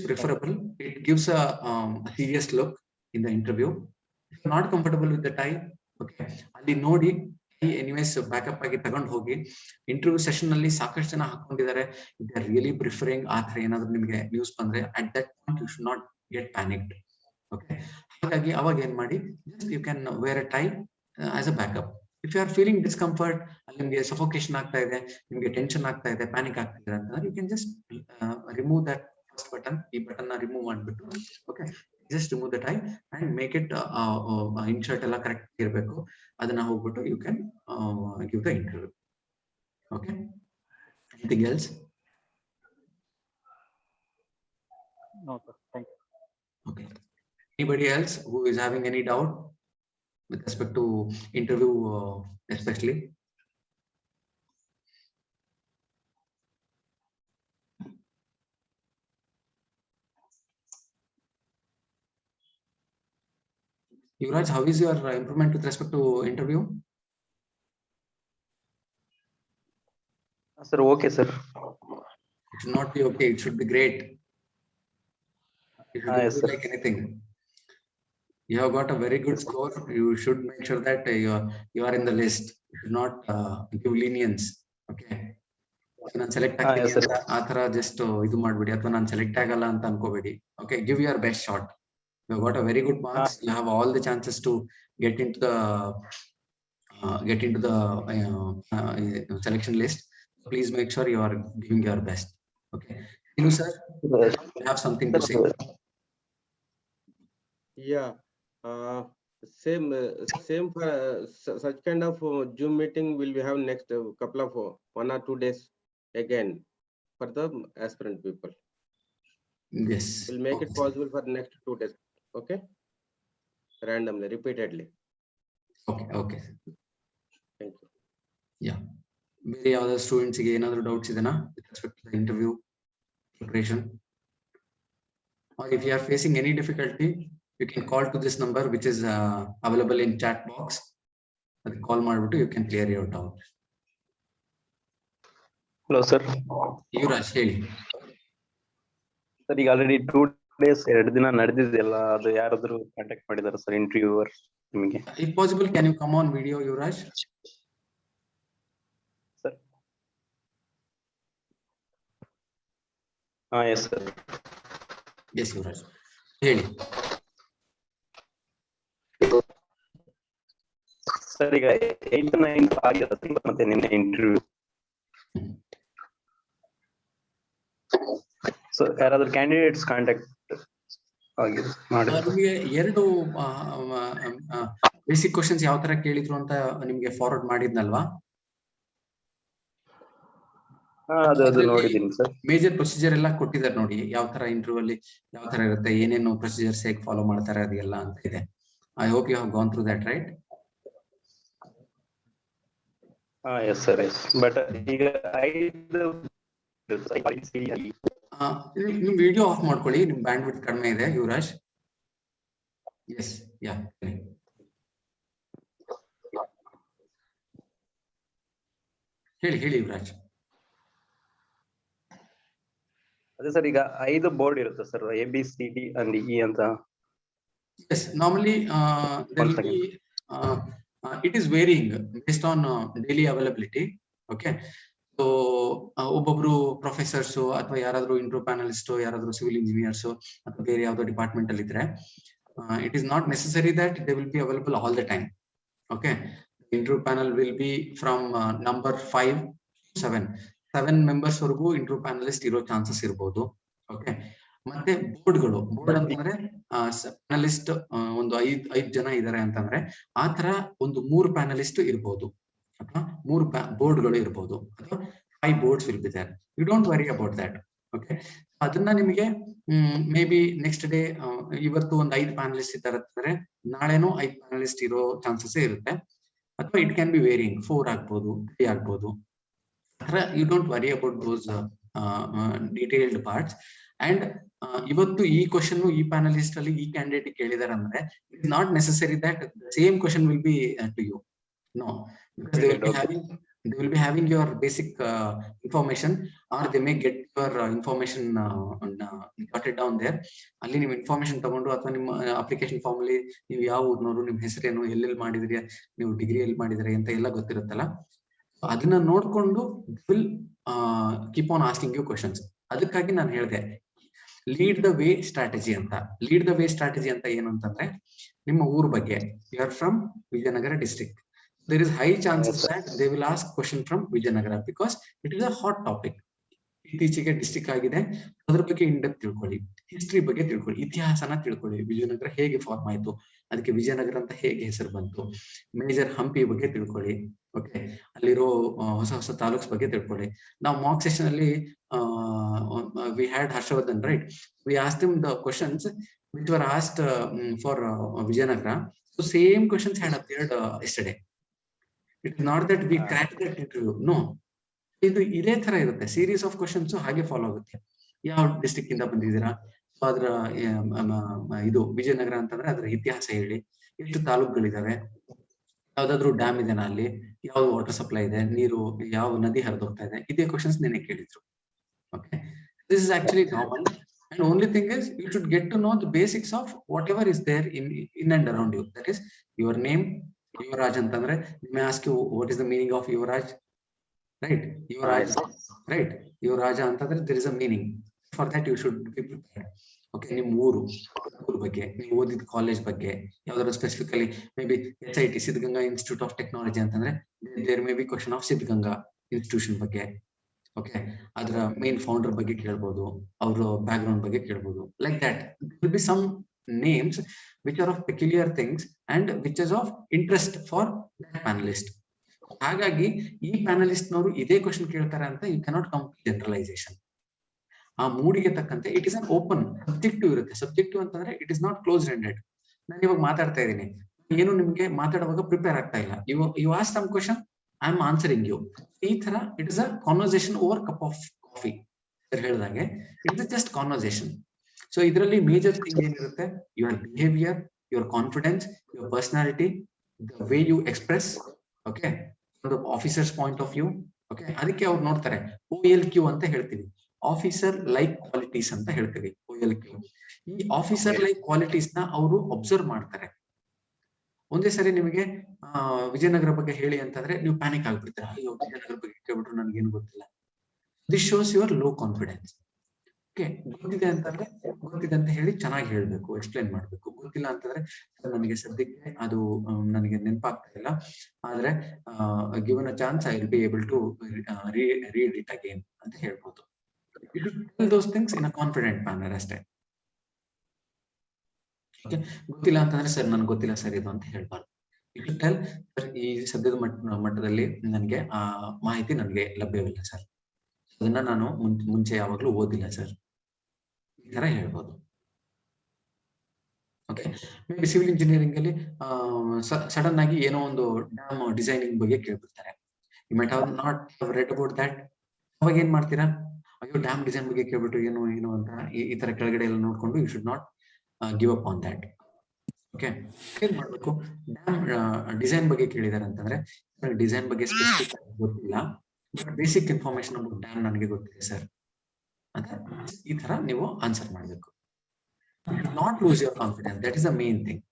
preferable. It gives a serious look in the interview. If you're not comfortable with the tie, okay, ಅಲ್ಲಿ ನೋಡಿ anyways backup ಆಗಿ ತಗೊಂಡು ಹೋಗಿ. Interview session ಅಲ್ಲಿ ಸಾಕಷ್ಟು ಜನ ಹಾಕೊಂಡಿದ್ದಾರೆ, ದೇ ಆರ್ ರಿಯಲಿ ಪ್ರಿಫರಿಂಗ್. ಆ ತರ ಏನಾದ್ರು ನಿಮಗೆ ನ್ಯೂಸ್ ಬಂದ್ರೆ at that point you should not get panicked. Okay, ಹಾಗಾಗಿ ಅವಾಗ ಏನ್ ಮಾಡಿ, just you can wear a tie as a backup. If you are feeling discomfort, ಅಲ್ಲಿ ನಿಮಗೆ ಸಫೋಕೇಶನ್ ಆಗ್ತಾ ಇದೆ, ನಿಮಗೆ ಟೆನ್ಷನ್ ಆಗ್ತಾ ಇದೆ, ಪ್ಯಾನಿಕ್ ಆಗ್ತಾ ಇದೆ ಅಂತಂದ್ರೆ you can just remove that first button. ಈ ಬಟನ್ ನ ರಿಮೂವ್ ಮಾಡ್ಬಿಟ್ಟು, okay, just remove the tie and make it insert ಎಲ್ಲ ಕರೆಕ್ಟ್ ಇರಬೇಕು. ಅದನ್ನ ಹೋಗ್ಬಿಟ್ಟು you can give the interview. Okay, anything else? No sir, thank you. Okay, anybody else who is having any doubt with respect to interview especially? Yuvraj, how is your improvement with respect to interview? Sir, okay, sir. It should not be okay. It should be great. It should Yes, be like anything. You have got a very good score. You should make sure that you are in the list. You should not give lenience. Okay. ನಾನು select ಆಗ್ತೀನಿ ಆ ತರ just ಇದು ಮಾಡ್ಬಿಡಿ, ಅಥವಾ ನಾನು select ಆಗಲ್ಲ ಅಂತ ಅನ್ಕೋಬೇಡಿ. Okay, give your best shot. You have got a very good marks. You have all the chances to get into the selection list. Please make sure you are giving your best. Okay, you sir, you have something to say? Yeah, same for such kind of Zoom meeting will we have next couple of 1 or 2 days again for the aspirant people. Yes, we'll make it possible for next 2 days. Okay, randomly, repeatedly. Okay, thank you. Yeah, ಬೇರೆ ಯಾವ್ದಾದ್ರು students ಗೆ ಏನಾದ್ರು doubts ಇದೆನಾ with respect to the interview preparation? Or if you are facing any difficulty, you can call to this number which is available in chat box. That call ಮಾಡ್ಬಿಟ್ಟು you can clear your doubt. Hello sir. Yuvraj, ಹೇಳಿ. Sir, ಈಗ already 2 days 2 ದಿನ ನಡೆದಿದೆಯಲ್ಲ, ಅದು ಯಾರಾದ್ರೂ contact ಮಾಡಿದಾರ sir interviewer ನಿಮಗೆ? If possible, can you come on video, Yuvraj? Sir. Yes sir. Yes, Yuvraj. ಹೇಳಿ. Sir, ಈಗ 8 9 ಆಗಿದೆ ಮತ್ತೆ ನಿನ್ನೆ ಇಂಟರ್ವ್ಯೂ. ಸೊ ಯಾರಾದ್ರೂ ಕ್ಯಾಂಡಿಡೇಟ್ಸ್ ಕಾಂಟ್ಯಾಕ್ಟ್ ಆಗಿದೆ ಮಾಡಿ? ನಿಮಗೆ ಎರಡು ಬೇಸಿಕ್ ಕ್ವಶನ್ಸ್ ಯಾವ ತರ ಕೇಳಿದ್ರು ಅಂತ ನಿಮ್ಗೆ ಫಾರ್ವರ್ಡ್ ಮಾಡಿದ್ನಲ್ವಾ? ಅದು ನೋಡಿದೀನಿ ಸರ್. ಮೇಜರ್ ಪ್ರೊಸೀಜರ್ ಎಲ್ಲ ಕೊಟ್ಟಿದ್ದಾರೆ ನೋಡಿ, ಯಾವ ತರ ಇಂಟರ್ವ್ಯೂ ಅಲ್ಲಿ ಯಾವ ತರ ಇರುತ್ತೆ, ಏನೇನು ಪ್ರೊಸೀಜರ್ಸ್ ಹೇಗೆ ಫಾಲೋ ಮಾಡ್ತಾರೆ ಅದೆಲ್ಲ ಅಂತ ಇದೆ. I hope you have gone through that, right? Yes sir, yes. But ಈಗ ನಿಮ್ ವಿಡಿಯೋ ಆಫ್ ಮಾಡ್ಕೊಳ್ಳಿ, ನಿಮ್ ಬ್ಯಾಂಡ್ ವಿಡ್ತ್ ಕಡಿಮೆ ಇದೆ ಯುವರಾಜ್. ಎಸ್, ಯಾ, ಹೇಳಿ ಯುವರಾಜ್. ಅದೇ ಸರ್, ಈಗ 5 ಬೋರ್ಡ್ ಇರುತ್ತೆ ಸರ್, ABCD and E ಅಂತ. Yes, normally it is varying based on daily availability. Okay, so ಒಬ್ಬೊಬ್ರು ಪ್ರೊಫೆಸರ್ಸ್ ಅಥವಾ ಯಾರಾದ್ರೂ ಇಂಟರ್ವ್ಯೂ ಪ್ಯಾನಲಿಸ್ಟ್, ಯಾರಾದ್ರೂ ಸಿವಿಲ್ ಇಂಜಿನಿಯರ್ಸ್ ಅಥವಾ ಬೇರೆ ಯಾವ್ದೋ ಡಿಪಾರ್ಟ್ಮೆಂಟ್ ಅಲ್ಲಿ ಇದ್ರೆ, it is not necessary that they will be available all the time. Okay, the interview panel will be from number 5 to 7 members ವರೆಗೂ ಇಂಟರ್ವ್ಯೂ ಪ್ಯಾನಲಿಸ್ಟ್ ಇರೋ ಚಾನ್ಸಸ್ ಇರಬಹುದು. ಓಕೆ, ಮತ್ತೆ ಬೋರ್ಡ್ ಅಂತಂದ್ರೆ ಪ್ಯಾನಲಿಸ್ಟ್ ಒಂದು 5 ಜನ ಇದಾರೆ ಅಂತಂದ್ರೆ ಆ ತರ ಒಂದು 3 ಪ್ಯಾನಲಿಸ್ಟ್ ಇರ್ಬೋದು, ಅಥವಾ 3 ಬೋರ್ಡ್ಗಳು ಇರ್ಬೋದು, ಅಥವಾ 5 boards will be there. You don't worry about that. Okay, ಅದನ್ನ ನಿಮಗೆ ಮೇ ಬಿ ನೆಕ್ಸ್ಟ್ ಡೇ ಇವತ್ತು ಒಂದು 5 ಪ್ಯಾನಲಿಸ್ಟ್ ಇದ್ದಾರೆ ಅಂತಂದ್ರೆ ನಾಳೆನೂ 5 ಪ್ಯಾನಲಿಸ್ಟ್ ಇರೋ ಚಾನ್ಸಸ್ ಇರುತ್ತೆ, ಅಥವಾ ಇಟ್ ಕ್ಯಾನ್ ಬಿ ವೇರಿಯಿಂಗ್ 4 ಆಗ್ಬೋದು, 3 ಆಗ್ಬೋದು. You don't worry about those detailed parts. And ಇವತ್ತು ಈ ಕ್ವಶನ್ ಈ ಪ್ಯಾನಲಿಸ್ಟ್ ಅಲ್ಲಿ ಈ ಕ್ಯಾಂಡಿಡೇಟ್ ಕೇಳಿದಾರೆ ಅಂದ್ರೆ it is not necessary that same question will be to you. No, because they will be having They will be having your basic information, or they may get your information jotted down there. ಅಲ್ಲಿ ನೀವು information ತಗೊಂಡು ಅಥವಾ ನಿಮ್ಮ application form ಅಲ್ಲಿ ನೀವು ಯಾವ ಊರ್ನವರು, ನಿಮ್ಮ ಹೆಸರೇನು, ಎಲ್ಲೆಲ್ಲಿ ಮಾಡಿದ್ರಿ, ನೀವು ಡಿಗ್ರಿ ಎಲ್ಲಿ ಮಾಡಿದ್ರಿ ಅಂತ ಎಲ್ಲ ಗೊತ್ತಿರುತ್ತಲ್ಲ, ಅದನ್ನ ನೋಡ್ಕೊಂಡು will keep on asking you questions. ಅದಕ್ಕಾಗಿ ನಾನು ಹೇಳಿದೆ ಲೀಡ್ ದ ವೇ ಸ್ಟ್ರಾಟಜಿ ಅಂತ. ಲೀಡ್ ದ ವೇ ಸ್ಟ್ರಾಟಜಿ ಅಂತ ಏನು ಅಂತಂದ್ರೆ, ನಿಮ್ಮ ಊರ್ ಬಗ್ಗೆ, you are from Vijayanagara district, there is high chances that they will ask question from Vijayanagara because it is a hot topic. ಇತ್ತೀಚೆಗೆ ಡಿಸ್ಟ್ರಿಕ್ಟ್ ಆಗಿದೆ, ಅದ್ರ ಬಗ್ಗೆ ಇನ್ ಡೆಪ್ತ್ ತಿಳ್ಕೊಳ್ಳಿ, ಹಿಸ್ಟ್ರಿ ಬಗ್ಗೆ ತಿಳ್ಕೊಳ್ಳಿ, ಇತಿಹಾಸನ ತಿಳ್ಕೊಳ್ಳಿ, ವಿಜಯನಗರ ಹೇಗೆ ಫಾರ್ಮ್ ಆಯ್ತು, ಅದಕ್ಕೆ ವಿಜಯನಗರ ಅಂತ ಹೇಗೆ ಹೆಸರು ಬಂತು, ಮೇಜರ್ ಹಂಪಿ ಬಗ್ಗೆ ತಿಳ್ಕೊಳ್ಳಿ, ಓಕೆ, ಅಲ್ಲಿರೋ ಹೊಸ ಹೊಸ ತಾಲೂಕ್ಸ್ ಬಗ್ಗೆ ತಿಳ್ಕೊಳ್ಳಿ. ನಾವು ಮಾಕ್ ಸೆಷನ್ ಅಲ್ಲಿ we had Harshavardhan, right? We asked him the questions which were asked for Vijayanagara. So same questions had appeared yesterday. It is not that we cracked that interview. No. ಇದು ಇದೇ ತರ ಇರುತ್ತೆ, ಸೀರೀಸ್ ಆಫ್ ಕ್ವಶನ್ಸ್ ಹಾಗೆ follow ಆಗುತ್ತೆ. ಯಾವ district ಇಂದ ಬಂದಿದ್ದೀರಾ, ಅದ್ರ ಇದು ವಿಜಯನಗರ ಅಂತಂದ್ರೆ ಅದ್ರ ಇತಿಹಾಸ ಹೇಳಿ, ಎಷ್ಟು ತಾಲೂಕುಗಳಿದಾವೆ, ಯಾವ್ದಾದ್ರು ಡ್ಯಾಮ್ ಇದೆನಾ ಅಲ್ಲಿ, ಯಾವ ವಾಟರ್ ಸಪ್ಲೈ ಇದೆ, ನೀರು ಯಾವ ನದಿ ಹರಿದು ಹೋಗ್ತಾ ಇದೆ, ಇದೇ ಕ್ವಶನ್ಸ್ ನೆನೆ ಕೇಳಿದ್ರು. Okay, this is actually common. And only thing is you should get to know the basics of whatever is there in and around you. That is your name, Yuvraj antandre they may ask you what is the meaning of Yuvraj, right? Yuvraj, right? Yuvraj antandre there is a meaning. For that you should be prepared. Okay, ನಿಮ್ಮ ಊರು ಬಗ್ಗೆ, ನೀವು ಓದಿದ college ಬಗ್ಗೆ, ಯಾವ್ದಾದ್ರು specifically may be SIT Siddaganga institute of technology ಅಂತಂದ್ರೆ there may be question of Siddaganga institution ಬಗ್ಗೆ. Okay, ಅದರ ಮೇನ್ ಫೌಂಡರ್ ಬಗ್ಗೆ ಕೇಳ್ಬೋದು, ಅವರ ಬ್ಯಾಕ್ ಗ್ರೌಂಡ್ ಬಗ್ಗೆ ಕೇಳ್ಬೋದು. Like that will be some names which are of peculiar things and which is of interest for that panelist. ಹಾಗಾಗಿ ಈ ಪ್ಯಾನಲಿಸ್ಟ್ ನವರು ಇದೇ ಕ್ವಶನ್ ಕೇಳ್ತಾರೆ ಅಂತ ಯು ಕ್ಯಾನಾಟ್ ಕಮ್ ಜನರಲೈಸೇಷನ್. ಆ ಮೂಡಿಗೆ ತಕ್ಕಂತೆ it is an open subjective ಇರುತ್ತೆ. ಸಬ್ಜೆಕ್ಟಿವ್ ಅಂತಂದ್ರೆ it is not close ended. ನಾನು ಇವಾಗ ಮಾತಾಡ್ತಾ ಇದ್ದೀನಿ, ಏನು ನಿಮ್ಗೆ ಮಾತಾಡುವಾಗ ಪ್ರಿಪೇರ್ ಆಗ್ತಾ ಇಲ್ಲ, you ask some question, I am answering you. ಈ ತರ it is a conversation over cup of coffee ಹೇಳಿದಾಗೆ, it is just conversation. So ಇದರಲ್ಲಿ ಮೇಜರ್ ಥಿಂಗ್ ಏನಿರುತ್ತೆ, your behaviour, your confidence, your personality, the way you express. Okay, officers point of view. Okay, ಅದಕ್ಕೆ ಅವ್ರು ನೋಡ್ತಾರೆ OLQ ಅಂತ ಹೇಳ್ತೀವಿ, officer like qualities ಅಂತ ಹೇಳ್ತೀವಿ, OLQ. ಈ ಆಫೀಸರ್ ಲೈಕ್ ಕ್ವಾಲಿಟೀಸ್ ನ ಅವರು ಅಬ್ಸರ್ವ್ ಮಾಡ್ತಾರೆ. ಒಂದೇ ಸರಿ ನಿಮಗೆ ವಿಜಯನಗರ ಬಗ್ಗೆ ಹೇಳಿ ಅಂತಂದ್ರೆ ನೀವು ಪ್ಯಾನಿಕ್ ಆಗ್ಬಿಡ್ತೀರಾ, ಅಯ್ಯೋ ವಿಜಯನಗರ ಬಗ್ಗೆ ಕೇಳ್ಬಿಟ್ರು ನನ್ಗೇನು ಗೊತ್ತಿಲ್ಲ. This shows your low confidence. Okay, ಗೊತ್ತಿದೆ ಅಂತಂದ್ರೆ ಗೊತ್ತಿದೆ ಅಂತ ಹೇಳಿ ಚೆನ್ನಾಗಿ ಹೇಳ್ಬೇಕು, ಎಕ್ಸ್ಪ್ಲೈನ್ ಮಾಡ್ಬೇಕು. ಗೊತ್ತಿಲ್ಲ ಅಂತಂದ್ರೆ ನನಗೆ ಸದ್ಯಕ್ಕೆ ಅದು ನನಗೆ ನೆನಪಾಗ್ತಾ ಇಲ್ಲ, ಆದ್ರೆ given a chance I will be able to read it again ಅಂತ ಹೇಳ್ಬೋದು. You should tell those things in a confident manner ಅಷ್ಟೇ. ಓಕೆ, ಗೊತ್ತಿಲ್ಲ ಅಂತಂದ್ರೆ ಸರ್ ನನ್ಗೆ ಗೊತ್ತಿಲ್ಲ ಸರ್ ಇದು ಅಂತ ಹೇಳ್ಬಾರ್ದು. ಯು ಶುಡ್ ಟೆಲ್ ಸರ್ ಈ ಸದ್ಯದ ಮಟ್ಟದಲ್ಲಿ ನನಗೆ ಆ ಮಾಹಿತಿ ನನಗೆ ಲಭ್ಯವಿಲ್ಲ ಸರ್, ಅದನ್ನ ನಾನು ಮುಂಚೆ ಯಾವಾಗ್ಲೂ ಓದಿಲ್ಲ ಸರ್, ಈ ತರ ಹೇಳ್ಬೋದು. Okay, May be civil engineering ಅಲ್ಲಿ ಸಡನ್ ಆಗಿ ಏನೋ ಒಂದು ಡ್ಯಾಮ್ ಡಿಸೈನಿಂಗ್ ಬಗ್ಗೆ ಕೇಳ್ಬಿಡ್ತಾರೆ. You might have not read about that. ಅವಾಗ ಏನ್ ಮಾಡ್ತೀರಾ, ಅಯ್ಯೋ ಡ್ಯಾಮ್ ಡಿಸೈನ್ ಬಗ್ಗೆ ಕೇಳ್ಬಿಟ್ಟು ಏನು ಅಂತ ಈ ತರ ಕೆಳಗಡೆ ಎಲ್ಲ ನೋಡ್ಕೊಂಡು you should not give up on that. Okay, ಏನ್ ಮಾಡ್ಬೇಕು, ಡ್ಯಾಮ್ ಡಿಸೈನ್ ಬಗ್ಗೆ ಕೇಳಿದಾರೆ ಅಂತಂದ್ರೆ ಡಿಸೈನ್ ಬಗ್ಗೆ ಸ್ಪೆಸಿಫಿಕ್ ಗೊತ್ತಿಲ್ಲ, but basic information about dam ನನಗೆ ಗೊತ್ತಿದೆ ಸರ್ ಅಂತ ಈ ತರ ನೀವು ಆನ್ಸರ್ ಮಾಡ್ಬೇಕು. Not lose your confidence, that is the main thing.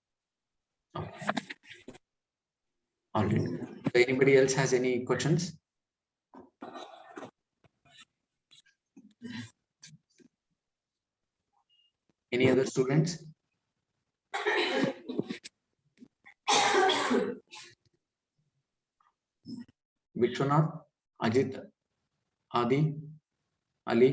All right, anybody else has any questions? Any other students? Vishwanath, Ajit, Adi, Ali.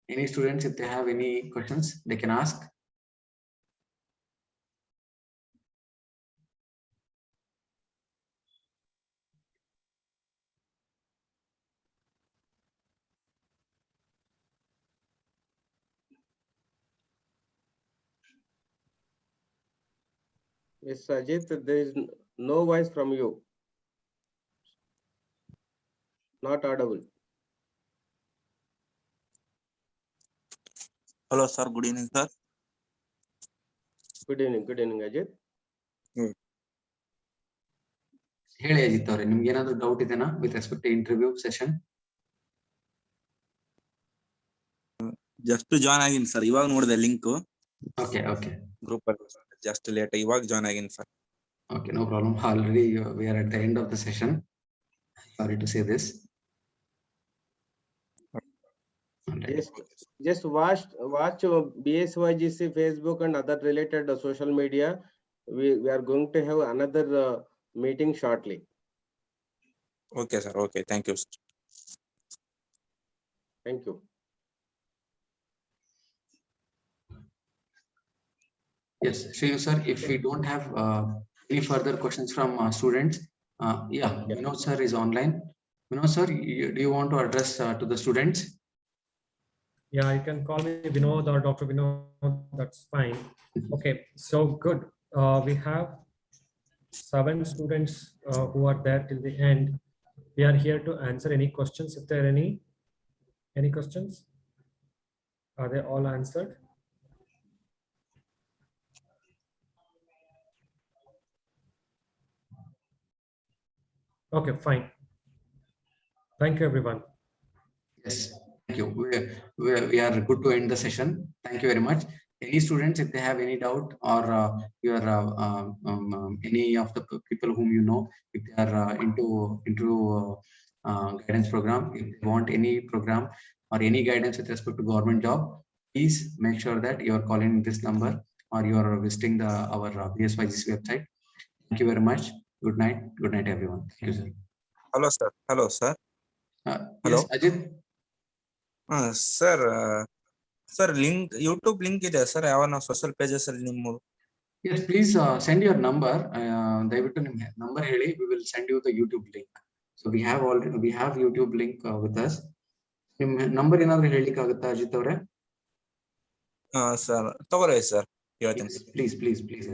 Any students, if they have any questions, they can ask. Yes, Ajit, there is no voice from you. Not audible. Hello, sir. Good evening, sir. Good evening, Ajit. ಹೇಳಿ ಅಜಿತ್ ಅವರೇ, ನಿಮ್ಗೆ ಏನಾದ್ರು doubt ಇದೆನಾ with respect to interview session? Just join ಆಗಿನಿ sir, ಇವಾಗ ನೋಡಿದೆ link okay okay group ಅಲ್ಲಿ, just late ಇವಾಗ ಜಾಯ್ನ್ ಆಗಿನಿ sir. Okay, no problem. Already we are at the end of the session. Sorry to say this. Just watch BSYGC Facebook and other related social media. We are going to have another meeting shortly. Okay sir, okay, thank you sir. Thank you. Yes, Shrinu sir, if we don't have any further questions from students, yeah, Vinod sir is online. Vinod sir, do you want to address to the students? Yeah, you can call me Vinod or Dr. Vinod, that's fine. Okay, so good. We have 7 students who are there till the end. We are here to answer any questions. If there are any questions, are they all answered? Okay, fine. Thank you, everyone. Yes, thank you. We are good to end the session. Thank you very much. Any students, if they have any doubt, or any of the people whom you know, if they are into guidance program, if they want any program or any guidance with respect to government job, please make sure that you are calling this number or you are visiting our BSYGC website. Thank you very much. Good night. Good night, everyone. Thank you, sir. Hello sir. Hello sir. Yes, Ajit. Sir sir link YouTube link ಇದೆ sir ಯಾವ ನಾವು social pages ಅಲ್ಲಿ ನಿಮ್ಮ? Yes, please send your number. ದಯವಿಟ್ಟು ನಿಮ್ಮ number ಹೇಳಿ, we will send you the YouTube link. So we have YouTube link with us. ನಿಮ್ಮ number ಏನಾದರೂ ಹೇಳಿಕ್ಕೆ ಆಗುತ್ತಾ ಅಜಿತ್ ಅವರೇ? ಸರ್ ತಗೋರಿ ಸರ್ ಹೇಳ್ತೀನಿ. Please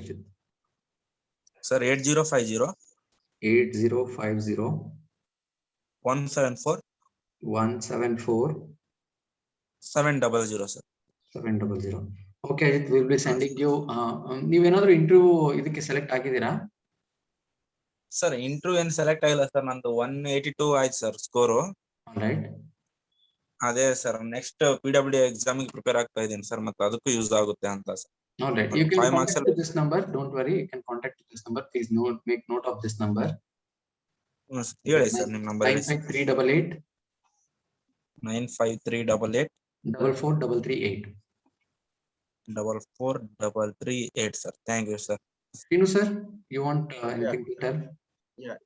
Ajit. Sir 8050 174 700 sir. 700. Okay, Ajit, we will be sending you. ನೀವೇನಾದರೂ ಇಂಟರ್ವ್ಯೂ ಇದಕ್ಕೆ ಸೆಲೆಕ್ಟ್ ಆಗಿದ್ದೀರಾ? ಸರ್ ಇಂಟರ್ವ್ಯೂ ಏನು ಸೆಲೆಕ್ಟ್ ಆಗಿಲ್ಲ ಸರ್, ನಂದು 182 ಆಯ್ತು ಸರ್ ಸ್ಕೋರು. ರೈಟ್. ಅದೇ ಸರ್ ನೆಕ್ಸ್ಟ್ PWD ಎಕ್ಸಾಮ್ ಗೆ ಪ್ರಿಪೇರ್ ಆಗ್ತಾ ಇದ್ದೀನಿ ಸರ್, ಮತ್ತೆ ಅದಕ್ಕೂ ಯೂಸ್ ಆಗುತ್ತೆ ಅಂತ sir. All right, you can contact this number. Don't worry, you can contact this number. Please make note of this number. ಹೇಳಿ sir ನಿಮ್ಮ number. 95388 95388 44338 44338 sir. Thank you sir. Srinu sir, you want anything to tell?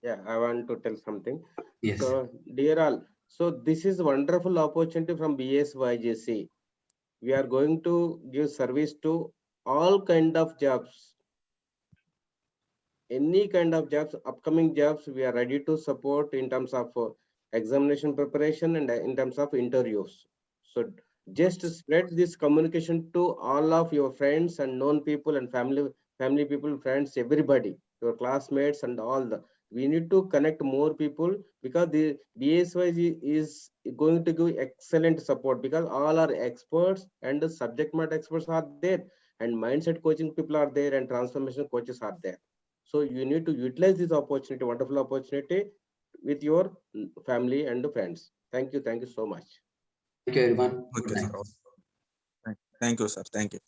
Yeah, I want to tell something. Yes. So dear all, so this is wonderful opportunity from BSYGC. We are going to give service to all kind of jobs. Any kind of jobs, upcoming jobs, we are ready to support in terms of examination preparation and in terms of interviews. So just spread this communication to all of your friends and known people and family people, friends, everybody, your classmates and all the. We need to connect more people because the BSYG is going to give excellent support because all are experts and the subject matter experts are there and mindset coaching people are there and transformation coaches are there. So you need to utilize this opportunity, wonderful opportunity with your family and friends. Thank you so much. Thank you everyone. Okay, sir. Thank you sir. Thank you.